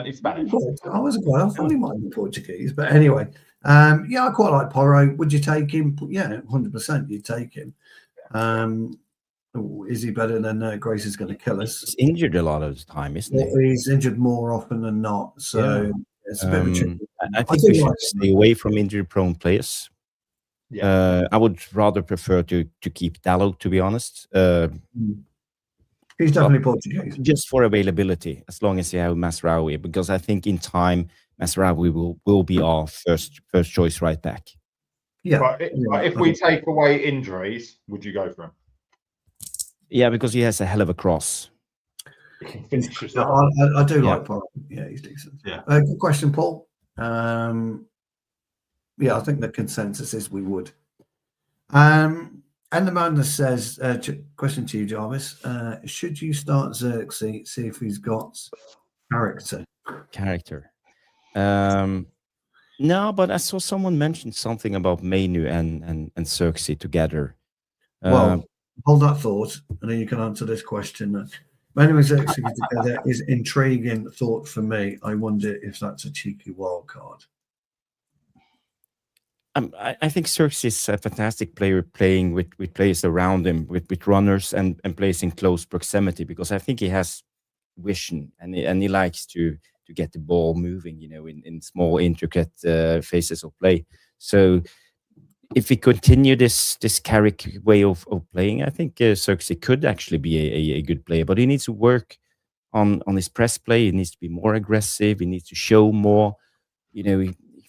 [SPEAKER 3] his Spanish.
[SPEAKER 2] I wasn't quite. I thought he might be Portuguese, but anyway, yeah, I quite like Porro. Would you take him? Yeah, 100%. You'd take him. Is he better than Grace is going to kill us?
[SPEAKER 1] He's injured a lot of the time, isn't he?
[SPEAKER 2] He's injured more often than not, so it's a bit of a tricky.
[SPEAKER 1] I think we should stay away from injury-prone players.
[SPEAKER 3] Yeah,
[SPEAKER 1] I would rather prefer to keep Dallo, to be honest.
[SPEAKER 2] He's definitely Portuguese.
[SPEAKER 1] Just for availability, as long as you have Masraoui, because I think in time Masraoui will be our first choice right back.
[SPEAKER 2] Yeah.
[SPEAKER 3] but if we take away injuries, would you go for him?
[SPEAKER 2] Yeah,
[SPEAKER 1] because he has a hell of a cross.
[SPEAKER 3] He can finish us
[SPEAKER 2] I
[SPEAKER 3] up.
[SPEAKER 2] do like Porro. Yeah, he's decent.
[SPEAKER 3] Yeah.
[SPEAKER 2] Good question, Paul. Yeah, I think the consensus is we would. And the Madness says, question to you, Jarvis. Should you start Xerxes, see if he's got character?
[SPEAKER 1] No, but I saw someone mention something about Mainu and Xerxes together.
[SPEAKER 2] Well, hold that thought, and then you can answer this question. Mainu and Xerxes together is intriguing thought for me. I wonder if that's a cheeky wild card.
[SPEAKER 1] I think Xerxes is a fantastic player playing with players around him, with runners and players in close proximity, because I think he has vision and he likes to get the ball moving, in small, intricate phases of play. So if we continue this Carrick way of playing, I think Xerxes could actually be a good player, but he needs to work on his press play. He needs to be more aggressive. He needs to show more.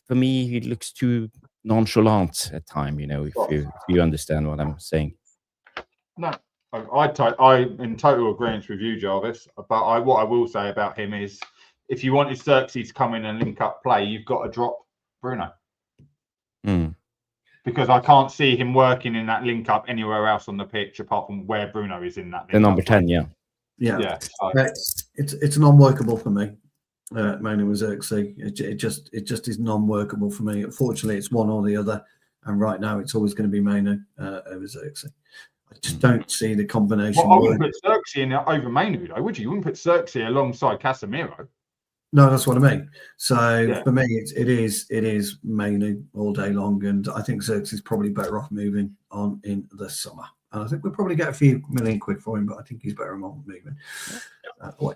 [SPEAKER 1] For me, he looks too nonchalant at time, if you understand what I'm saying.
[SPEAKER 3] No, I'm in total agreement with you, Jarvis. But what I will say about him is, if you wanted Xerxes to come in and link up play, you've got to drop Bruno. Because I can't see him working in that link up anywhere else on the pitch apart from where Bruno is in that.
[SPEAKER 1] The number 10, yeah.
[SPEAKER 2] It's non-workable for me. Mainu and Xerxes, it just is non-workable for me. Unfortunately, it's one or the other, and right now it's always going to be Mainu over Xerxes. I just don't see the combination.
[SPEAKER 3] Well, I wouldn't put Xerxes in over Mainu, though, would you? You wouldn't put Xerxes alongside Casemiro.
[SPEAKER 2] No, that's what I mean. So for me, it is Mainu all day long, and I think Xerxes is probably better off moving on in the summer. And I think we'll probably get a few million quid for him, but I think he's better off moving away.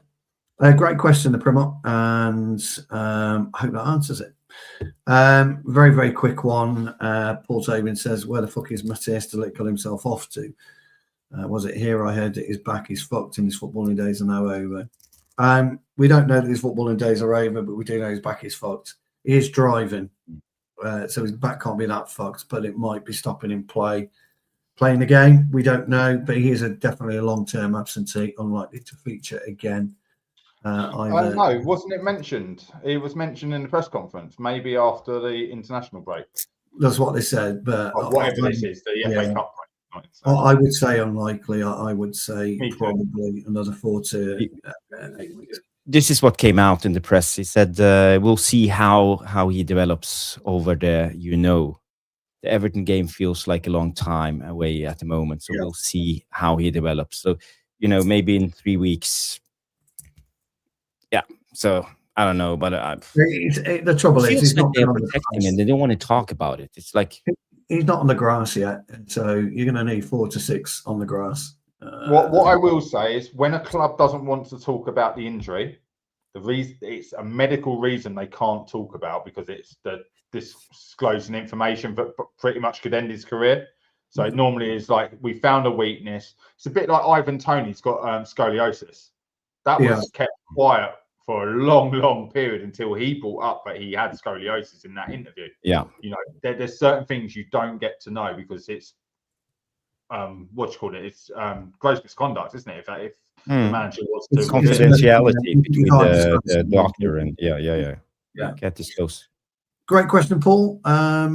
[SPEAKER 2] Great question, the Primo, and I hope that answers it. Very, very quick one. Paul Tabin says, where the fuck is Matthias de Ligt got himself off to? Was it here? I heard that his back is fucked and his footballing days are now over. We don't know that his footballing days are over, but we do know his back is fucked. He is driving, so his back can't be that fucked, but it might be stopping him playing the game. We don't know, but he is definitely a long-term absentee, unlikely to feature again.
[SPEAKER 3] No, wasn't it mentioned? It was mentioned in the press conference, maybe after the international break.
[SPEAKER 2] That's what they said, but
[SPEAKER 3] whatever this is, the FA Cup break.
[SPEAKER 2] I would say unlikely. I would say probably another 4 to 8 weeks.
[SPEAKER 1] This is what came out in the press. He said, we'll see how he develops over there. The Everton game feels like a long time away at the moment. So we'll see how he develops. So, maybe in 3 weeks. Yeah. So I don't know, but
[SPEAKER 2] the trouble is he's
[SPEAKER 1] like
[SPEAKER 2] not
[SPEAKER 1] they're protecting him and they don't want to talk about it. It's like
[SPEAKER 2] he's not on the grass yet. So you're going to need 4 to 6 on the grass.
[SPEAKER 3] What I will say is when a club doesn't want to talk about the injury, the reason it's a medical reason they can't talk about because it's disclosing information that pretty much could end his career. So it normally is like we found a weakness. It's a bit like Ivan Toney's got scoliosis. That was kept quiet for a long period until he brought up that he had scoliosis in that interview.
[SPEAKER 1] Yeah,
[SPEAKER 3] there's certain things you don't get to know because it's it's gross misconduct, isn't it? If the manager was to
[SPEAKER 1] confidentiality between the doctor and get this close.
[SPEAKER 2] Great question, Paul. I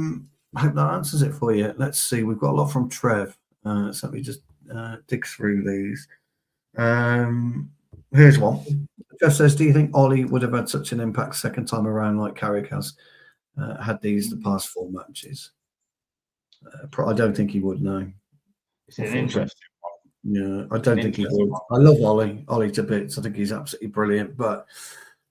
[SPEAKER 2] hope that answers it for you. Let's see. We've got a lot from Trev. So let me just dig through these. Here's one. Jeff says, do you think Ollie would have had such an impact second time around like Carrick has had these the past 4 matches? I don't think he would, no.
[SPEAKER 3] It's an interesting one.
[SPEAKER 2] Yeah, I don't think he would. I love Ollie to bits. I think he's absolutely brilliant, but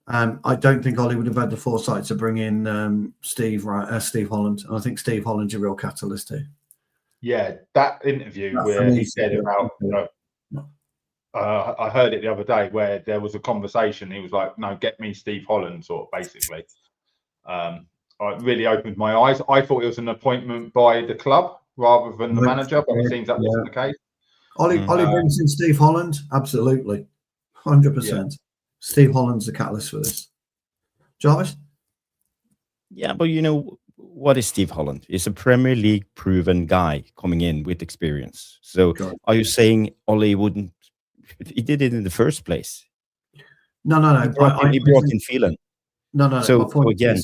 [SPEAKER 2] I don't think Ollie would have had the foresight to bring in Steve Holland. And I think Steve Holland's a real catalyst too.
[SPEAKER 3] Yeah, that interview where he said about... I heard it the other day where there was a conversation. He was like, no, get me Steve Holland, sort of basically. It really opened my eyes. I thought it was an appointment by the club rather than the manager, but it seems that wasn't the case.
[SPEAKER 2] Ollie brings in Steve Holland, absolutely. 100%. Yeah. Steve Holland's the catalyst for this. Jarvis?
[SPEAKER 1] Yeah, but what is Steve Holland? He's a Premier League proven guy coming in with experience. So are you saying Ollie wouldn't? He did it in the first place.
[SPEAKER 2] No.
[SPEAKER 1] He brought in Phelan.
[SPEAKER 2] No.
[SPEAKER 1] So again,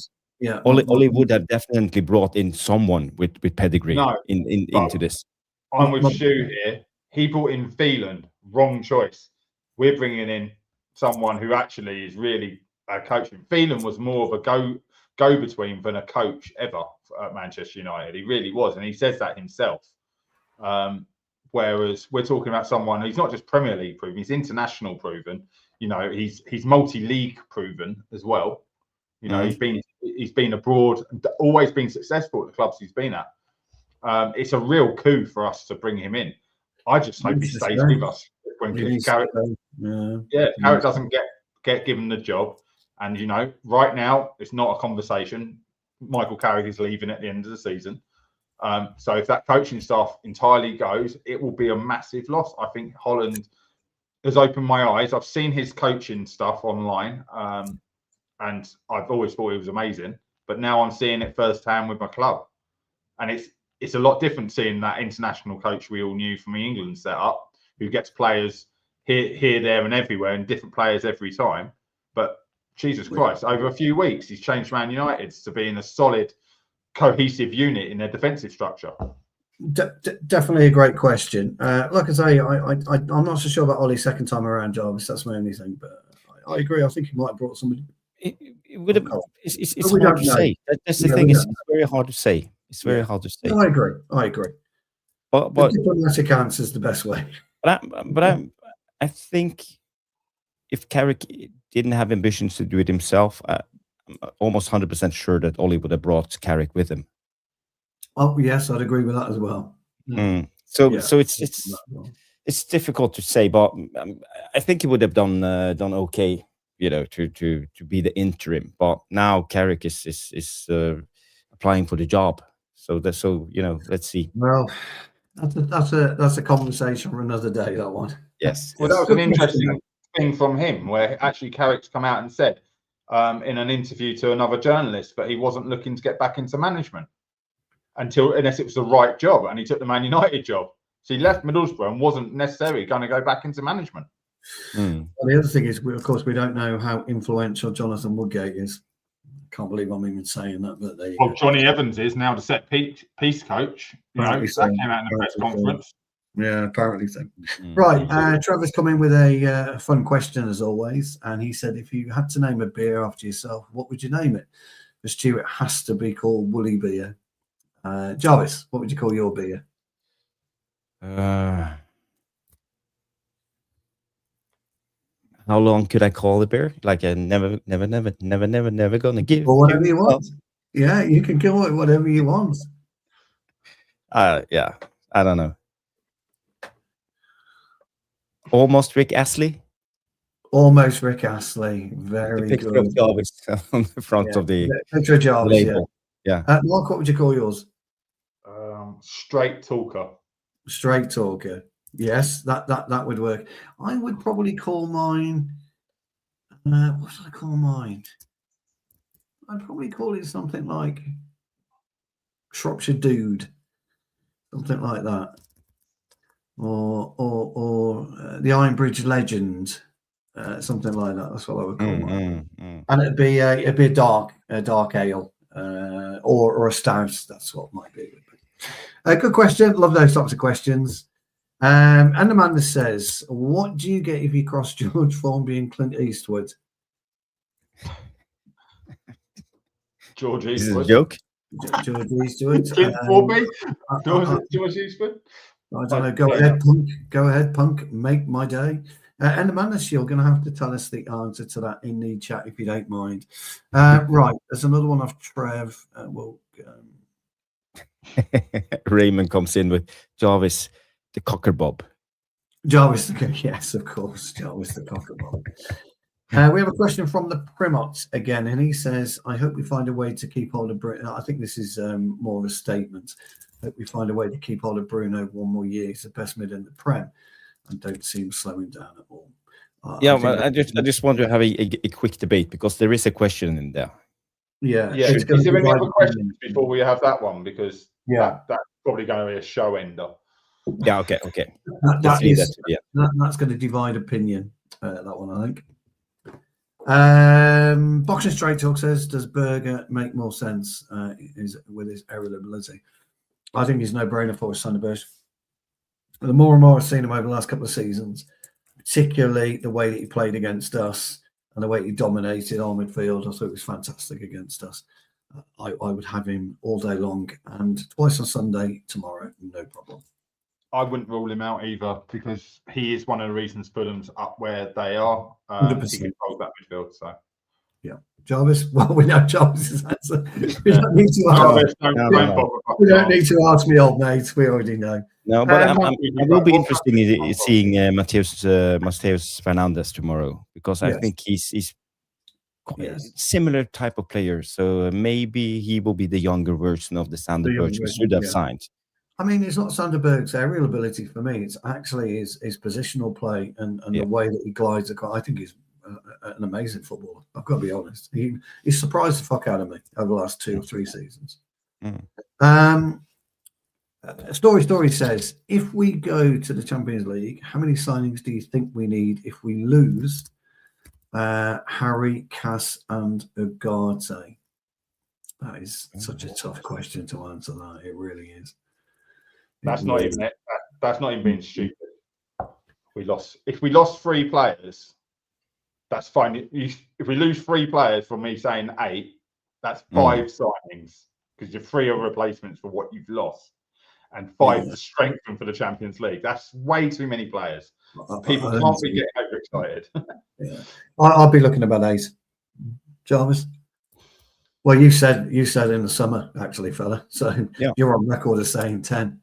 [SPEAKER 1] Ollie would have definitely brought in someone with pedigree into this.
[SPEAKER 3] I'm with Stu here. He brought in Phelan. Wrong choice. We're bringing in someone who actually is really coaching. Phelan was more of a go-between than a coach ever at Manchester United. He really was, and he says that himself. Whereas we're talking about someone who's not just Premier League proven, he's international proven. He's multi-league proven as well. He's been abroad, always been successful at the clubs he's been at. It's a real coup for us to bring him in. I just hope he stays with us when Carrick. Carrick doesn't get given the job, and right now it's not a conversation. Michael Carrick is leaving at the end of the season. So if that coaching staff entirely goes, it will be a massive loss. I think Holland has opened my eyes. I've seen his coaching stuff online, and I've always thought it was amazing. But now I'm seeing it firsthand with my club, and it's a lot different seeing that international coach we all knew from the England setup, who gets players here, there, and everywhere, and different players every time. But Jesus Christ, over a few weeks, he's changed Man United to being a solid, cohesive unit in their defensive structure.
[SPEAKER 2] Definitely a great question. Like I say, I'm not so sure about Ollie's second time around, Jarvis. That's my only thing, but I agree. I think he might have brought somebody.
[SPEAKER 1] It would have. It's hard to say. That's the thing. It's very hard to say. It's very hard to say.
[SPEAKER 2] No, I agree. But diplomatic answer is the best way.
[SPEAKER 1] But I think if Carrick didn't have ambitions to do it himself, I'm almost 100% sure that Ollie would have brought Carrick with him.
[SPEAKER 2] Oh yes, I'd agree with that as well.
[SPEAKER 1] So it's difficult to say, but I think he would have done okay to be the interim. But now Carrick is applying for the job. So let's see.
[SPEAKER 2] Well, that's a conversation for another day. That one.
[SPEAKER 1] Yes.
[SPEAKER 3] Well, that was an interesting thing from him, where actually Carrick's come out and said in an interview to another journalist, but he wasn't looking to get back into management unless it was the right job, and he took the Man United job. So he left Middlesbrough and wasn't necessarily going to go back into management.
[SPEAKER 2] Well, the other thing is, of course, we don't know how influential Jonathan Woodgate is. Can't believe I'm even saying that, but there you go.
[SPEAKER 3] Johnny Evans is now the set piece coach. That came out in the press conference.
[SPEAKER 2] Yeah, apparently so. Right, Trevor's come in with a fun question as always, and he said, if you had to name a beer after yourself, what would you name it? For Stu, it has to be called Woolly Beer. Jarvis, what would you call your beer?
[SPEAKER 1] How long could I call the beer? Like a never gonna give.
[SPEAKER 2] Or whatever you want. Yeah, you can call it whatever you want.
[SPEAKER 1] Yeah, I don't know. Almost Rick Astley.
[SPEAKER 2] Almost Rick Astley. Very
[SPEAKER 1] picture
[SPEAKER 2] good.
[SPEAKER 1] Of Jarvis on the front of the
[SPEAKER 2] picture of Jarvis,
[SPEAKER 1] label. Yeah.
[SPEAKER 2] Mark, what would you call yours?
[SPEAKER 3] Straight talker.
[SPEAKER 2] Straight talker. Yes, that would work. I would probably call mine. What should I call mine? I'd probably call it something like Shropshire Dude, something like that, or the Ironbridge Legend, something like that. That's what I would call mine. And it'd be a dark ale, or a stout. That's what might be. Good question. Love those types of questions. And Amanda says, what do you get if you cross George Formby and Clint Eastwood?
[SPEAKER 3] George
[SPEAKER 1] Is
[SPEAKER 3] Eastwood.
[SPEAKER 1] this a joke?
[SPEAKER 2] George Eastwood.
[SPEAKER 3] Clint Formby? George Eastwood?
[SPEAKER 2] I don't know. Go ahead, Punk. Go ahead, Punk. Make my day. And Amanda, you're going to have to tell us the answer to that in the chat if you don't mind. Right. There's another one of Trev.
[SPEAKER 1] Raymond comes in with Jarvis, the Cockerbob.
[SPEAKER 2] Jarvis, yes, of course. Jarvis, the Cockerbob. We have a question from the Primot again, and he says, I hope we find a way to keep hold of Bruno. I think this is more of a statement. I hope we find a way to keep hold of Bruno one more year. He's the best mid in the Prem and don't see him slowing down at all.
[SPEAKER 1] I just want to have a quick debate because there is a question in there.
[SPEAKER 3] Yeah. Is there any other questions before we have that one? Because that's probably going to be a show ender.
[SPEAKER 1] Yeah, okay.
[SPEAKER 2] That's going to divide opinion, that one, I think. Boxing Straight Talk says, does Berger make more sense with his reliability? I think he's no-brainer for Sandberg. The more and more I've seen him over the last couple of seasons, particularly the way that he played against us and the way he dominated our midfield, I thought it was fantastic against us. I would have him all day long and twice on Sunday tomorrow, no problem.
[SPEAKER 3] I wouldn't rule him out either because he is one of the reasons Fulham's up where they are. He controls that midfield. So,
[SPEAKER 2] yeah, Jarvis. Well, we know Jarvis's answer. We don't need to ask. We don't need to ask me, old mate. We already know.
[SPEAKER 1] No, but I will be interested in seeing Mateus Fernandes tomorrow because I think he's quite a similar type of player. So maybe he will be the younger version of the Sandberg we should have signed.
[SPEAKER 2] I mean, it's not Sandberg's aerial ability for me. It's actually his positional play and the way that he glides across. I think he's an amazing footballer. I've got to be honest. He surprised the fuck out of me over the last 2 or 3 seasons. Story says, if we go to the Champions League, how many signings do you think we need if we lose Harry, Cass and Ugarte? That is such a tough question to answer. That it really is.
[SPEAKER 3] That's not even it. That's not even being stupid. If we lost 3 players, that's fine. If we lose 3 players from me saying 8, that's 5 signings because you're 3 are replacements for what you've lost, and 5 to strengthen for the Champions League. That's way too many players. People can't be getting overexcited.
[SPEAKER 2] I'll be looking about 8. Jarvis. Well, you said in the summer, actually, fella. So you're on record as saying 10.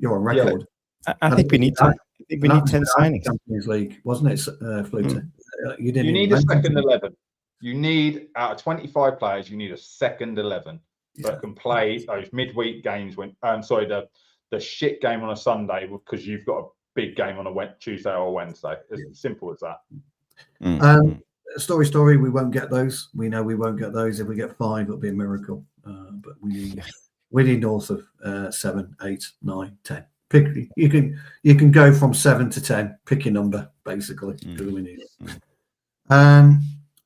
[SPEAKER 2] You're on record.
[SPEAKER 1] I think we need 10. I think we need 10 signings.
[SPEAKER 2] Champions League, wasn't it, Fluter? You didn't.
[SPEAKER 3] You need a
[SPEAKER 2] mention
[SPEAKER 3] second
[SPEAKER 2] it.
[SPEAKER 3] 11. You need, out of 25 players, you need a second 11 that can play those midweek games when, the shit game on a Sunday because you've got a big game on a Tuesday or Wednesday. As simple as that.
[SPEAKER 2] Story. We won't get those. We know we won't get those. If we get 5, it'll be a miracle. But we need north of 7, 8, 9, 10. Pick. You can go from 7 to 10. Pick your number, basically. Because we need it.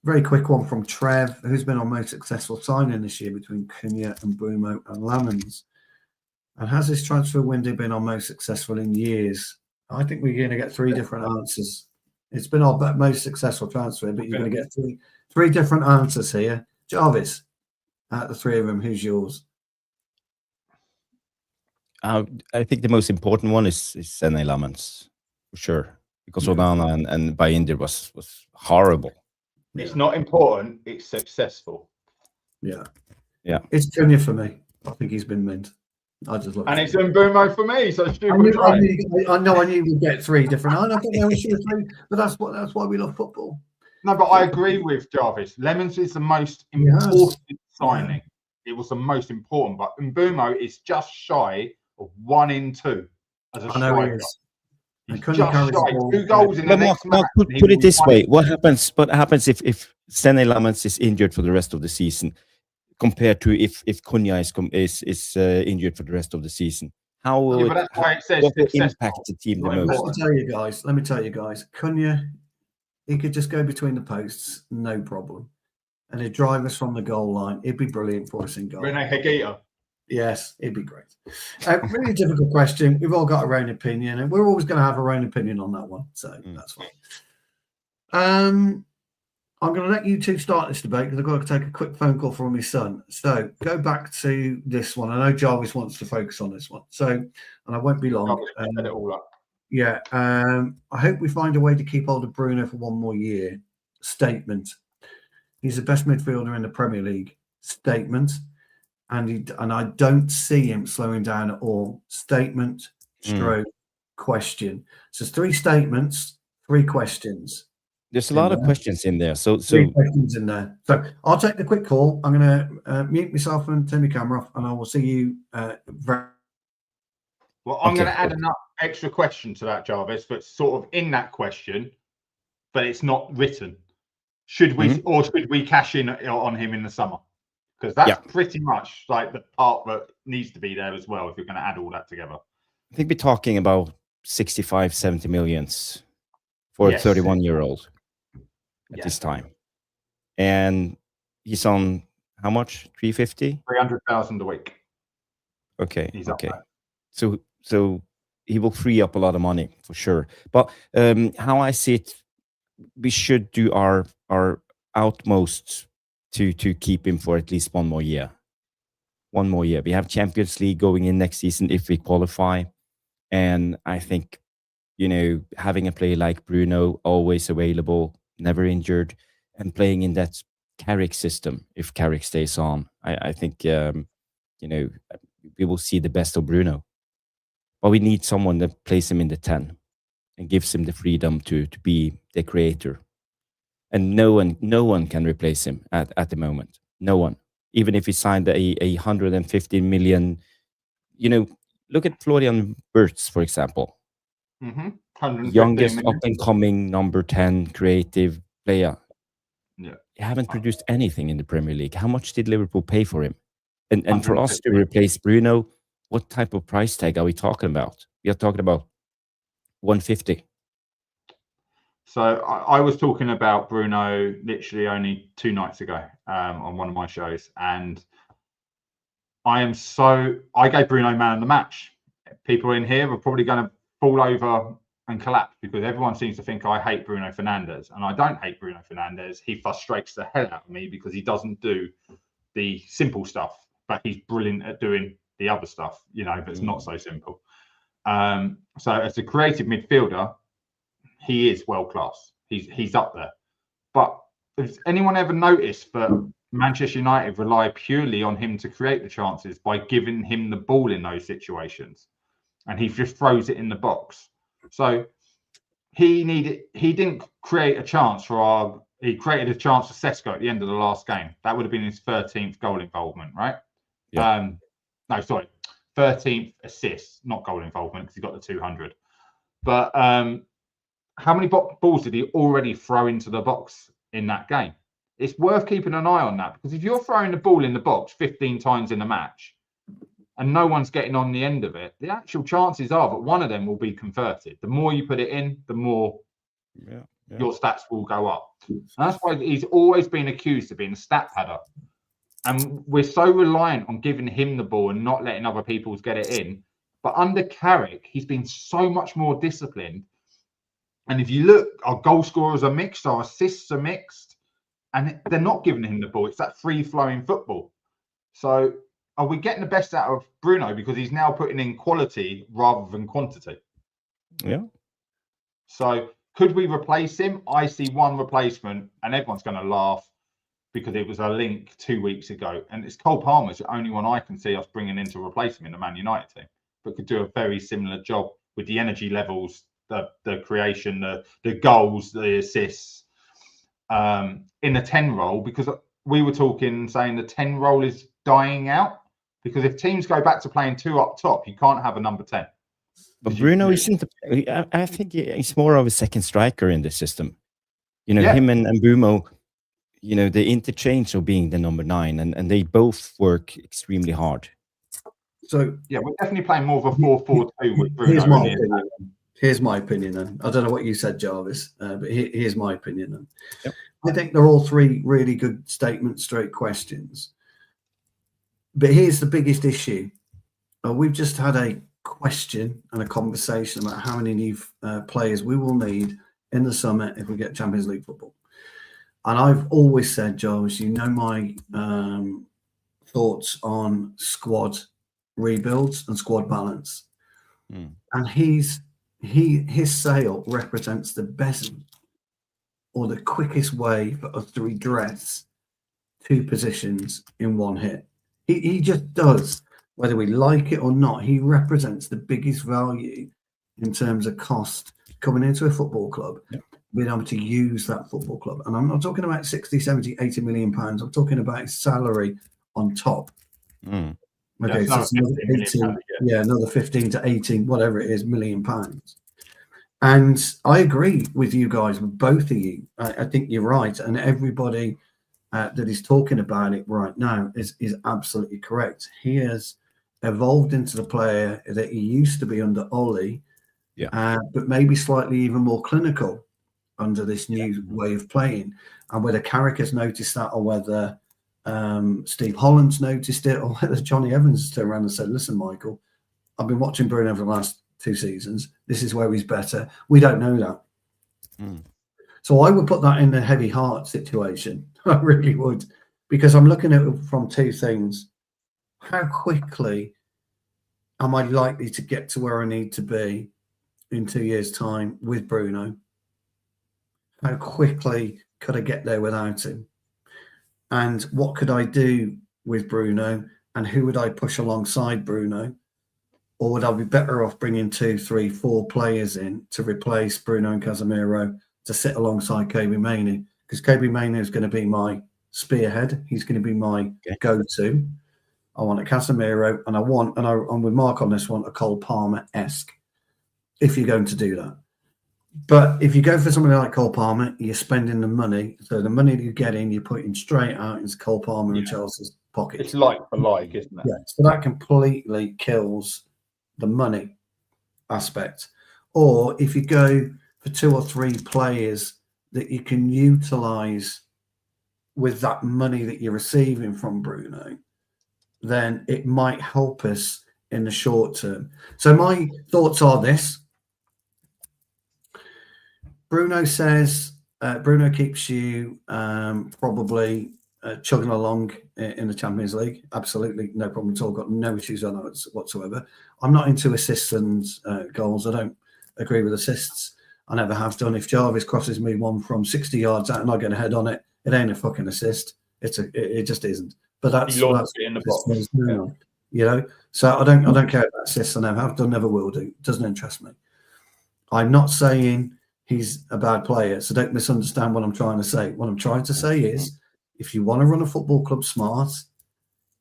[SPEAKER 2] Very quick one from Trev, who's been our most successful signing this year between Cunha and Bruno and Lamens. And has this transfer window been our most successful in years? I think we're going to get 3 different answers. It's been our most successful transfer, but you're going to get three different answers here. Jarvis, out of the 3 of them, who's yours?
[SPEAKER 1] I think the most important one is Leny Lamens, for sure, because Onana and Bayindir was horrible.
[SPEAKER 3] It's not important; it's successful.
[SPEAKER 2] Yeah. It's Cunha for me. I think he's been mint. I just love.
[SPEAKER 3] And it's Bruno for me. So
[SPEAKER 2] I knew we'd get 3 different. I don't know if 3, but that's why we love football.
[SPEAKER 3] No, but I agree with Jarvis. Lemons is the most important signing. It was the most important, but Mbeumo is just shy of 1 in 2 as a striker. He's just shy. 2 goals in the next match.
[SPEAKER 1] Put it this way: what happens if Leny Lamens is injured for the rest of the season, compared to if Cunha is injured for the rest of the season? How will it impact the team the most?
[SPEAKER 2] Let me tell you guys. Cunha, he could just go between the posts, no problem, and he'd drive us from the goal line. It'd be brilliant for us in goal.
[SPEAKER 3] Rene Higuita.
[SPEAKER 2] Yes, it'd be great. Really difficult question. We've all got our own opinion, and we're always going to have our own opinion on that one. So that's fine. I'm going to let you 2 start this debate because I've got to take a quick phone call from my son. So go back to this one. I know Jarvis wants to focus on this one. So, and I won't be long.
[SPEAKER 3] Set it all up.
[SPEAKER 2] Yeah. I hope we find a way to keep hold of Bruno for 1 more year. Statement. He's the best midfielder in the Premier League. Statement. And I don't see him slowing down at all. Statement, stroke, question. So it's 3 statements, 3 questions.
[SPEAKER 1] There's a lot of questions in there. So
[SPEAKER 2] 3 questions in there. So I'll take the quick call. I'm going to mute myself and turn my camera off, and I will see you.
[SPEAKER 3] Well, I'm going to add an extra question to that, Jarvis, but sort of in that question, but it's not written. Should we or should we cash in on him in the summer? Because that's pretty much like the part that needs to be there as well if you're going to add all that together.
[SPEAKER 1] I think we're talking about 65, 70 millions for a 31-year-old at this time. And he's on how much? 350?
[SPEAKER 3] 300,000 a week.
[SPEAKER 1] Okay. So he will free up a lot of money for sure. But how I see it, we should do our utmost to keep him for at least 1 more year. 1 more year. We have Champions League going in next season if we qualify. And I think, having a player like Bruno, always available, never injured, and playing in that Carrick system, if Carrick stays on, I think, we will see the best of Bruno. But we need someone that plays him in the 10 and gives him the freedom to be the creator. And no one can replace him at the moment. No one. Even if he signed a 150 million, look at Florian Wirtz, for example. Youngest up-and-coming number 10 creative player. Yeah. He haven't produced anything in the Premier League. How much did Liverpool pay for him? And for us to replace Bruno, what type of price tag are we talking about? We are talking about 150.
[SPEAKER 3] So I was talking about Bruno literally only 2 nights ago on one of my shows, and I gave Bruno man of the match. People in here are probably going to fall over and collapse because everyone seems to think I hate Bruno Fernandes, and I don't hate Bruno Fernandes. He frustrates the hell out of me because he doesn't do the simple stuff, but he's brilliant at doing the other stuff, but it's not so simple. So as a creative midfielder, he is world class. He's up there. But has anyone ever noticed that Manchester United rely purely on him to create the chances by giving him the ball in those situations? And he just throws it in the box. So he didn't create a chance he created a chance for Šeško at the end of the last game. That would have been his 13th goal involvement, right?
[SPEAKER 1] Yeah.
[SPEAKER 3] No, sorry, 13th assist, not goal involvement, because he got the 200. But how many balls did he already throw into the box in that game? It's worth keeping an eye on that, because if you're throwing the ball in the box 15 times in a match and no one's getting on the end of it, the actual chances are that one of them will be converted. The more you put it in, the more your stats will go up. And that's why he's always been accused of being a stat padder. And we're so reliant on giving him the ball and not letting other people get it in. But under Carrick, he's been so much more disciplined. And if you look, our goal scorers are mixed, our assists are mixed, and they're not giving him the ball. It's that free-flowing football. So are we getting the best out of Bruno because he's now putting in quality rather than quantity?
[SPEAKER 1] Yeah.
[SPEAKER 3] So could we replace him? I see one replacement, and everyone's going to laugh because it was a link 2 weeks ago. And it's Cole Palmer's the only one I can see us bringing in to replace him in the Man United team, but could do a very similar job with the energy levels, the creation, the goals, the assists in the 10 role, because we were saying the 10 role is dying out, because if teams go back to playing 2 up top, you can't have a number 10.
[SPEAKER 1] But Bruno isn't. I think he's more of a second striker in the system. You know, him and Bruno, you know, the interchange of being the number 9, and they both work extremely hard.
[SPEAKER 2] So
[SPEAKER 3] yeah, we're definitely playing more of a 4-4-2 with Bruno.
[SPEAKER 2] Here's my opinion then. I don't know what you said, Jarvis, but here's my opinion then.
[SPEAKER 1] Yep.
[SPEAKER 2] I think they're all 3 really good statements, straight questions. But here's the biggest issue. We've just had a question and a conversation about how many new players we will need in the summer if we get Champions League football. And I've always said, Jarvis, you know my thoughts on squad rebuilds and squad balance. And his sale represents the best or the quickest way for us to redress 2 positions in one hit. He just does, whether we like it or not. He represents the biggest value in terms of cost coming into a football club, being able to use that football club. And I'm not talking about 60, 70, 80 million pounds. I'm talking about his salary on top. Okay, so it's another 18, another 15 to 18, whatever it is, million pounds. And I agree with you guys, with both of you. I think you're right. And everybody that is talking about it right now is absolutely correct. He has evolved into the player that he used to be under Ollie, but maybe slightly even more clinical under this new way of playing. And whether Carrick has noticed that, or whether Steve Holland's noticed it, or whether Johnny Evans turned around and said, listen, Michael, I've been watching Bruno for the last 2 seasons. This is where he's better. We don't know that. So I would put that in the heavy heart situation. I really would, because I'm looking at it from 2 things. How quickly am I likely to get to where I need to be in 2 years' time with Bruno? How quickly could I get there without him? And what could I do with Bruno? And who would I push alongside Bruno? Or would I be better off bringing 2, 3, 4 players in to replace Bruno and Casemiro to sit alongside Kobe Mainoo? Because Kobe Mainoo is going to be my spearhead. He's going to be my go-to. I want a Casemiro, and I'm with Mark on this one, a Cole Palmer-esque, if you're going to do that. But if you go for somebody like Cole Palmer, you're spending the money. So the money that you're getting, you're putting straight out into Cole Palmer and Chelsea's pocket.
[SPEAKER 3] It's like for like, isn't it?
[SPEAKER 2] Yeah. So that completely kills the money aspect. Or if you go for 2 or 3 players that you can utilize with that money that you're receiving from Bruno, then it might help us in the short term. So my thoughts are this. Bruno says, Bruno keeps you probably chugging along in the Champions League. Absolutely no problem at all. Got no issues on that whatsoever. I'm not into assists and goals. I don't agree with assists. I never have done. If Jarvis crosses me one from 60 yards out and I get a head on it, it ain't a fucking assist. It just isn't. But that's
[SPEAKER 3] it in the box.
[SPEAKER 2] You know. So I don't care about assists. I never have done, never will do. It doesn't interest me. I'm not saying he's a bad player. So don't misunderstand what I'm trying to say. What I'm trying to say is, if you want to run a football club smart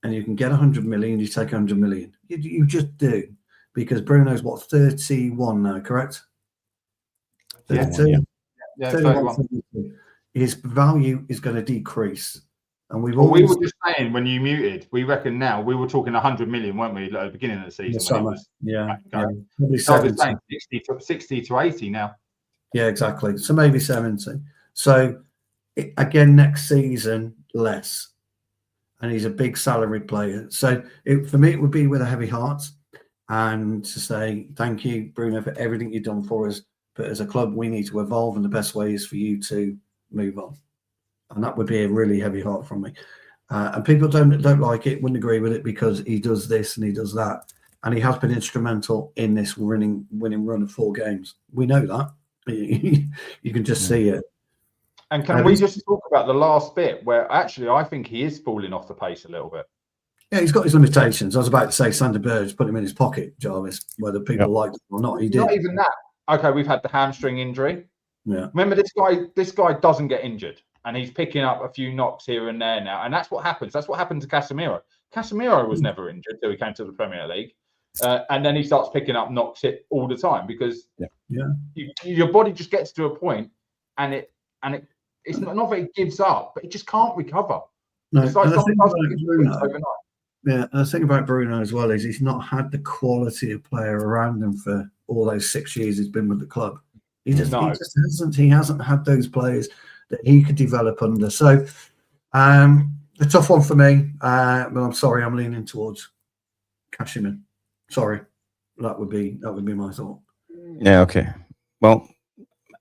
[SPEAKER 2] and you can get 100 million, you take 100 million. You just do. Because Bruno's, what, 31 now, correct? 32?
[SPEAKER 3] Yeah,
[SPEAKER 2] 31.
[SPEAKER 3] 31.
[SPEAKER 2] His value is going to decrease. And we
[SPEAKER 3] were just saying when you muted, we reckon now we were talking 100 million, weren't we, at the beginning of the season?
[SPEAKER 2] Summer. Probably
[SPEAKER 3] 70. 60 to 80 now.
[SPEAKER 2] Yeah, exactly. So maybe 70. So again, next season, less. And he's a big salary player. So for me, it would be with a heavy heart and to say, thank you, Bruno, for everything you've done for us. But as a club, we need to evolve, and the best way is for you to move on. And that would be a really heavy heart from me. And people don't like it, wouldn't agree with it because he does this and he does that. And he has been instrumental in this winning run of 4 games. We know that. You can just see it.
[SPEAKER 3] And can we just talk about the last bit where actually I think he is falling off the pace a little bit?
[SPEAKER 2] Yeah, he's got his limitations. I was about to say Sander Berge put him in his pocket, Jarvis, whether people liked it or not. He did.
[SPEAKER 3] Not even that. Okay, we've had the hamstring injury.
[SPEAKER 2] Yeah.
[SPEAKER 3] Remember, this guy doesn't get injured, and he's picking up a few knocks here and there now, and that's what happens. That's what happened to Casemiro. Casemiro was never injured till he came to the Premier League, and then he starts picking up knocks all the time because your body just gets to a point, and it's not that it gives up, but it just can't recover.
[SPEAKER 2] No,
[SPEAKER 3] it's like something
[SPEAKER 2] overnight. Yeah, and the thing about Bruno as well is he's not had the quality of player around him for all those 6 years he's been with the club. He just hasn't had those players that he could develop under. So a tough one for me. But I'm sorry, I'm leaning towards cash him in. Sorry. That would be my thought.
[SPEAKER 1] Yeah, okay. Well,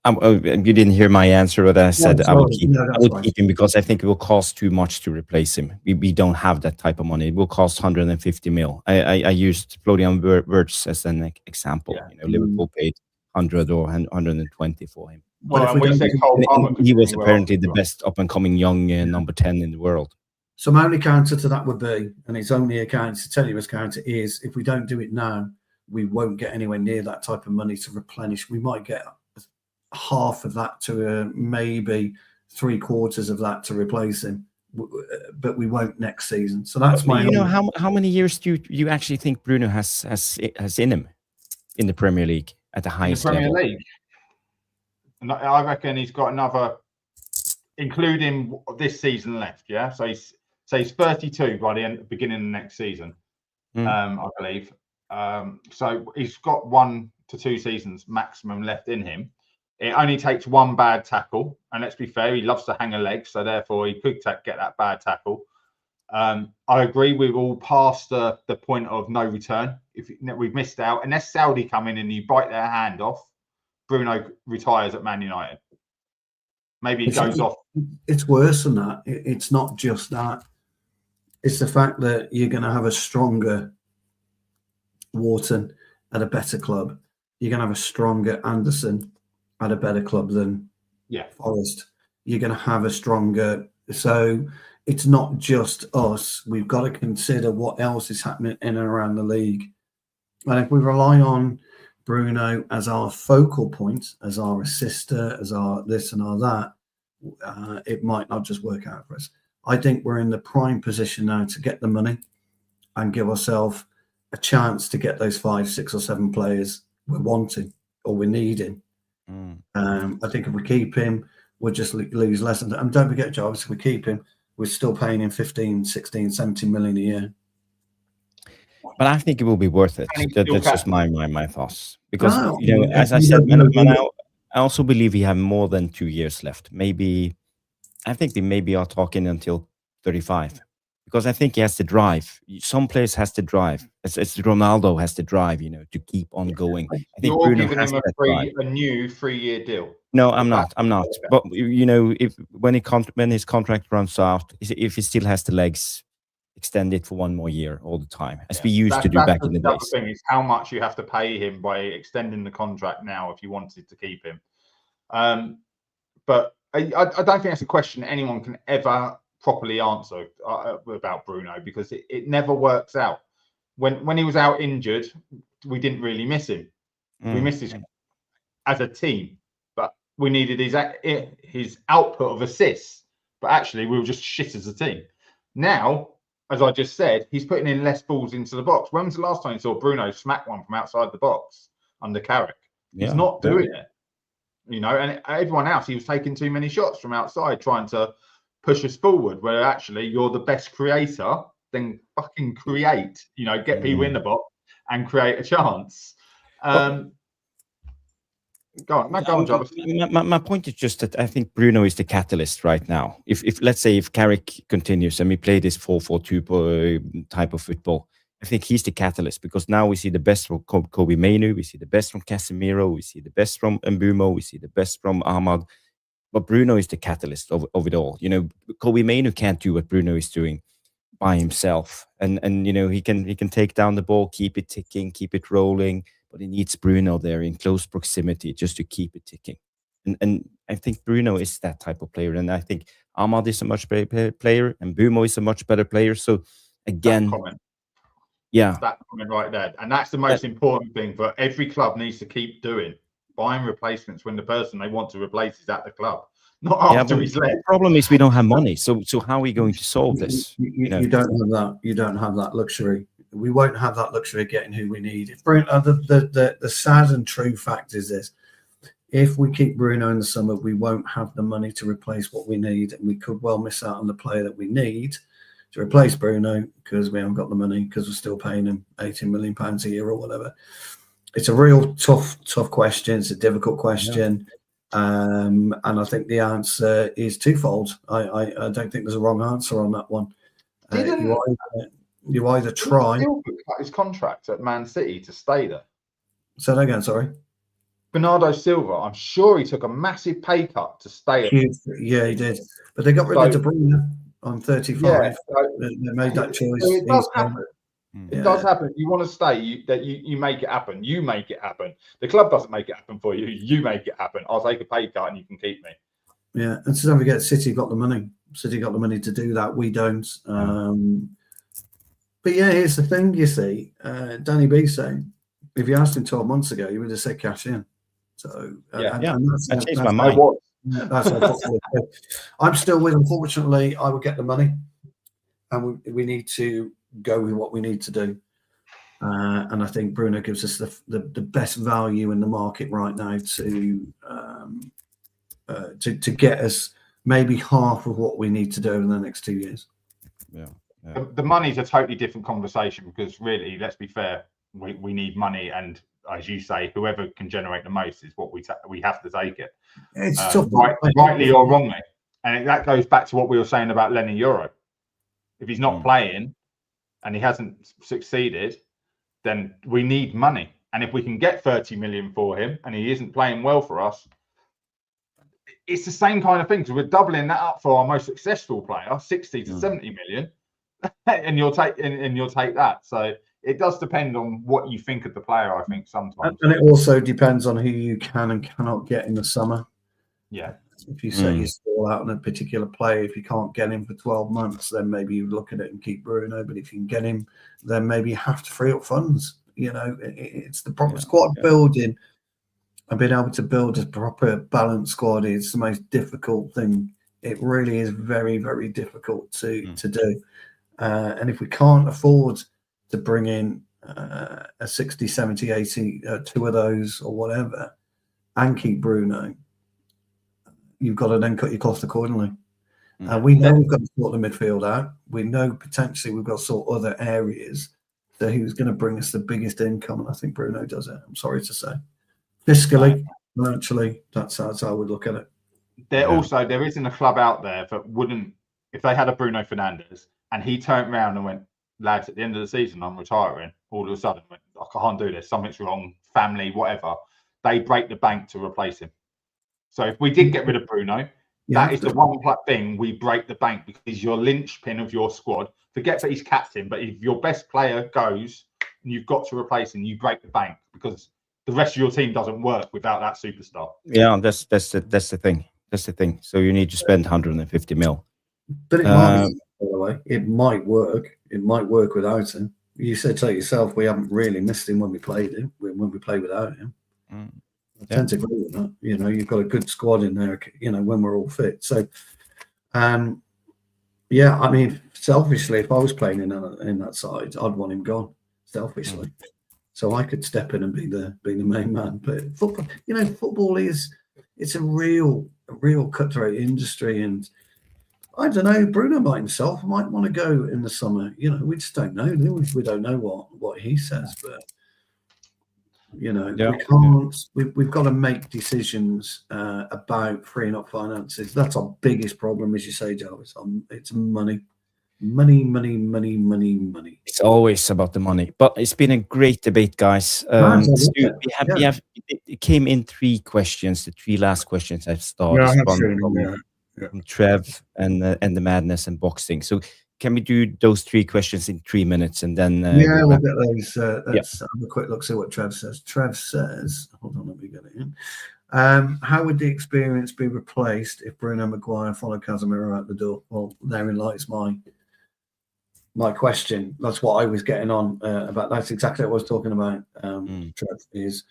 [SPEAKER 1] you didn't hear my answer, but I said I would keep him because I think it will cost too much to replace him. We don't have that type of money. It will cost 150 mil. I used Florian Wirtz as an example.
[SPEAKER 3] Yeah.
[SPEAKER 1] Liverpool paid 100 or 120 for him.
[SPEAKER 3] Well,
[SPEAKER 1] he was apparently the best up-and-coming young number 10 in the world.
[SPEAKER 2] So my only counter to that would be, and it's only a counter, tenuous counter, is if we don't do it now, we won't get anywhere near that type of money to replenish. We might get half of that to maybe 3/4 of that to replace him, but we won't next season. So that's my.
[SPEAKER 1] How many years do you actually think Bruno has in him in the Premier League at the highest level?
[SPEAKER 3] Premier League, and I reckon he's got another, including this season left. Yeah, so he's 32 by the beginning of the next season, I believe. So he's got 1 to 2 seasons maximum left in him. It only takes one bad tackle, and let's be fair, he loves to hang a leg, so therefore he could get that bad tackle. I agree, we're all past the point of no return. If we've missed out, unless Saudi come in and you bite their hand off, Bruno retires at Man United. Maybe he goes off.
[SPEAKER 2] It's worse than that. It's not just that. It's the fact that you're going to have a stronger Wharton at a better club. You're going to have a stronger Anderson at a better club than Forest. You're going to have a stronger. So it's not just us. We've got to consider what else is happening in and around the league. And if we rely on Bruno as our focal point, as our assister, as our this and our that, it might not just work out for us. I think we're in the prime position now to get the money and give ourselves a chance to get those 5, 6 or 7 players we're wanting or we're needing. I think if we keep him, we'll just lose less. And don't forget, Jarvis, if we keep him, we're still paying him 15, 16, 17 million a year.
[SPEAKER 1] But I think it will be worth it. That's just my thoughts. Because, as I said, I also believe we have more than 2 years left. Maybe, I think we maybe are talking until 35. Because I think he has to drive. Some players has to drive. It's Ronaldo has to drive, to keep on going. I think
[SPEAKER 3] You're
[SPEAKER 1] Bruno
[SPEAKER 3] giving him a new 3-year deal.
[SPEAKER 1] No, I'm not. But when his contract runs out, if he still has the legs, extend it for 1 more year all the time, as we used to do back in the days.
[SPEAKER 3] The thing is how much you have to pay him by extending the contract now if you wanted to keep him. But I don't think that's a question anyone can ever properly answer about Bruno, because it never works out. When he was out injured, we didn't really miss him. We missed him as a team, but we needed his output of assists, but actually we were just shit as a team. Now, as I just said, he's putting in less balls into the box. When was the last time you saw Bruno smack one from outside the box under Carrick? He's not doing it, and everyone else, he was taking too many shots from outside, trying to push us forward, where actually you're the best creator, then fucking create, get people in the box and create a chance. Go on, Jarvis.
[SPEAKER 1] My point is just that I think Bruno is the catalyst right now. If let's say if Carrick continues and we play this 4-4-2 type of football, I think he's the catalyst, because now we see the best from Kobe Mainoo, we see the best from Casemiro, we see the best from Mbeumo, we see the best from Ahmad. But Bruno is the catalyst of it all. Kobe Mainoo can't do what Bruno is doing by himself, and he can take down the ball, keep it ticking, keep it rolling. But he needs Bruno there in close proximity just to keep it ticking. And I think Bruno is that type of player. And I think Ahmad is a much better player and Mbeumo is a much better player. So again,
[SPEAKER 3] that comment right there. And that's the most important thing for every club needs to keep doing. Buying replacements when the person they want to replace is at the club. Not after he's left.
[SPEAKER 1] The problem is we don't have money. So how are we going to solve this?
[SPEAKER 2] You don't have that. You don't have that luxury. We won't have that luxury of getting who we need. If Bruno, the sad and true fact is this: if we keep Bruno in the summer, we won't have the money to replace what we need, and we could well miss out on the player that we need to replace Bruno because we haven't got the money, because we're still paying him £18 million a year or whatever. It's a real tough question. It's a difficult question. And I think the answer is twofold. I don't think there's a wrong answer on that one. You either try.
[SPEAKER 3] Cut his contract at Man City to stay there.
[SPEAKER 2] Say that again. Sorry.
[SPEAKER 3] Bernardo Silva. I'm sure he took a massive pay cut to stay.
[SPEAKER 2] Yeah, he did. But they got rid of De Bruyne on 35.
[SPEAKER 3] Yeah,
[SPEAKER 2] they made that choice.
[SPEAKER 3] So it does happen. It does happen. You want to stay, you make it happen. You make it happen. The club doesn't make it happen for you. You make it happen. I'll take a pay cut and you can keep me.
[SPEAKER 2] Yeah, and so don't forget, City got the money. City got the money to do that. We don't. But yeah, here's the thing, you see. Danny B saying, if you asked him 12 months ago, he would have said cash in. So,
[SPEAKER 1] I changed my mind.
[SPEAKER 2] I'm still with, unfortunately, I would get the money. And we need to go with what we need to do. And I think Bruno gives us the best value in the market right now to get us maybe half of what we need to do in the next 2 years.
[SPEAKER 1] Yeah.
[SPEAKER 3] The money's a totally different conversation, because really, let's be fair, we need money, and as you say, whoever can generate the most is what we have to take it.
[SPEAKER 2] It's tough,
[SPEAKER 3] rightly or wrongly, and that goes back to what we were saying about Leny Yoro. If he's not playing and he hasn't succeeded, then we need money. And if we can get 30 million for him and he isn't playing well for us, it's the same kind of thing. So we're doubling that up for our most successful player, 60 to 70 million. And you'll take that. So it does depend on what you think of the player, I think, sometimes.
[SPEAKER 2] And it also depends on who you can and cannot get in the summer.
[SPEAKER 3] Yeah.
[SPEAKER 2] If you set your stall out on a particular player, if you can't get him for 12 months, then maybe you look at it and keep Bruno. But if you can get him, then maybe you have to free up funds. It's the proper squad building, and being able to build a proper balanced squad is the most difficult thing. It really is very, very difficult to do. And if we can't afford to bring in a 60, 70, 80, two of those or whatever, and keep Bruno, you've got to then cut your cost accordingly. We know we've got to sort the midfield out. We know potentially we've got to sort other areas. So who's going to bring us the biggest income? And I think Bruno does it. I'm sorry to say. Fiscally, financially, that's how I would look at it.
[SPEAKER 3] There isn't a club out there that wouldn't, if they had a Bruno Fernandes and he turned around and went, lads, at the end of the season, I'm retiring. All of a sudden, went, I can't do this. Something's wrong. Family, whatever. They break the bank to replace him. So if we did get rid of Bruno, that is the one thing, we break the bank, because he's your linchpin of your squad. Forget that he's captain, but if your best player goes and you've got to replace him, you break the bank, because the rest of your team doesn't work without that superstar.
[SPEAKER 1] Yeah, that's the thing. That's the thing. So you need to spend 150 mil.
[SPEAKER 2] But it might, by the way, it might work. It might work without him. You said so yourself, we haven't really missed him when we played him, when we played without him. I tend to agree with that. You know, you've got a good squad in there, you know, when we're all fit. So, yeah, I mean, selfishly, if I was playing in that side, I'd want him gone, selfishly. So I could step in and be the main man. But football, you know, football it's a real cutthroat industry, and I don't know. Bruno himself might want to go in the summer. You know, we just don't know. We don't know what he says, but you know, we can't. We've got to make decisions about freeing up finances. That's our biggest problem, as you say, Jarvis. It's money.
[SPEAKER 1] It's always about the money. But it's been a great debate, guys. It came in 3 questions. The 3 last questions I've started from Trev and the madness and boxing. So can we do those 3 questions in 3 minutes and then
[SPEAKER 2] we'll get those. Let's have a quick look, see what Trev says. Trev says, hold on, let me get it in. How would the experience be replaced if Bruno Maguire followed Casemiro out the door? Well, therein lies my question. That's what I was getting on about. That's exactly what I was talking about. Trev, is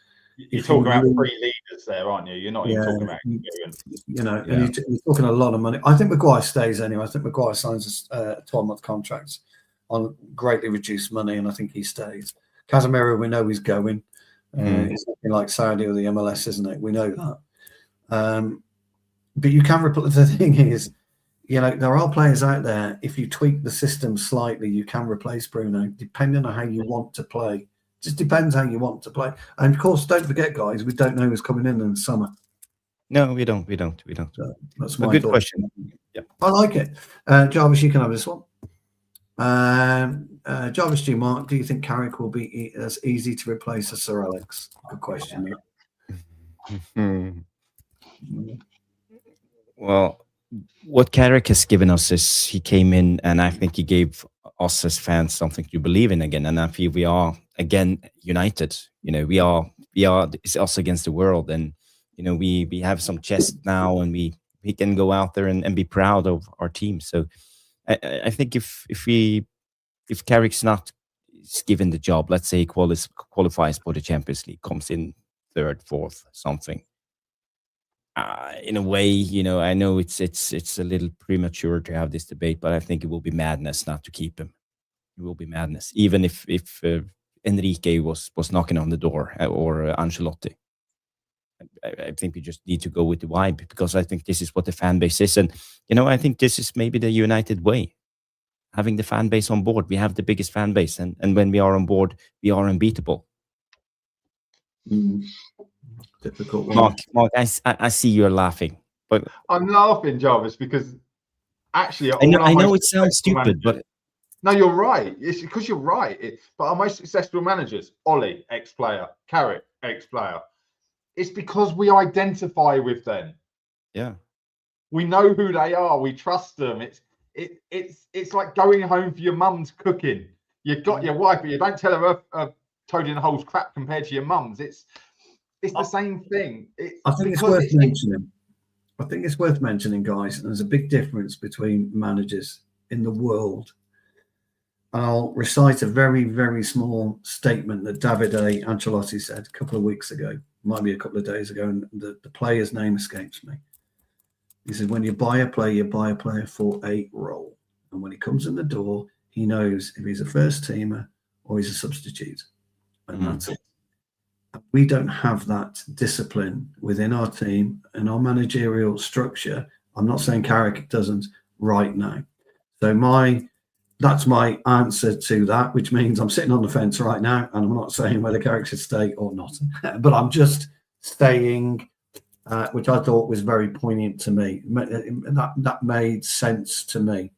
[SPEAKER 3] you're talking about 3 leaders there, aren't you? You're not even talking about experience.
[SPEAKER 2] You know, and you're talking a lot of money. I think Maguire stays anyway. I think Maguire signs a 12-month contract on greatly reduced money, and I think he stays. Casemiro, we know he's going. It's something like Saudi or the MLS, isn't it? We know that. But you can replace. The thing is, you know, there are players out there. If you tweak the system slightly, you can replace Bruno, depending on how you want to play. Just depends how you want to play. And of course, don't forget, guys, we don't know who's coming in the summer.
[SPEAKER 1] No, we don't.
[SPEAKER 2] So that's my
[SPEAKER 1] good
[SPEAKER 2] thought.
[SPEAKER 1] question. Yeah,
[SPEAKER 2] I like it. Jarvis, you can have this one. Jarvis G. Mark, do you think Carrick will be as easy to replace as Sir Alex? Good question.
[SPEAKER 1] Well, what Carrick has given us is he came in and I think he gave us as fans something to believe in again. And I feel we are again united. You know, we are it's us against the world, and you know we have some chest now, and we can go out there and be proud of our team. So I think if Carrick's not given the job, let's say he qualifies for the Champions League, comes in 3rd, 4th, something. In a way, you know, I know it's a little premature to have this debate, but I think it will be madness not to keep him. It will be madness, even if Enrique was knocking on the door or Ancelotti. I think we just need to go with the vibe, because I think this is what the fan base is, and you know, I think this is maybe the United way. Having the fan base on board, we have the biggest fan base, and when we are on board, we are unbeatable.
[SPEAKER 2] Difficult one.
[SPEAKER 1] Mark, I see you're laughing, but
[SPEAKER 3] I'm laughing, Jarvis, because actually,
[SPEAKER 1] I know it sounds stupid, but
[SPEAKER 3] no, you're right. It's because you're right. But our most successful managers, Ollie, ex-player, Carrick, ex-player, it's because we identify with them.
[SPEAKER 1] Yeah,
[SPEAKER 3] we know who they are. We trust them. It's like going home for your mum's cooking. You've got your wife, but you don't tell her a toad in the hole's crap compared to your mum's. It's the same thing.
[SPEAKER 2] I think it's worth mentioning. I think it's worth mentioning, guys. There's a big difference between managers in the world. I'll recite a very, very small statement that Davide Ancelotti said a couple of weeks ago, might be a couple of days ago, and the player's name escapes me. He said, when you buy a player for a role. And when he comes in the door, he knows if he's a first teamer or he's a substitute. And that's it. We don't have that discipline within our team and our managerial structure. I'm not saying Carrick doesn't right now. So that's my answer to that, which means I'm sitting on the fence right now, and I'm not saying whether Carrick should stay or not. But I'm just saying, which I thought was very poignant to me. That made sense to me.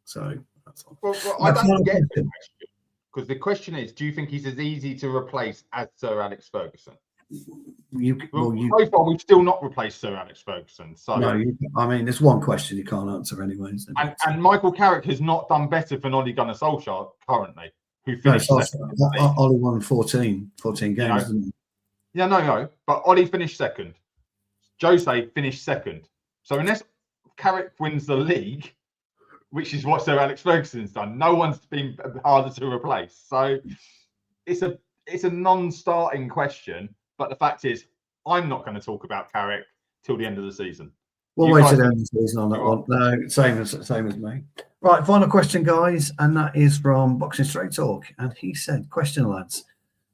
[SPEAKER 2] So that's all.
[SPEAKER 3] Well, I don't get the question, because the question is, do you think he's as easy to replace as Sir Alex Ferguson? So far, we've still not replaced Sir Alex Ferguson. So
[SPEAKER 2] no, I mean, there's one question you can't answer anyway.
[SPEAKER 3] And Michael Carrick has not done better for Ole Gunnar Solskjaer currently, who finished second.
[SPEAKER 2] Ole won 14 games, didn't he?
[SPEAKER 3] Yeah, no. But Ole finished second. Jose finished second. So unless Carrick wins the league, which is what Sir Alex Ferguson's done, no one's been harder to replace. So it's a non-starting question. But the fact is, I'm not going to talk about Carrick till the end of the season.
[SPEAKER 2] We'll wait till the end of the season on that one. No, same as me. Right, final question, guys, and that is from Boxing Straight Talk. And he said, question, lads.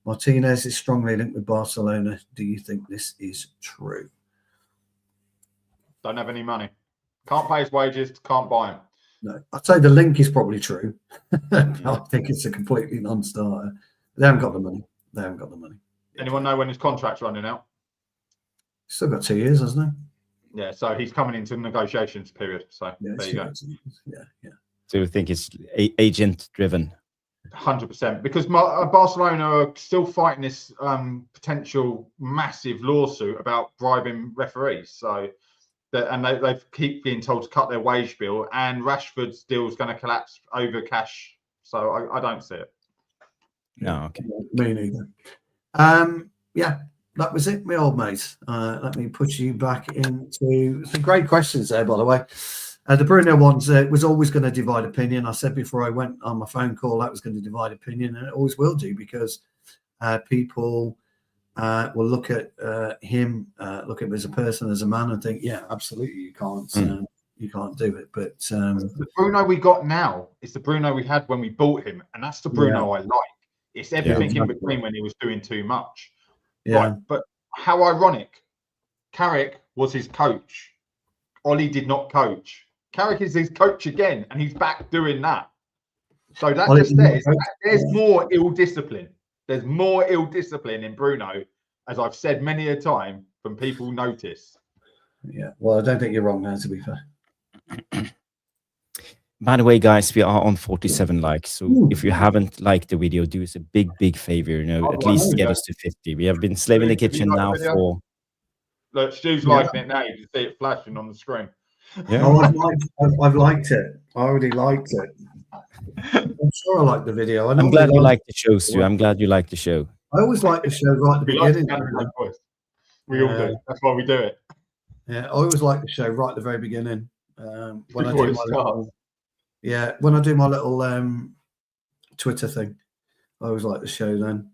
[SPEAKER 2] Martinez is strongly linked with Barcelona. Do you think this is true?
[SPEAKER 3] Don't have any money. Can't pay his wages, can't buy him.
[SPEAKER 2] No, I'd say the link is probably true. I think it's a completely non-starter. They haven't got the money.
[SPEAKER 3] Anyone know when his contract's running out?
[SPEAKER 2] Still got 2 years, hasn't he?
[SPEAKER 3] Yeah, so he's coming into the negotiations period. So there you go.
[SPEAKER 2] Yeah.
[SPEAKER 1] So you think it's agent driven?
[SPEAKER 3] 100%, because Barcelona are still fighting this potential massive lawsuit about bribing referees. So, they keep being told to cut their wage bill, and Rashford's deal is going to collapse over cash. So I don't see it.
[SPEAKER 1] No, okay.
[SPEAKER 2] Me neither. Yeah, that was it, my old mate. Let me put you back into some great questions there, by the way. The Bruno ones was always going to divide opinion. I said before I went on my phone call that was going to divide opinion, and it always will do, because people will look at him, look at him as a person, as a man, and think, yeah, absolutely, you can't do it. But
[SPEAKER 3] the Bruno we got now is the Bruno we had when we bought him, and that's the Bruno I like. It's everything in between when he was doing too much.
[SPEAKER 2] Yeah.
[SPEAKER 3] Right, but how ironic. Carrick was his coach. Ollie did not coach. Carrick is his coach again, and he's back doing that. So that just says there's more ill discipline. There's more ill discipline in Bruno, as I've said many a time, from people notice.
[SPEAKER 2] Yeah, well, I don't think you're wrong there, to be fair.
[SPEAKER 1] By the way, guys, we are on 47 likes. So if you haven't liked the video, do us a big favor. At least get us to 50. We have been slaving the kitchen now for.
[SPEAKER 3] Look, Stu's liking it now. You can see it flashing on the screen.
[SPEAKER 1] Yeah.
[SPEAKER 2] Oh, I've liked it. I already liked it. I'm sure I liked the video.
[SPEAKER 1] I'm glad you liked the show, Stu. I'm glad you liked the show.
[SPEAKER 2] I always like the show right at the beginning.
[SPEAKER 3] We all do. That's why we do it.
[SPEAKER 2] Yeah, I always like the show right at the very beginning. When I do my little Twitter thing, I always like the show then.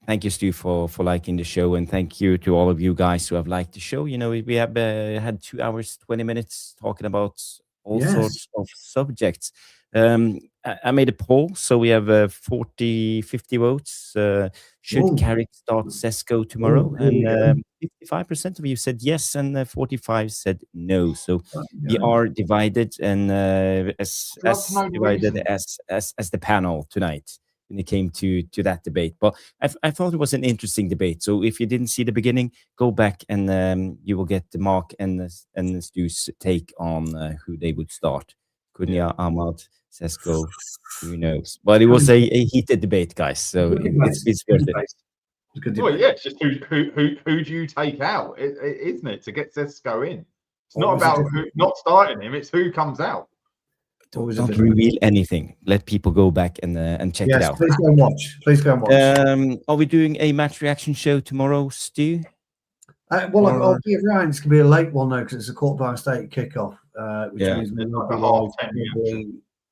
[SPEAKER 1] Thank you, Stu, for liking the show, and thank you to all of you guys who have liked the show. We have had 2 hours, 20 minutes talking about all sorts of subjects. I made a poll, so we have 50 votes. Should Carrick start Šeško tomorrow? And 55% of you said yes, and 45% said no. So we are divided, and as divided as the panel tonight when it came to that debate. But I thought it was an interesting debate. So if you didn't see the beginning, go back and you will get the Mark and Stu's take on who they would start. Cunha, Ahmad, Šeško, who knows? But it was a heated debate, guys. So it's worth it.
[SPEAKER 3] Well, yeah, it's just who do you take out, isn't it, to get Šeško in? It's not about not starting him; it's who comes out.
[SPEAKER 1] Don't reveal anything. Let people go back and check it out.
[SPEAKER 2] Please go and watch.
[SPEAKER 1] Are we doing a match reaction show tomorrow, Stu?
[SPEAKER 2] I'll be around. It's going to be a late one, though, because it's a 8:15 kickoff, which means we'll be live.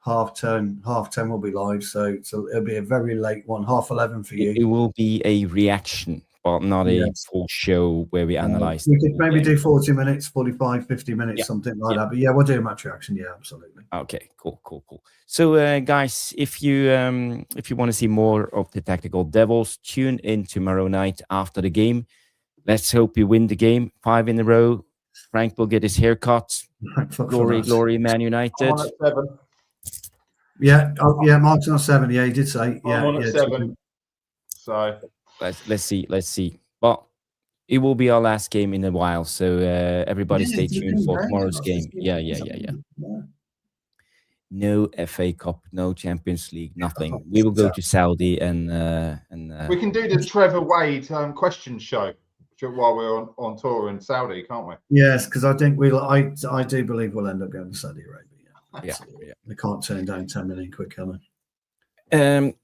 [SPEAKER 2] Half 10 will be live, so it'll be a very late one, 11:30 for you.
[SPEAKER 1] It will be a reaction, but not a full show where we analyze.
[SPEAKER 2] We could maybe do 40 minutes, 45, 50 minutes, something like that. But yeah, we'll do a match reaction. Yeah, absolutely.
[SPEAKER 1] Okay, cool. So, guys, if you want to see more of the Tactical Devils, tune in tomorrow night after the game. Let's hope we win the game 5 in a row. Frank will get his haircut. Glory, Man United.
[SPEAKER 2] Yeah, Mark's on 7. Yeah, he did say. Yeah,
[SPEAKER 3] I'm on 7. So
[SPEAKER 1] let's see. But it will be our last game in a while, so everybody stay tuned for tomorrow's game. Yeah. No FA Cup, no Champions League, nothing. We will go to Saudi and
[SPEAKER 3] we can do the Trevor Wade question show while we're on tour in Saudi, can't we?
[SPEAKER 2] Yes, because I think I do believe we'll end up going to Saudi Arabia.
[SPEAKER 1] Yeah.
[SPEAKER 2] They can't turn down 10 million quick, can they?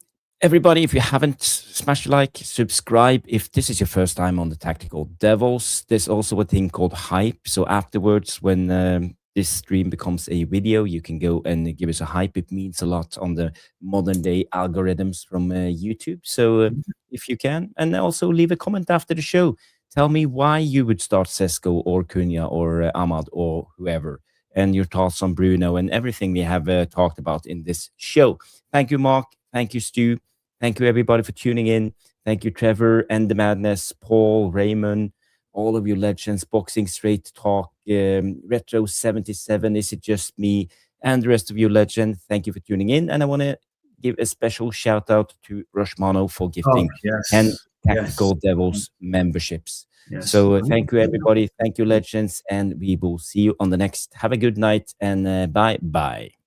[SPEAKER 1] Everybody, if you haven't, smash a like, subscribe. If this is your first time on the Tactical Devils, there's also a thing called hype. So afterwards, when this stream becomes a video, you can go and give us a hype. It means a lot on the modern day algorithms from YouTube. So if you can, and also leave a comment after the show. Tell me why you would start Šeško or Cunha or Ahmad or whoever, and your thoughts on Bruno and everything we have talked about in this show. Thank you, Mark. Thank you, Stu. Thank you, everybody, for tuning in. Thank you, Trevor and the Madness, Paul, Raymond, all of you legends, Boxing Straight Talk, Retro 77, Is It Just Me, and the rest of you legends. Thank you for tuning in. And I want to give a special shout out to Rushmano for gifting 10 Tactical Devils memberships. So thank you, everybody. Thank you, legends. And we will see you on the next. Have a good night and bye-bye.